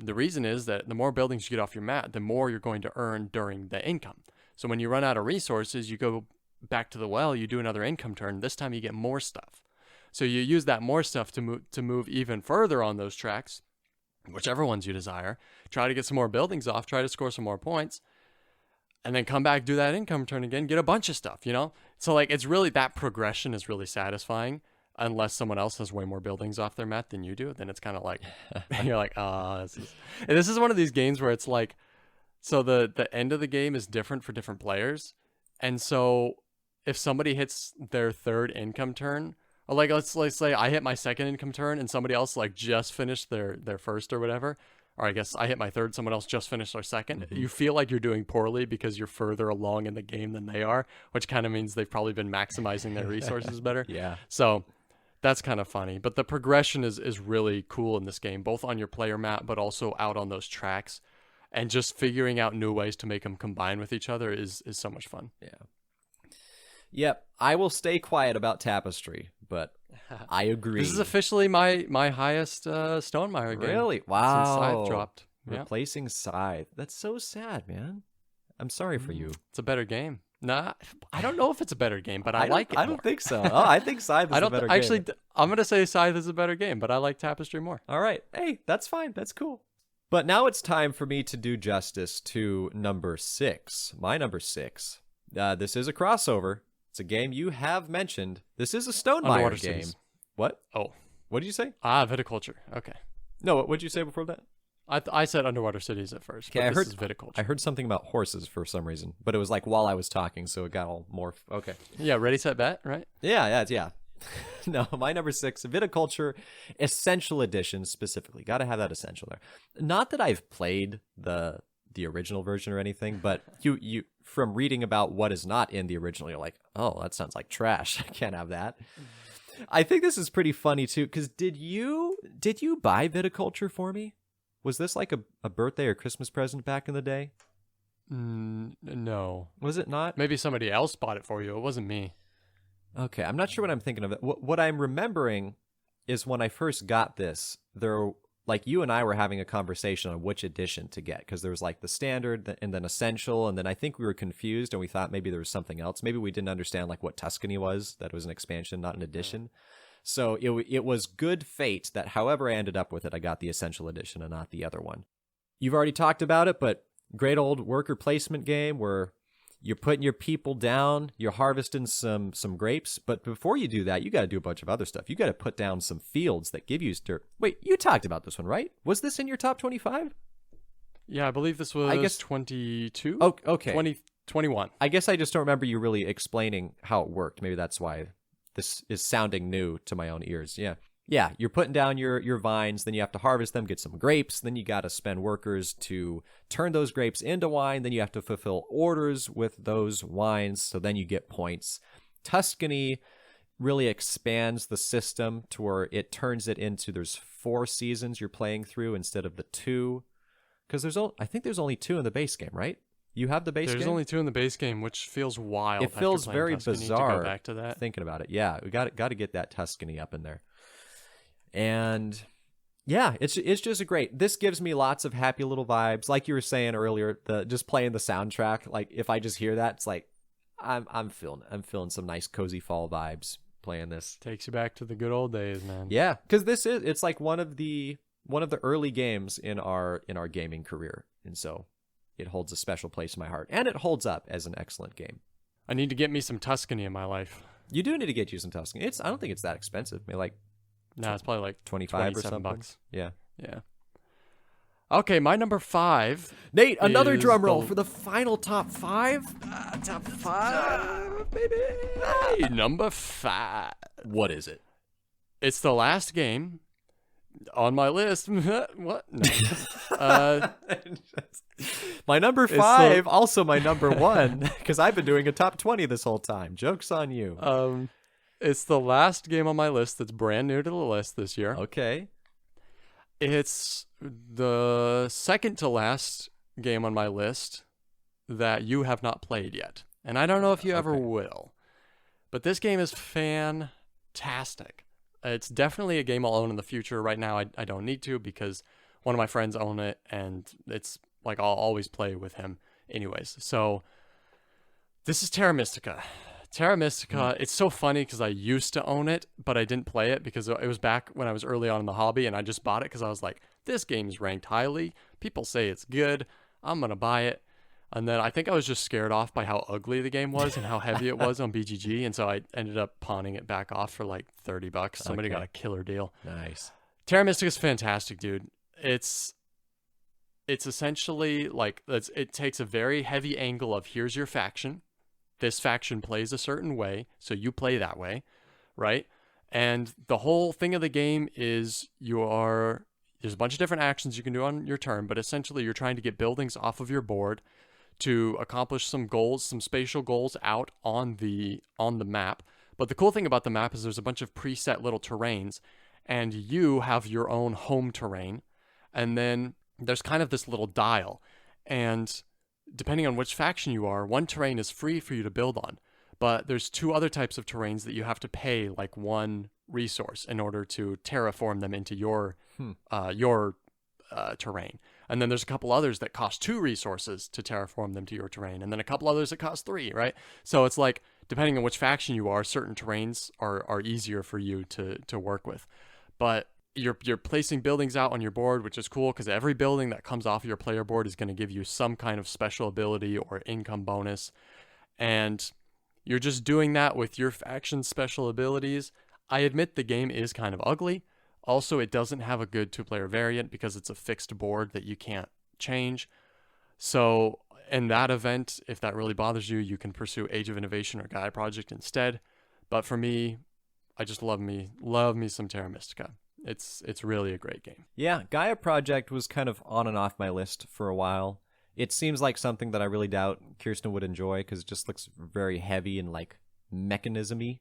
The reason is that the more buildings you get off your mat, the more you're going to earn during the income. So when you run out of resources, you go back to the well, you do another income turn. This time you get more stuff. So you use that more stuff to move even further on those tracks, whichever ones you desire. Try to get some more buildings off, try to score some more points, and then come back, do that income turn again, get a bunch of stuff, you know? So like it's really, that progression is really satisfying. Unless someone else has way more buildings off their mat than you do, then it's kind of like, you're like, this is one of these games where it's like, so the end of the game is different for different players. And so if somebody hits their 3rd income turn, or like, let's say I hit my 2nd income turn and somebody else like just finished their 1st or whatever, or I guess I hit my 3rd, someone else just finished their 2nd, you feel like you're doing poorly because you're further along in the game than they are, which kind of means they've probably been maximizing their resources better. Yeah. So that's kind of funny, but the progression is really cool in this game, both on your player map, but also out on those tracks, and just figuring out new ways to make them combine with each other is so much fun. Yeah. Yep. I will stay quiet about Tapestry, but I agree. This is officially my highest Stonemaier game. Really? Wow. Since Scythe dropped. Replacing Scythe. That's so sad, man. I'm sorry for you. It's a better game. Nah, I don't know if it's a better game, but I like it more. I don't think so. Oh, I think Scythe is a better game. Actually, I'm going to say Scythe is a better game, but I like Tapestry more. All right. Hey, that's fine. That's cool. But now it's time for me to do justice to number 6. My number 6. This is a crossover. It's a game you have mentioned. This is a Stonemaier game. Cities. What? Oh. What did you say? Viticulture. Okay. No, what did you say before that? I said Underwater Cities at first. Okay, this is Viticulture. I heard something about horses for some reason, but it was like while I was talking, so it got all more. Okay. Yeah, Ready, Set, Bet, right? Yeah. No, my number 6, Viticulture Essential Edition specifically. Got to have that essential there. Not that I've played the original version or anything, but you from reading about what is not in the original, you're like, oh, that sounds like trash. I can't have that. I think this is pretty funny too, because did you buy Viticulture for me? Was this like a birthday or Christmas present back in the day? No. Was it not? Maybe somebody else bought it for you. It wasn't me. Okay, I'm not sure what I'm thinking of. What I'm remembering is when I first got this, like you and I were having a conversation on which edition to get, because there was like the standard and then essential, and then I think we were confused and we thought maybe there was something else. Maybe we didn't understand like what Tuscany was, that it was an expansion, not an edition. So it was good fate that however I ended up with it, I got the essential edition and not the other one. You've already talked about it, but great old worker placement game where you're putting your people down, you're harvesting some grapes, but before you do that, you got to do a bunch of other stuff. You got to put down some fields that give you dirt. Wait, you talked about this one, right? Was this in your top 25? Yeah, I believe this was, I guess, 22. Oh, okay. 21. I guess I just don't remember you really explaining how it worked. Maybe that's why this is sounding new to my own ears. Yeah. Yeah, you're putting down your vines, then you have to harvest them, get some grapes, then you got to spend workers to turn those grapes into wine, then you have to fulfill orders with those wines, so then you get points. Tuscany really expands the system to where it turns it into there's 4 seasons you're playing through instead of the 2. Because I think there's only 2 in the base game, right? You have the base game? There's only 2 in the base game, which feels wild. It feels very Tuscany bizarre to go back to that. Thinking about it. Yeah, we got to get that Tuscany up in there. And yeah, it's just a great. This gives me lots of happy little vibes. Like you were saying earlier, just playing the soundtrack. Like if I just hear that, it's like I'm feeling some nice cozy fall vibes playing this. Takes you back to the good old days, man. Yeah, because it's like one of the early games in our gaming career, and so it holds a special place in my heart, and it holds up as an excellent game. I need to get me some Tuscany in my life. You do need to get you some Tuscany. I don't think it's that expensive. Maybe like. No, it's probably like 25 or something. $27. Yeah. Yeah. Okay, my number 5. Nate, another drum roll for the final top 5. Top 5, baby. Hey, number 5. What is it? It's the last game on my list. What? No. My number 5, also my number 1, because I've been doing a top 20 this whole time. Joke's on you. It's the last game on my list that's brand new to the list this year. Okay. It's the second to last game on my list that you have not played yet. And I don't know if you ever will. But this game is fantastic. It's definitely a game I'll own in the future. Right now, I don't need to because one of my friends own it, and it's like I'll always play with him anyways. So this is Terra Mystica. Terra Mystica, it's so funny because I used to own it, but I didn't play it because it was back when I was early on in the hobby, and I just bought it because I was like, this game's ranked highly. People say it's good. I'm going to buy it. And then I think I was just scared off by how ugly the game was and how heavy it was on BGG, and so I ended up pawning it back off for like $30. Somebody got a killer deal. Nice. Terra Mystica is fantastic, dude. It's essentially like it takes a very heavy angle of here's your faction. This faction plays a certain way, so you play that way, right? And the whole thing of the game is there's a bunch of different actions you can do on your turn, but essentially you're trying to get buildings off of your board to accomplish some goals, some spatial goals out on the map. But the cool thing about the map is there's a bunch of preset little terrains, and you have your own home terrain, and then there's kind of this little dial, and depending on which faction you are, one terrain is free for you to build on, but there's 2 other types of terrains that you have to pay like 1 resource in order to terraform them into your terrain. And then there's a couple others that cost 2 resources to terraform them to your terrain, and then a couple others that cost 3, right? So it's like, depending on which faction you are, certain terrains are easier for you to work with. But you're placing buildings out on your board, which is cool because every building that comes off of your player board is going to give you some kind of special ability or income bonus. And you're just doing that with your faction's special abilities. I admit the game is kind of ugly. Also, it doesn't have a good 2-player variant because it's a fixed board that you can't change. So in that event, if that really bothers you, you can pursue Age of Innovation or Gaia Project instead. But for me, I just love me some Terra Mystica. It's really a great game. Yeah, Gaia Project was kind of on and off my list for a while. It seems like something that I really doubt Kirsten would enjoy because it just looks very heavy and like mechanism-y.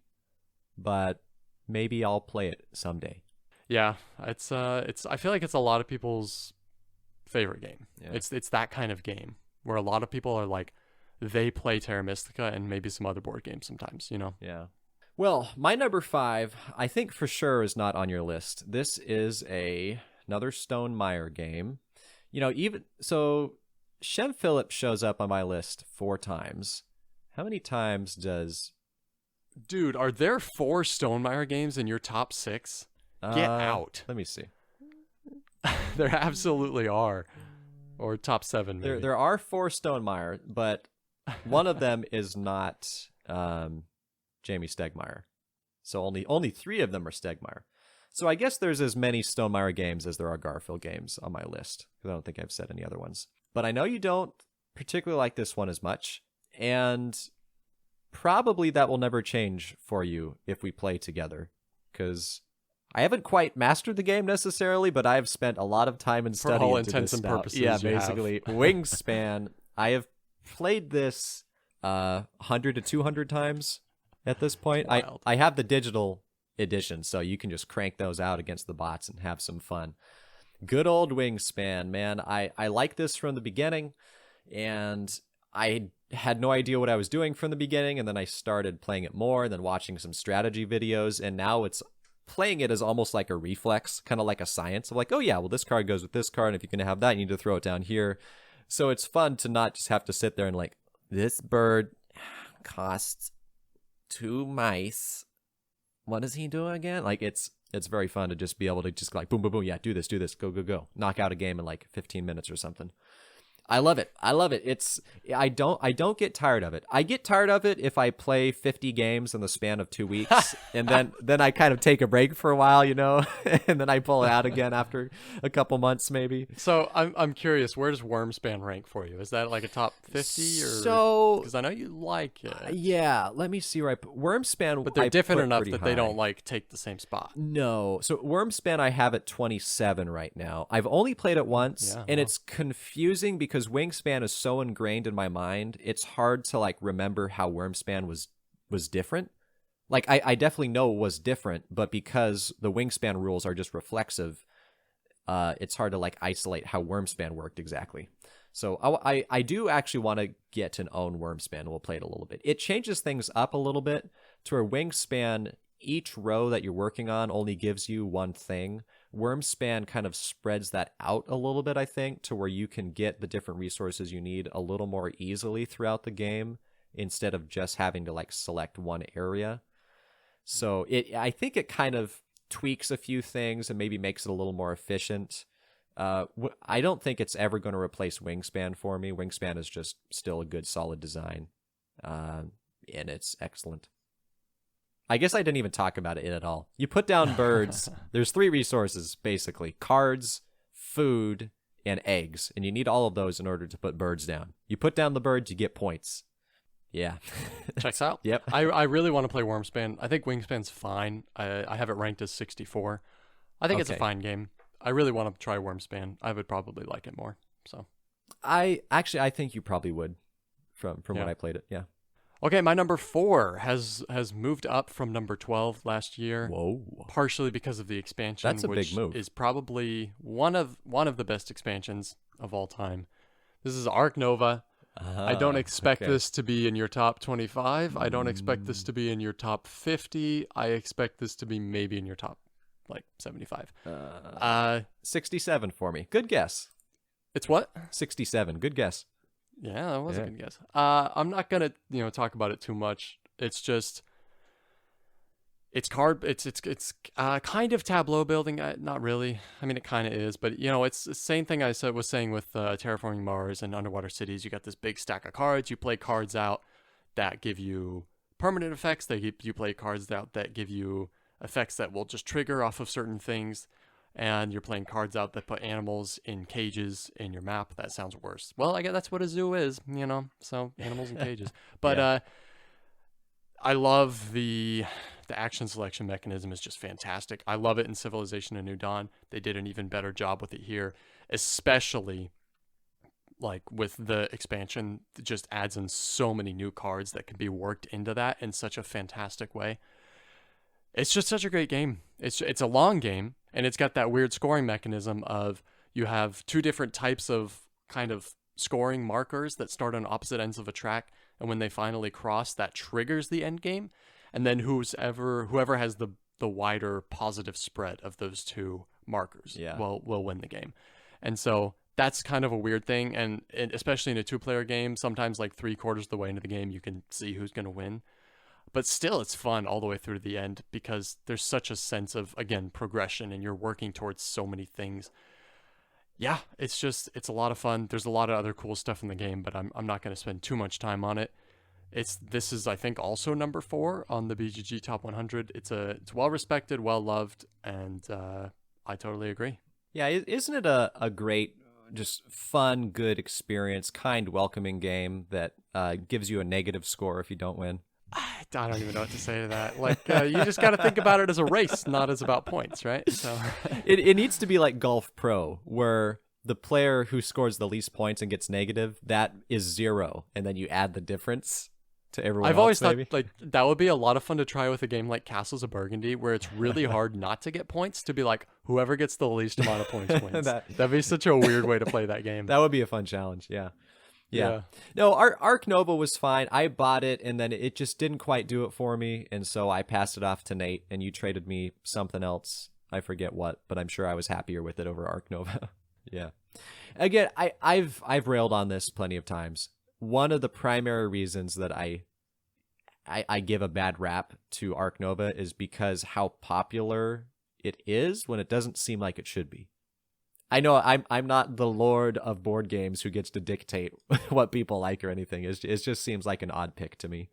But maybe I'll play it someday. Yeah, it's I feel like it's a lot of people's favorite game. Yeah. It's that kind of game where a lot of people are like, they play Terra Mystica and maybe some other board games sometimes, you know? Yeah. Well, my number 5, I think for sure is not on your list. This is another Stone Meyer game. You know, even so, Shem Phillips shows up on my list 4 times. How many times does... Dude, are there 4 Stonemaier games in your top 6? Get out. Let me see. There absolutely are. Or top 7, maybe. There are 4 Stonemaier, but one of them is not Jamie Stegmaier. So only 3 of them are Stegmaier. So I guess there's as many Stonemaier games as there are Garfield games on my list, because I don't think I've said any other ones. But I know you don't particularly like this one as much. And probably that will never change for you if we play together, because I haven't quite mastered the game necessarily, but I've spent a lot of time and study for all into intents this and now. purposes. Yeah, basically. Wingspan, I have played this 100 to 200 times at this point. I have the digital edition, so you can just crank those out against the bots and have some fun. Good old Wingspan, man. I like this from the beginning, and I had no idea what I was doing from the beginning, and then I started playing it more, and then watching some strategy videos, and now it's playing it as almost like a reflex, kind of like a science of like, oh yeah, well this card goes with this card, and if you're going to have that, you need to throw it down here. So it's fun to not just have to sit there and like, this bird costs 2 mice. What does he do again? Like it's very fun to just be able to just like boom, boom, boom. Yeah, do this, go, go, go. Knock out a game in like 15 minutes or something. I love it. I don't get tired of it. I get tired of it if I play 50 games in the span of 2 weeks, and then I kind of take a break for a while, and then I pull it out again after a couple months maybe. So I'm curious, where does Wormspan rank for you? Is that like a top 50 or so? Because I know you like it. Yeah, let me see where I put Wormspan. But they're different enough that high. They don't like take the same spot. No, so Wormspan I have at 27 right now. I've only played it once, and it's confusing because Wingspan is so ingrained in my mind, it's hard to like remember how Wormspan was different. Like I definitely know it was different, but because the Wingspan rules are just reflexive, it's hard to like isolate how Wormspan worked exactly. So I do actually want to get and own Wormspan. We'll play it a little bit. It changes things up a little bit to where Wingspan, each row that you're working on only gives you one thing. Wormspan kind of spreads that out a little bit, I think, to where you can get the different resources you need a little more easily throughout the game instead of just having to like select one area. So I think it kind of tweaks a few things and maybe makes it a little more efficient. I don't think it's ever going to replace Wingspan for me. Wingspan is just still a good, solid design, and it's excellent. I guess I didn't even talk about it at all. You put down birds. There's 3 resources, basically. Cards, food, and eggs. And you need all of those in order to put birds down. You put down the birds, you get points. Yeah. Checks out. Yep. I really want to play Wormspan. I think Wingspan's fine. I have it ranked as 64. I think it's a fine game. I really want to try Wormspan. I would probably like it more. So I think you probably would from when I played it. Yeah. Okay, my number 4 has moved up from number 12 last year. Whoa! Partially because of the expansion. That's a which big move. Is probably one of the best expansions of all time. This is Ark Nova. I don't expect this to be in your top 25. I don't expect this to be in your top 50. I expect this to be maybe in your top like 75. 67 for me. Good guess. It's what? 67. Good guess. Yeah, that was a good guess. I'm not gonna, talk about it too much. It's just, it's kind of tableau building. Not really. I mean, it kind of is, but it's the same thing I was saying with Terraforming Mars and Underwater Cities. You got this big stack of cards. You play cards out that give you permanent effects. You play cards out that give you effects that will just trigger off of certain things. And you're playing cards out that put animals in cages in your map. That sounds worse. Well, I guess that's what a zoo is, so animals in cages. But I love the action selection mechanism is just fantastic. I love it in Civilization: A New Dawn. They did an even better job with it here, especially like with the expansion. It just adds in so many new cards that can be worked into that in such a fantastic way. It's just such a great game. It's a long game, and it's got that weird scoring mechanism of you have 2 different types of kind of scoring markers that start on opposite ends of a track, and when they finally cross, that triggers the end game, and then whoever has the wider positive spread of those 2 markers will win the game. And so that's kind of a weird thing, and especially in a 2-player game, sometimes like 3/4 of the way into the game, you can see who's going to win. But still, it's fun all the way through to the end because there's such a sense of, again, progression, and you're working towards so many things. Yeah, it's a lot of fun. There's a lot of other cool stuff in the game, but I'm not going to spend too much time on it. This is, I think, also number 4 on the BGG Top 100. It's well respected, well loved, and I totally agree. Yeah, isn't it a great just fun, good experience, kind, welcoming game that gives you a negative score if you don't win. I don't even know what to say to that. Like, you just got to think about it as a race, not as about points, right? So it needs to be like Golf Pro, where the player who scores the least points and gets negative, that is 0, and then you add the difference to everyone I've else, always maybe. thought like that would be a lot of fun to try with a game like Castles of Burgundy, where it's really hard not to get points, to be like, whoever gets the least amount of points wins. That'd be such a weird way to play that game. That would be a fun challenge, yeah. No, Ark Nova was fine. I bought it, and then it just didn't quite do it for me, and so I passed it off to Nate, and you traded me something else. I forget what, but I'm sure I was happier with it over Ark Nova. Yeah. Again, I've railed on this plenty of times. One of the primary reasons that I give a bad rap to Ark Nova is because how popular it is when it doesn't seem like it should be. I know I'm not the lord of board games who gets to dictate what people like or anything. It just seems like an odd pick to me.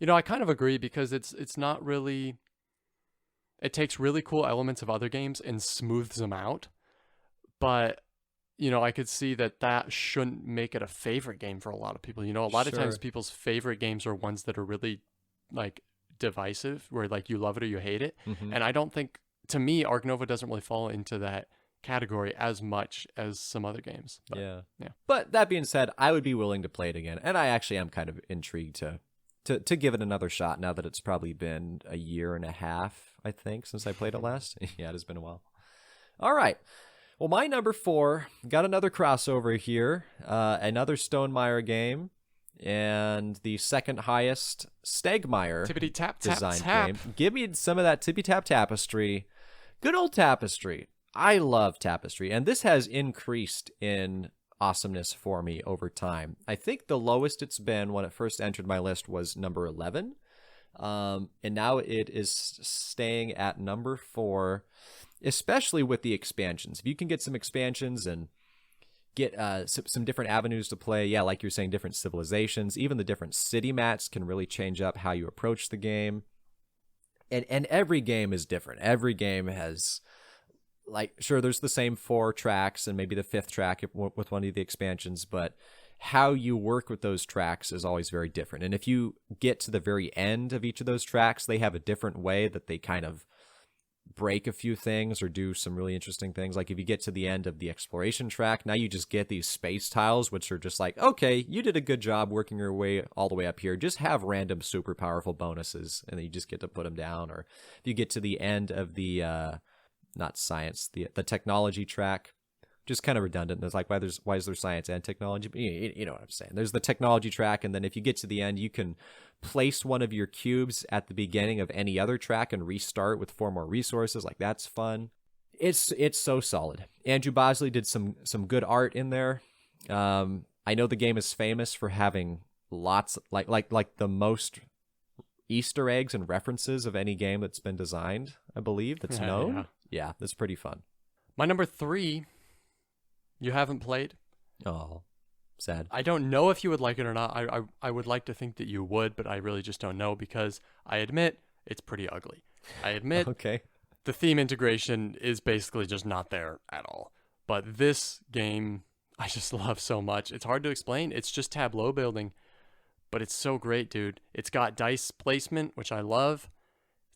You know, I kind of agree, because it's not really. It takes really cool elements of other games and smooths them out, but you know, I could see that shouldn't make it a favorite game for a lot of people. You know, a lot of times people's favorite games are ones that are really like divisive, where like you love it or you hate it. Mm-hmm. And I don't think, to me, Ark Nova doesn't really fall into that category as much as some other games. But, yeah. But that being said, I would be willing to play it again, and I actually am kind of intrigued to give it another shot now that it's probably been a year and a half, I think, since I played it last. Yeah, it has been a while. All right. Well, my number 4, got another crossover here, another Stonemaier game, and the second highest Stegmaier design game. Give me some of that Tippy Tap Tapestry. Good old Tapestry. I love Tapestry, and this has increased in awesomeness for me over time. I think the lowest it's been when it first entered my list was number 11, and now it is staying at number 4, especially with the expansions. If you can get some expansions and get some different avenues to play, yeah, like you're saying, different civilizations, even the different city mats can really change up how you approach the game. And every game is different. Every game has, like, sure, there's the same 4 tracks and maybe the 5th track with one of the expansions, but how you work with those tracks is always very different. And if you get to the very end of each of those tracks, they have a different way that they kind of break a few things or do some really interesting things. Like if you get to the end of the exploration track, now you just get these space tiles, which are just like, okay, you did a good job working your way all the way up here. Just have random super powerful bonuses, and then you just get to put them down. Or if you get to the end of the not science, the technology track, just kind of redundant. There's like, why is there science and technology? But you know what I'm saying. There's the technology track, and then if you get to the end, you can place one of your cubes at the beginning of any other track and restart with 4 more resources. Like, that's fun. It's so solid. Andrew Bosley did some good art in there. I know the game is famous for having lots, like the most Easter eggs and references of any game that's been designed, I believe, that's known. Yeah, that's pretty fun. My number 3, you haven't played. Oh, sad. I don't know if you would like it or not. I would like to think that you would, but I really just don't know, because I admit it's pretty ugly. I admit okay. The theme integration is basically just not there at all. But this game, I just love so much. It's hard to explain. It's just tableau building, but it's so great, dude. It's got dice placement, which I love.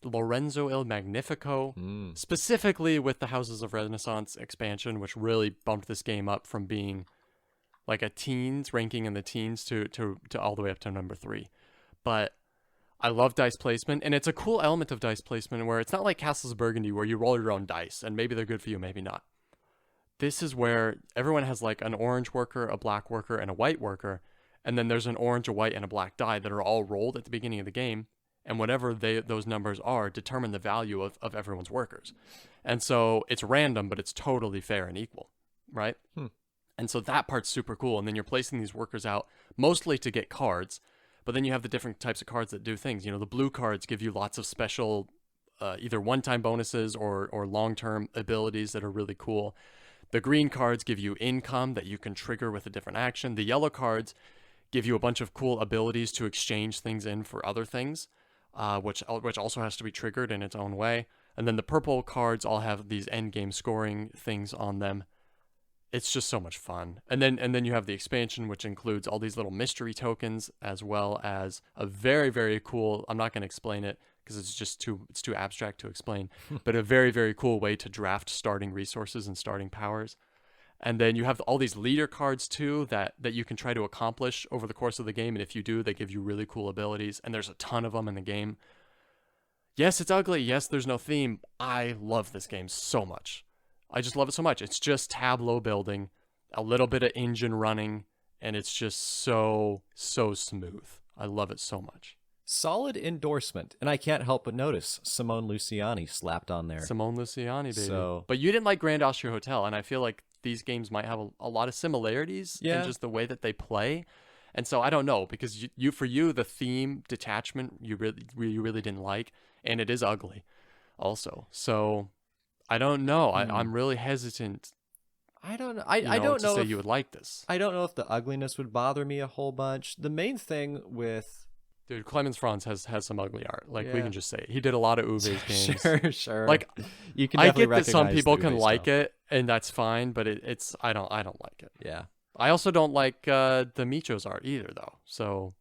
Lorenzo Il Magnifico, specifically with the Houses of Renaissance expansion, which really bumped this game up from being like a teens, ranking in the teens, to all the way up to number 3. But I love dice placement, and it's a cool element of dice placement where it's not like Castles of Burgundy where you roll your own dice, and maybe they're good for you, maybe not. This is where everyone has like an orange worker, a black worker, and a white worker, and then there's an orange, a white, and a black die that are all rolled at the beginning of the game. And whatever those numbers are determine the value of everyone's workers. And so it's random, but it's totally fair and equal, right? And so that part's super cool. And then you're placing these workers out mostly to get cards, but then you have the different types of cards that do things. You know, the blue cards give you lots of special either one-time bonuses or long-term abilities that are really cool. The green cards give you income that you can trigger with a different action. The yellow cards give you a bunch of cool abilities to exchange things in for other things. Which also has to be triggered in its own way. And then the purple cards all have these end game scoring things on them. it's just so much fun. And then you have the expansion, which includes all these little mystery tokens, as well as a very, very cool, I'm not going to explain it because it's too abstract to explain, but a very, very cool way to draft starting resources and starting powers. And then you have all these leader cards too that you can try to accomplish over the course of the game. And if you do, they give you really cool abilities. And there's a ton of them in the game. Yes, it's ugly. Yes, there's no theme. I love this game so much. I just love it so much. It's just tableau building, a little bit of engine running, and it's just so smooth. I love it so much. Solid endorsement. And I can't help but notice Simone Luciani slapped on there. Simone Luciani, baby. So... But you didn't like Grand Austria Hotel, and I feel like these games might have a lot of similarities in just the way that they play. And so I don't know, because for you the theme detachment you really didn't like, and it is ugly also. So I don't know. I'm really hesitant. I don't know. I don't know if you would like this. I don't know if the ugliness would bother me a whole bunch. The main thing with... Dude, Clemens Franz has some ugly art. Like, we can just say it. He did a lot of Uwe's games. Sure. Like, you can I definitely get that some recognize people the can Uwe like stuff. it, and that's fine, but I don't like it. Yeah. I also don't like the Micho's art either, though. So,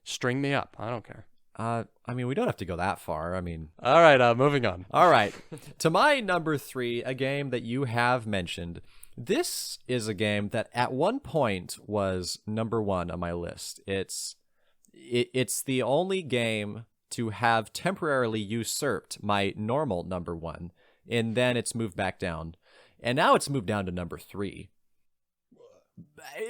string me up. I don't care. I mean, we don't have to go that far. I mean... All right, moving on. All right. To my number 3, a game that you have mentioned. This is a game that at one point was number 1 on my list. It's the only game to have temporarily usurped my normal number 1, and then it's moved back down. And now it's moved down to number 3.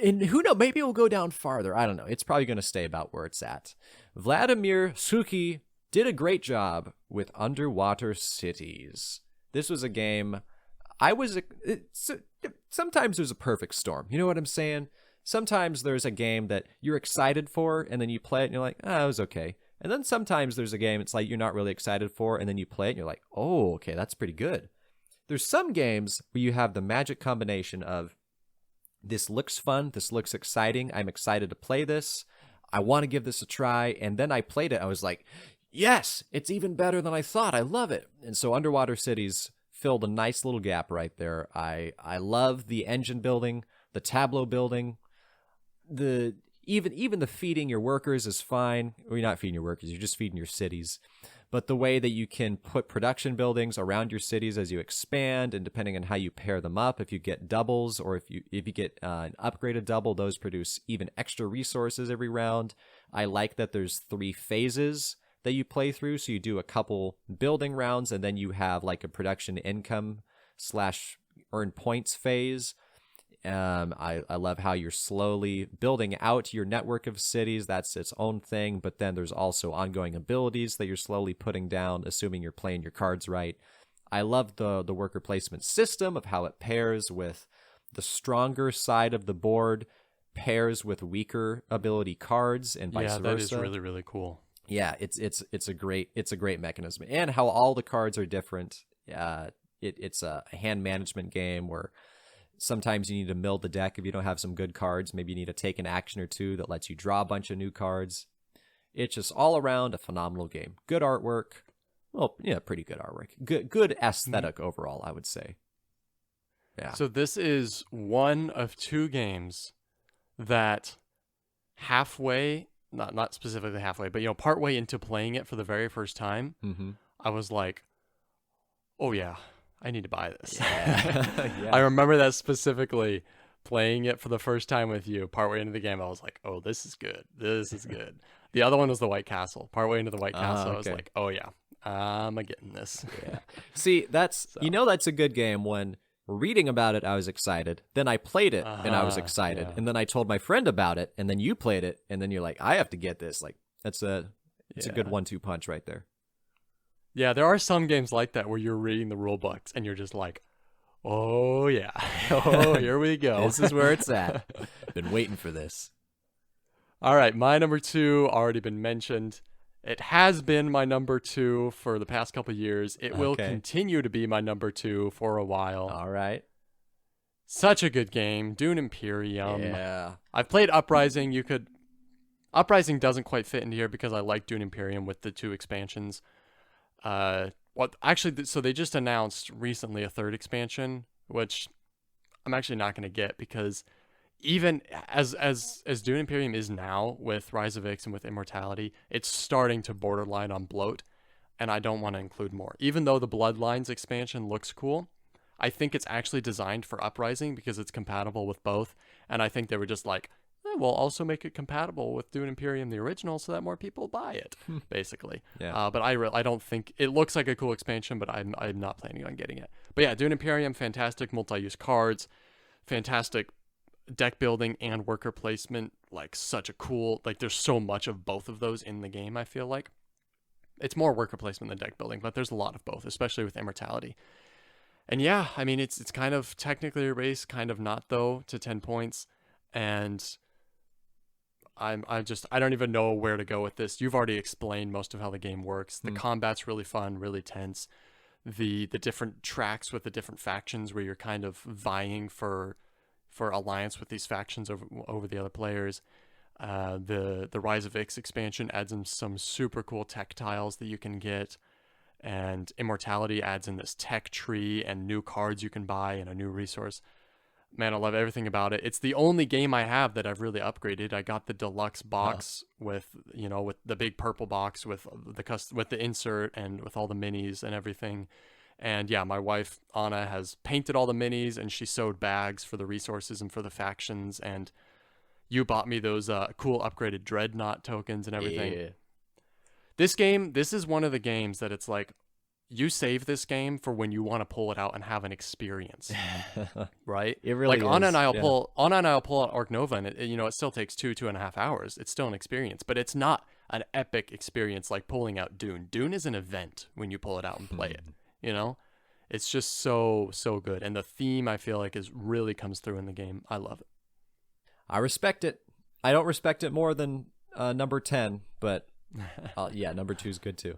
And who knows, maybe it will go down farther. I don't know. It's probably going to stay about where it's at. Vladimir Suki did a great job with Underwater Cities. This was a game sometimes there's a perfect storm. You know what I'm saying? Sometimes there's a game that you're excited for, and then you play it, and you're like, it was okay. And then sometimes there's a game it's like you're not really excited for, and then you play it, and you're like, oh, okay, that's pretty good. There's some games where you have the magic combination of, this looks fun, this looks exciting, I'm excited to play this, I want to give this a try, and then I played it, I was like, yes, it's even better than I thought, I love it. And so Underwater Cities filled a nice little gap right there. I love the engine building, the tableau building, even the feeding your workers is fine. Well, you're not feeding your workers, you're just feeding your cities. But the way that you can put production buildings around your cities as you expand, and depending on how you pair them up, if you get doubles or if you get an upgraded double, those produce even extra resources every round. I like that there's 3 phases that you play through. So you do a couple building rounds, and then you have like a production income / earn points phase. I love how you're slowly building out your network of cities. That's its own thing. But then there's also ongoing abilities that you're slowly putting down, assuming you're playing your cards right. I love the worker placement system of how it pairs with the stronger side of the board, pairs with weaker ability cards, and vice versa. Yeah, that is really, really cool. Yeah, it's a great mechanism, and how all the cards are different. It's a hand management game where sometimes you need to mill the deck if you don't have some good cards. Maybe you need to take an action or two that lets you draw a bunch of new cards. It's just all around a phenomenal game. Good artwork. Well, yeah, pretty good artwork. Good aesthetic overall, I would say. Yeah. So this is one of 2 games that halfway, not specifically halfway, but partway into playing it for the very first time, I was like, oh yeah, I need to buy this. Yeah. Yeah. I remember that specifically, playing it for the first time with you. Partway into the game, I was like, oh, this is good. This is good. The other one was the White Castle. Partway into the White Castle, okay. I was like, oh yeah, I'm getting this. Yeah. See, that's a good game when reading about it, I was excited. Then I played it and I was excited. Yeah. And then I told my friend about it, and then you played it, and then you're like, I have to get this. Like, it's a good 1-2 punch right there. Yeah, there are some games like that where you're reading the rule books and you're just like, oh yeah, oh, here we go. This is where it's at. Been waiting for this. All right, my number 2 already been mentioned. It has been my number 2 for the past couple years. It will continue to be my number 2 for a while. All right. Such a good game, Dune Imperium. Yeah. I've played Uprising. Uprising doesn't quite fit into here because I like Dune Imperium with the 2 expansions. So they just announced recently a 3rd expansion, which I'm actually not going to get, because even as Dune Imperium is now with Rise of Ix and with Immortality, it's starting to borderline on bloat, and I don't want to include more. Even though the Bloodlines expansion looks cool, I think it's actually designed for Uprising because it's compatible with both, and I think they were just like, we'll also make it compatible with Dune Imperium the original so that more people buy it, basically. Yeah. But I don't think it looks like a cool expansion, but I'm not planning on getting it. But yeah, Dune Imperium, fantastic multi-use cards, fantastic deck building and worker placement, like such a cool, like there's so much of both of those in the game. I feel like it's more worker placement than deck building, but there's a lot of both, especially with Immortality. And yeah, I mean, it's kind of technically a race, kind of not though, to 10 points. And I don't even know where to go with this. You've already explained most of how the game works. The combat's really fun, really tense. The different tracks with the different factions where you're kind of vying for alliance with these factions over the other players. The Rise of Ix expansion adds in some super cool tech tiles that you can get, and Immortality adds in this tech tree and new cards you can buy and a new resource. Man, I love everything about it. It's the only game I have that I've really upgraded. I got the deluxe box with the big purple box with the insert and with all the minis and everything. And yeah, my wife Anna has painted all the minis, and she sewed bags for the resources and for the factions. And you bought me those cool upgraded Dreadnought tokens and everything. Yeah. This is one of the games that it's like, you save this game for when you want to pull it out and have an experience, right? It really like is. Anna and I'll pull out Arc Nova, and it still takes 2.5 hours. It's still an experience, but it's not an epic experience like pulling out Dune. Dune is an event when you pull it out and play it. It's just so good, and the theme I feel like really comes through in the game. I love it. I respect it. I don't respect it more than number 10, but yeah, number 2 is good too.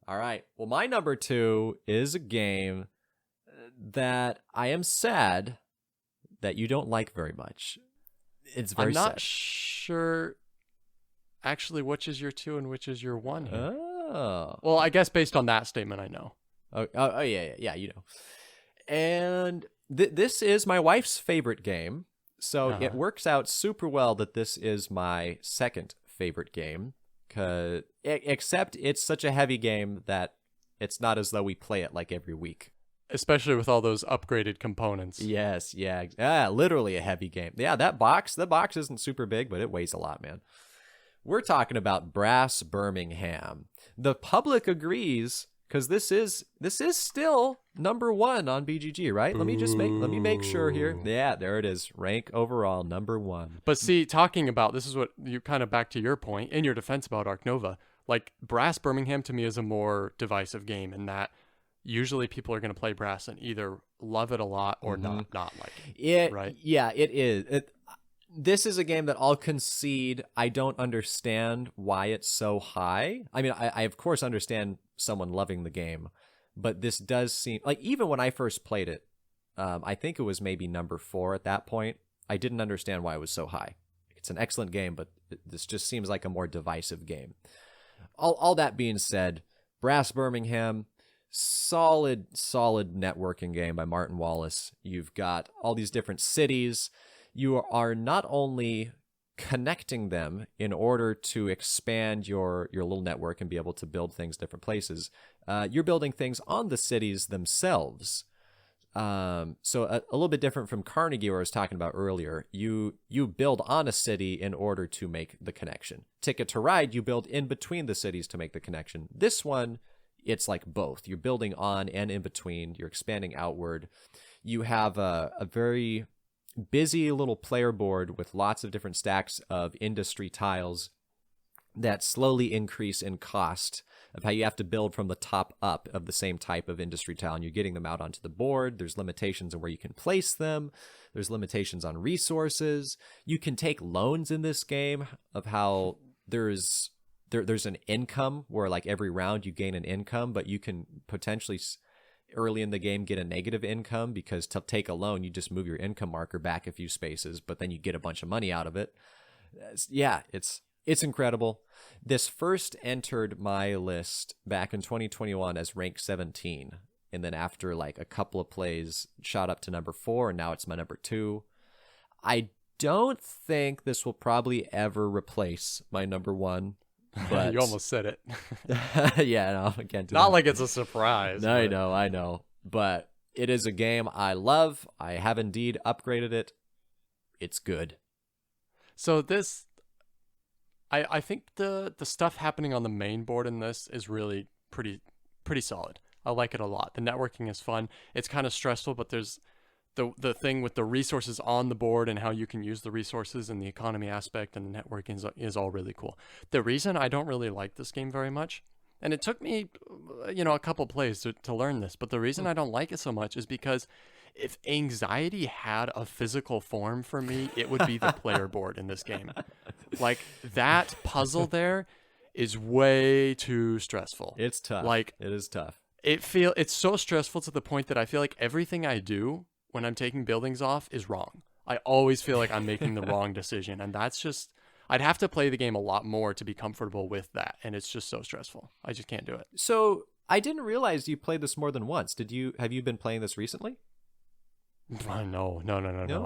All right. Well, my number 2 is a game that I am sad that you don't like very much. It's very sad. I'm not sure actually which is your 2 and which is your 1 here. Oh. Well, I guess based on that statement, I know. Oh yeah, you know. And this is my wife's favorite game, so it works out super well that this is my second favorite game. Except it's such a heavy game that it's not as though we play it like every week. Especially with all those upgraded components. Yes, yeah. Literally a heavy game. Yeah, the box isn't super big, but it weighs a lot, man. We're talking about Brass Birmingham. The public agrees, because this is still number 1 on BGG, right? Let me make sure here. Yeah, there it is. Rank overall number 1. But see, talking about, this is what you kind of, back to your point in your defense about Arc Nova, like Brass Birmingham to me is a more divisive game in that usually people are going to play Brass and either love it a lot or not like it. Right? Yeah, it is. This is a game that I'll concede I don't understand why it's so high. I mean, I of course understand someone loving the game, but this does seem like, even when I first played it, I think it was maybe number 4 at that point. I didn't understand why it was so high. It's an excellent game, but this just seems like a more divisive game. All that being said, Brass Birmingham, solid networking game by Martin Wallace. You've got all these different cities. You are not only connecting them in order to expand your little network and be able to build things different places. You're building things on the cities themselves. So a little bit different from Carnegie, where I was talking about earlier. You build on a city in order to make the connection. Ticket to Ride, you build in between the cities to make the connection. This one, it's like both. You're building on and in between. You're expanding outward. You have a very busy little player board with lots of different stacks of industry tiles that slowly increase in cost, of how you have to build from the top up of the same type of industry tile, and you're getting them out onto the board. There's limitations on where you can place them. There's limitations on resources. You can take loans in this game, of how there's an income where, like, every round you gain an income, but you can potentially early in the game get a negative income, because to take a loan, you just move your income marker back a few spaces, but then you get a bunch of money out of it. Yeah, it's incredible. This first entered my list back in 2021 as rank 17. and then after like a couple of plays, shot up to number 4, and now it's my number 2. I don't think this will probably ever replace my number 1. But you almost said it. Yeah, no, I can't do Not that. like it's a surprise. No, I know. But it is a game I love. I have indeed upgraded it. It's good. So this, I think the stuff happening on the main board in this is really pretty solid. I like it a lot. The networking is fun. It's kind of stressful, but there's the thing with the resources on the board and how you can use the resources and the economy aspect and the networking is all really cool. The reason I don't really like this game very much, and it took me, a couple plays to learn this, but the reason I don't like it so much is because if anxiety had a physical form for me, it would be the player board in this game. Like, that puzzle there is way too stressful. It's tough. Like, it is tough. It's so stressful to the point that I feel like everything I do when I'm taking buildings off is wrong. I always feel like I'm making the wrong decision, and that's just, I'd have to play the game a lot more to be comfortable with that, and it's just so stressful. I just can't do it. So I didn't realize you played this more than once. Have you been playing this recently? No.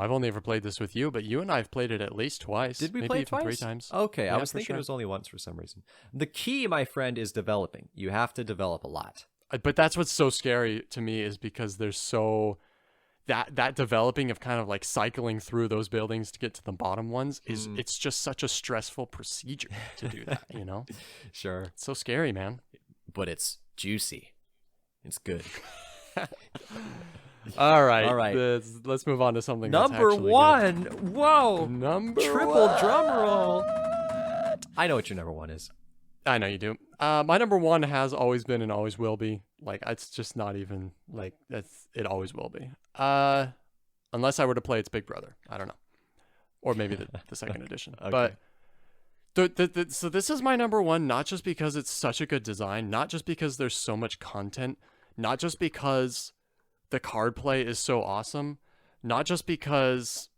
I've only ever played this with you, but you and I have played it at least twice. Did we maybe play it even twice? 3 times. Okay, yeah, I was thinking it was only once for some reason. The key, my friend, is developing. You have to develop a lot. But that's what's so scary to me is because there's so... That developing of kind of like cycling through those buildings to get to the bottom ones is it's just such a stressful procedure to do that, Sure. It's so scary, man. But it's juicy. It's good. All right. Let's move on to something number that's actually 1. good. Whoa. Number Triple 1. drum roll. I know what your number 1 is. I know you do. My number 1 has always been and always will be. Like, it's just not even like it always will be. Unless I were to play its big brother. I don't know. Or maybe the second edition. Okay. But so this is my number 1, not just because it's such a good design, not just because there's so much content, not just because the card play is so awesome, not just because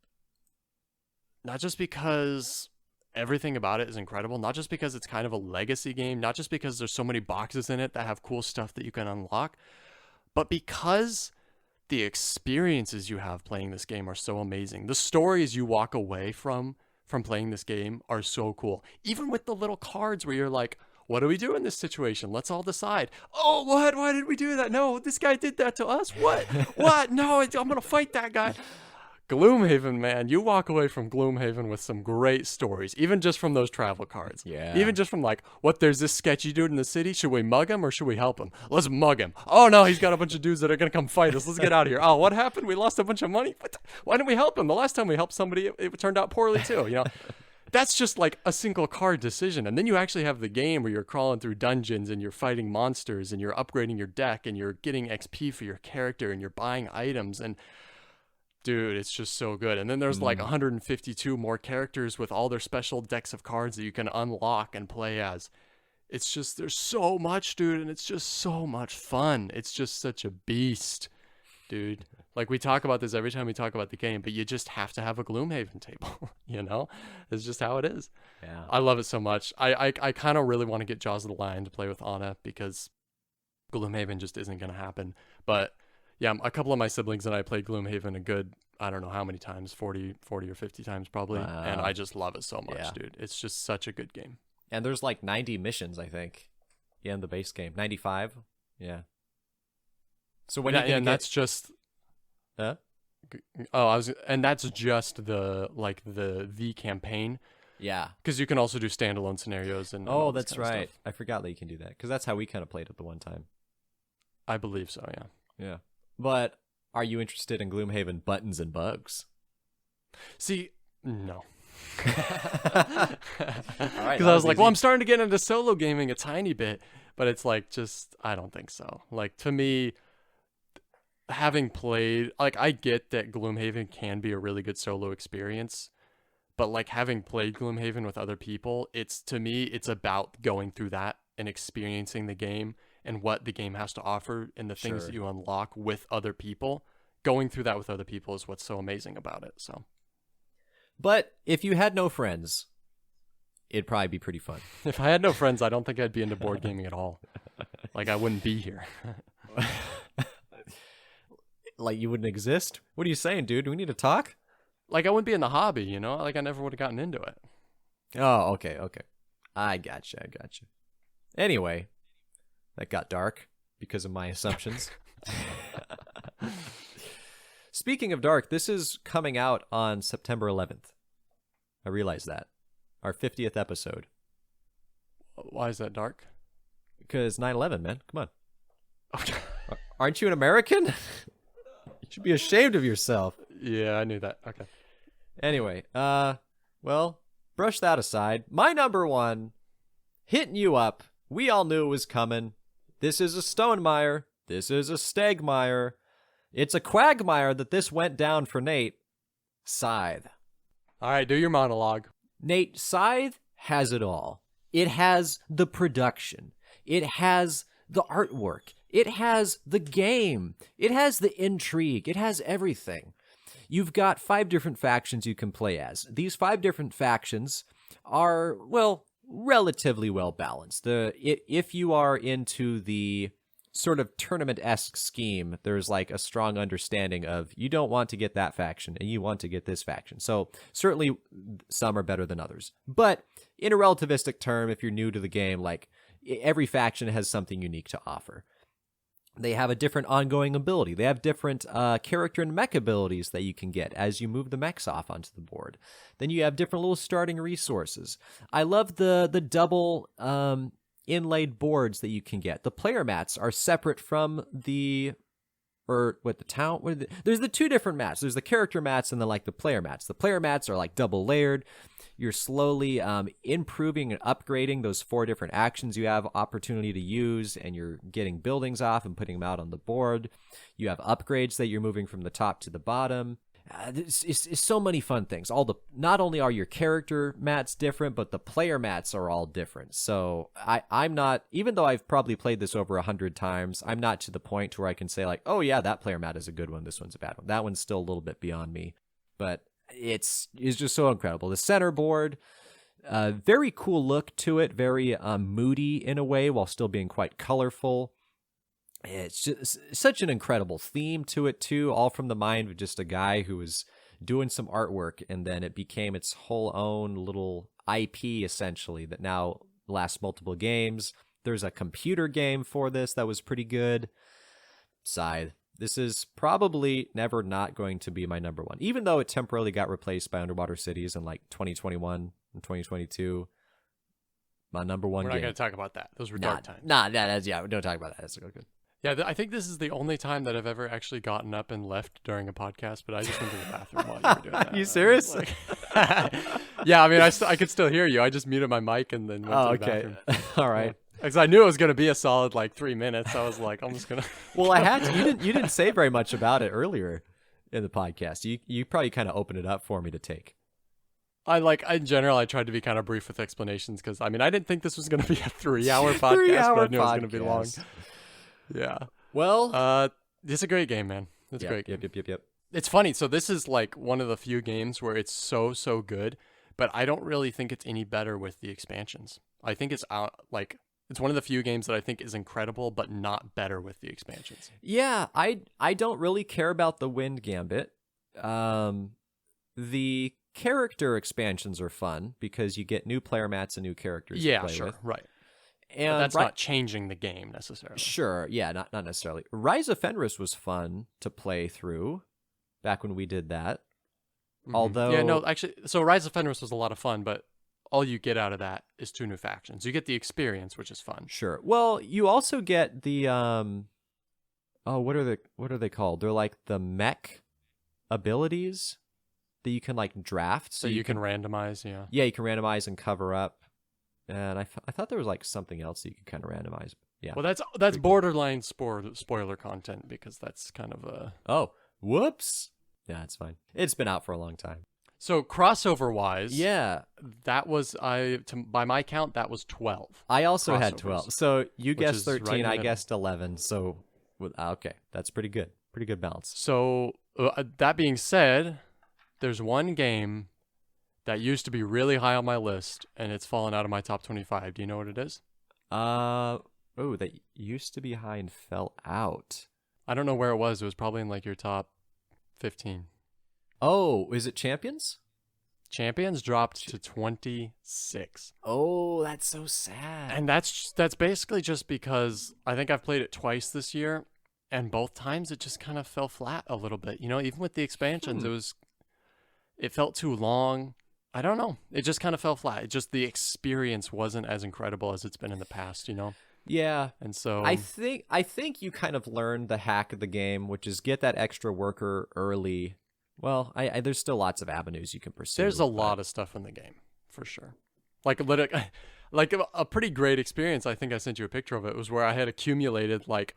everything about it is incredible, not just because it's kind of a legacy game, not just because there's so many boxes in it that have cool stuff that you can unlock, but because the experiences you have playing this game are so amazing. The stories you walk away from playing this game are so cool. Even with the little cards where you're like, what do we do in this situation? Let's all decide. Oh, what? Why did we do that? No, this guy did that to us. What? What? No, I'm going to fight that guy. Gloomhaven, man, you walk away from Gloomhaven with some great stories, even just from those travel cards. Yeah. Even just from like, there's this sketchy dude in the city. Should we mug him or should we help him? Let's mug him. Oh no, he's got a bunch of dudes that are going to come fight us. Let's get out of here. Oh, what happened? We lost a bunch of money. Why didn't we help him? The last time we helped somebody, it turned out poorly too, That's just like a single card decision. And then you actually have the game where you're crawling through dungeons and you're fighting monsters and you're upgrading your deck and you're getting XP for your character and you're buying items and dude, it's just so good. And then there's like 152 more characters with all their special decks of cards that you can unlock and play as. It's just, there's so much, dude, and it's just so much fun. It's just such a beast, dude. Like, we talk about this every time we talk about the game, but you just have to have a Gloomhaven table, It's just how it is. Yeah. I love it so much. I kind of really want to get Jaws of the Lion to play with Anna because Gloomhaven just isn't going to happen. But yeah, a couple of my siblings and I played Gloomhaven a good, I don't know how many times, 40 or 50 times probably. Wow. And I just love it so much, Yeah. dude. It's just such a good game. And there's like 90 missions, I think. Yeah, in the base game. 95? Yeah. So when and that's just... Huh? And that's just the campaign. Yeah. Because you can also do standalone scenarios and Oh, all this that's kind of right. stuff. I forgot that you can do that because that's how we kind of played it the one time. I believe so, yeah. Yeah. But are you interested in Gloomhaven Buttons and Bugs? See, no. All right, Because I was like, well, I'm starting to get into solo gaming a tiny bit, but it's like, just, I don't think so. Like, to me, having played, like, I get that Gloomhaven can be a really good solo experience, but like having played Gloomhaven with other people, to me, it's about going through that and experiencing the game and what the game has to offer and the things Sure. that you unlock with other people. Going through that with other people is what's so amazing about it. So, But if you had no friends, it'd probably be pretty fun. if I had no friends, I don't think I'd be into board gaming at all. Like, I wouldn't be here. Like you wouldn't exist? What are you saying, dude? Do we need to talk? Like I wouldn't be in the hobby, you know? Like I never would have gotten into it. Oh, okay. I gotcha. Anyway, that got dark because of my assumptions. Speaking of dark, this is coming out on September 11th. I realize that. Our 50th episode. Why is that dark? Because 9/11, man. Come on. Aren't you an American? You should be ashamed of yourself. Yeah, I knew that. Okay. Anyway, well, brush that aside. My number one, hitting you up. We all knew it was coming. This is a Stonemaier. This is a Stegmaier. It's a Quagmire that this went down for Nate. Scythe. All right, do your monologue. Nate, Scythe has it all. It has the production. It has the artwork. It has the game. It has the intrigue. It has everything. You've got 5 different factions you can play as. These 5 different factions are, well, relatively well balanced. If you are into the sort of tournament-esque scheme, there's like a strong understanding of you don't want to get that faction and you want to get this faction. So certainly some are better than others. But in a relativistic term, if you're new to the game, like every faction has something unique to offer. They have a different ongoing ability. They have different character and mech abilities that you can get as you move the mechs off onto the board. Then you have different little starting resources. I love the double inlaid boards that you can get. The player mats are separate from there's the 2 different mats. There's the character mats and then like the player mats. The player mats are like double layered. You're slowly improving and upgrading those 4 different actions you have opportunity to use, and you're getting buildings off and putting them out on the board. You have upgrades that you're moving from the top to the bottom. It's so many fun things. Not only are your character mats different, but the player mats are all different. So I'm not, even though I've probably played this over 100 times, I'm not to the point where I can say like, oh yeah, that player mat is a good one, this one's a bad one. That one's still a little bit beyond me. But it's just so incredible. The center board, very cool look to it, very moody in a way while still being quite colorful. It's just such an incredible theme to it too, all from the mind of just a guy who was doing some artwork, and then it became its whole own little IP essentially that now lasts multiple games. There's a computer game for this that was pretty good. Scythe. This is probably never not going to be my number one, even though it temporarily got replaced by Underwater Cities in like 2021 and 2022. My number one game. We're not going to talk about that. Those were dark times. We don't talk about that. That's good. Yeah, I think this is the only time that I've ever actually gotten up and left during a podcast, but I just went to the bathroom while you were doing that. You serious? Yeah, I mean, I could still hear you. I just muted my mic and then went to the bathroom. All right. Because I knew it was going to be a solid like 3 minutes. I was like, I'm just going to. Well, I had to. You didn't say very much about it earlier in the podcast. You probably kind of opened it up for me to take. In general, I tried to be kind of brief with explanations because, I mean, I didn't think this was going to be a 3-hour podcast, but I knew it was going to be long. Yeah. Well, it's a great game, man. It's a great game. Yep. It's funny. So this is like one of the few games where it's so good, but I don't really think it's any better with the expansions. I think it's it's one of the few games that I think is incredible, but not better with the expansions. Yeah, I don't really care about the Wind Gambit. The character expansions are fun because you get new player mats and new characters to play with. Right. And but that's not changing the game necessarily. Sure, yeah, not necessarily. Rise of Fenris was fun to play through back when we did that. Mm-hmm. Although... Yeah, no, actually, so Rise of Fenris was a lot of fun, but all you get out of that is 2 new factions. You get the experience, which is fun. Sure. Well, you also get the... what are they called? They're like the mech abilities that you can like draft. So you can randomize, yeah. Yeah, you can randomize and cover up. And I thought there was like something else that you could kind of randomize. Yeah. Well, that's borderline spoiler content because that's kind of a... Oh, whoops. Yeah, it's fine. It's been out for a long time. So crossover wise, yeah, that was by my count that was 12. I also had 12. So you guessed 13, right I guessed 11. So okay, that's pretty good. Pretty good balance. So that being said, there's one game that used to be really high on my list, and it's fallen out of my top 25. Do you know what it is? That used to be high and fell out. I don't know where it was. It was probably in like your top 15. Oh, is it Champions? Champions dropped to 26. Oh, that's so sad. And that's basically just because I think I've played it twice this year, and both times it just kind of fell flat a little bit. You know, even with the expansions, it felt too long. I don't know. It just kind of fell flat. It just, the experience wasn't as incredible as it's been in the past, you know? Yeah. And so I think you kind of learned the hack of the game, which is get that extra worker early. Well, there's still lots of avenues you can pursue. There's a lot of stuff in the game, for sure. Like a pretty great experience. I think I sent you a picture of it. Was where I had accumulated like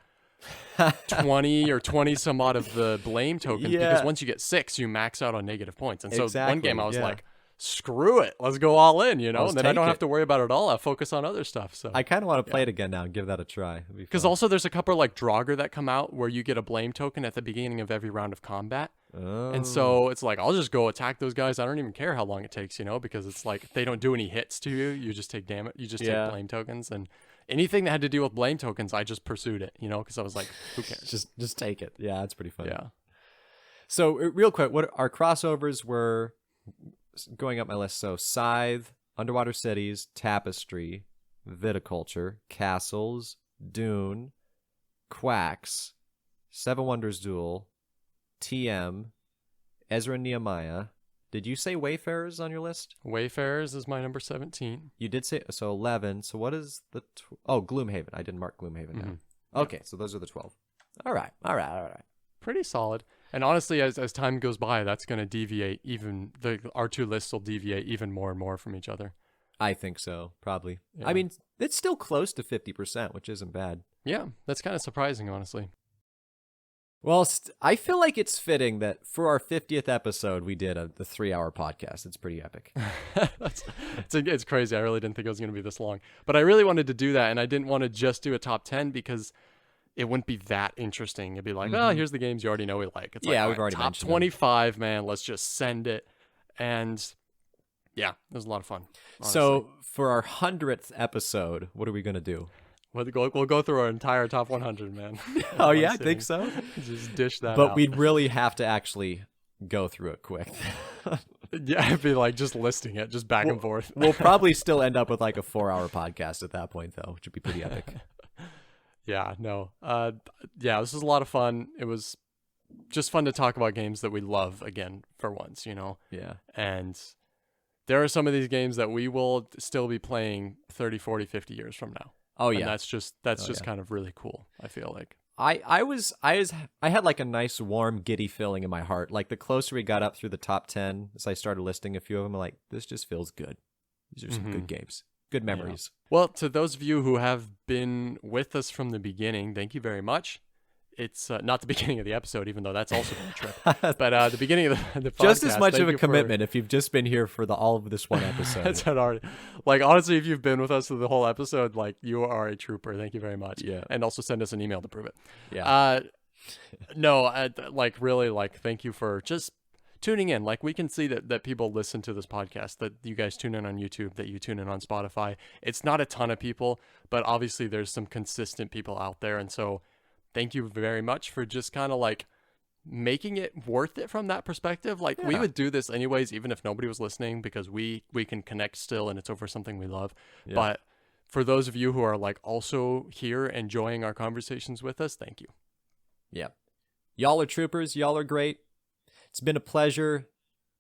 20 or 20 some odd of the blame tokens, because once you get 6, you max out on negative points. And so one game I was like, screw it, let's go all in, you know, and then I don't have to worry about it at all. I focus on other stuff. So I kind of want to play it again now and give that a try, because also there's a couple like Draugr that come out where you get a blame token at the beginning of every round of combat. And so it's like, I'll just go attack those guys. I don't even care how long it takes, you know, because it's like they don't do any hits to you. You just take damage. You just take blame tokens, and anything that had to deal with blame tokens, I just pursued it, you know, because I was like, who cares? Just take it. Yeah, it's pretty fun. Yeah. So real quick, what our crossovers were going up my list? So Scythe, Underwater Cities, Tapestry, Viticulture, Castles, Dune, Quacks, Seven Wonders Duel, TM, Ezra and Nehemiah. Did you say Wayfarers on your list? Wayfarers is my number 17. You did say, so 11. So what is the... Gloomhaven. I didn't mark Gloomhaven down. Okay, so those are the 12. All right. Pretty solid. And honestly, as time goes by, that's going to deviate even... Our two lists will deviate even more and more from each other. I think so, probably. Yeah. I mean, it's still close to 50%, which isn't bad. Yeah, that's kind of surprising, honestly. Well, I feel like it's fitting that for our 50th episode, we did the 3-hour podcast. It's pretty epic. It's crazy. I really didn't think it was going to be this long. But I really wanted to do that, and I didn't want to just do a top 10 because it wouldn't be that interesting. It'd be like, oh, here's the games you already know we like. It's like, we've already top mentioned 25, man. Let's just send it. And yeah, it was a lot of fun. Honestly. So for our 100th episode, what are we going to do? We'll go through our entire top 100, man. Oh, yeah, I think so. Just dish that out. But we'd really have to actually go through it quick. Yeah, it'd be like just listing it, just back and forth. We'll probably still end up with like a 4-hour podcast at that point, though, which would be pretty epic. Yeah, no. This was a lot of fun. It was just fun to talk about games that we love again for once, you know? Yeah. And there are some of these games that we will still be playing 30, 40, 50 years from now. Oh, yeah. And that's just kind of really cool, I feel like. I had like a nice warm giddy feeling in my heart. Like the closer we got up through the top 10, as I started listing a few of them, I'm like, this just feels good. These are some good games, good memories. Yeah. Well, to those of you who have been with us from the beginning, thank you very much. It's not the beginning of the episode, even though that's also been a trip, but the beginning of the podcast. Just as much of a commitment if you've just been here for all of this one episode. That's already, like, honestly, if you've been with us through the whole episode, like, you are a trooper. Thank you very much. Yeah. And also send us an email to prove it. Yeah. Thank you for just tuning in. Like, we can see that people listen to this podcast, that you guys tune in on YouTube, that you tune in on Spotify. It's not a ton of people, but obviously there's some consistent people out there. And so thank you very much for just kind of like making it worth it from that perspective. Like, we would do this anyways, even if nobody was listening, because we can connect still and it's over something we love. Yeah. But for those of you who are like also here enjoying our conversations with us, thank you. Yeah. Y'all are troopers. Y'all are great. It's been a pleasure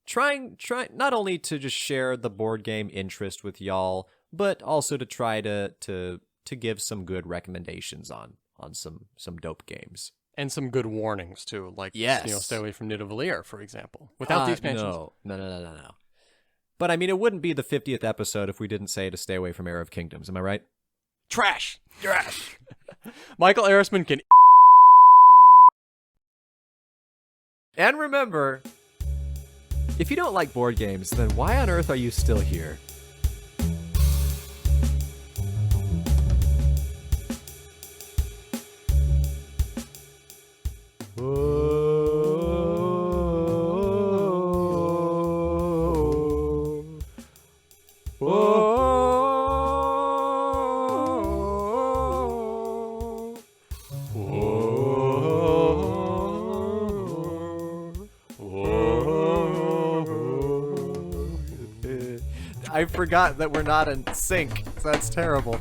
trying not only to just share the board game interest with y'all, but also to try to give some good recommendations on some dope games. And some good warnings too, like, yes, stay away from Nidavellir, for example, without the expansions. No. But I mean, it wouldn't be the 50th episode if we didn't say to stay away from Heir of Kingdoms. Am I right? Trash. Michael Arisman can. And remember, if you don't like board games, then why on earth are you still here? I forgot that we're not in sync. So that's terrible.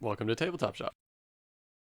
Welcome to Tabletop Shop.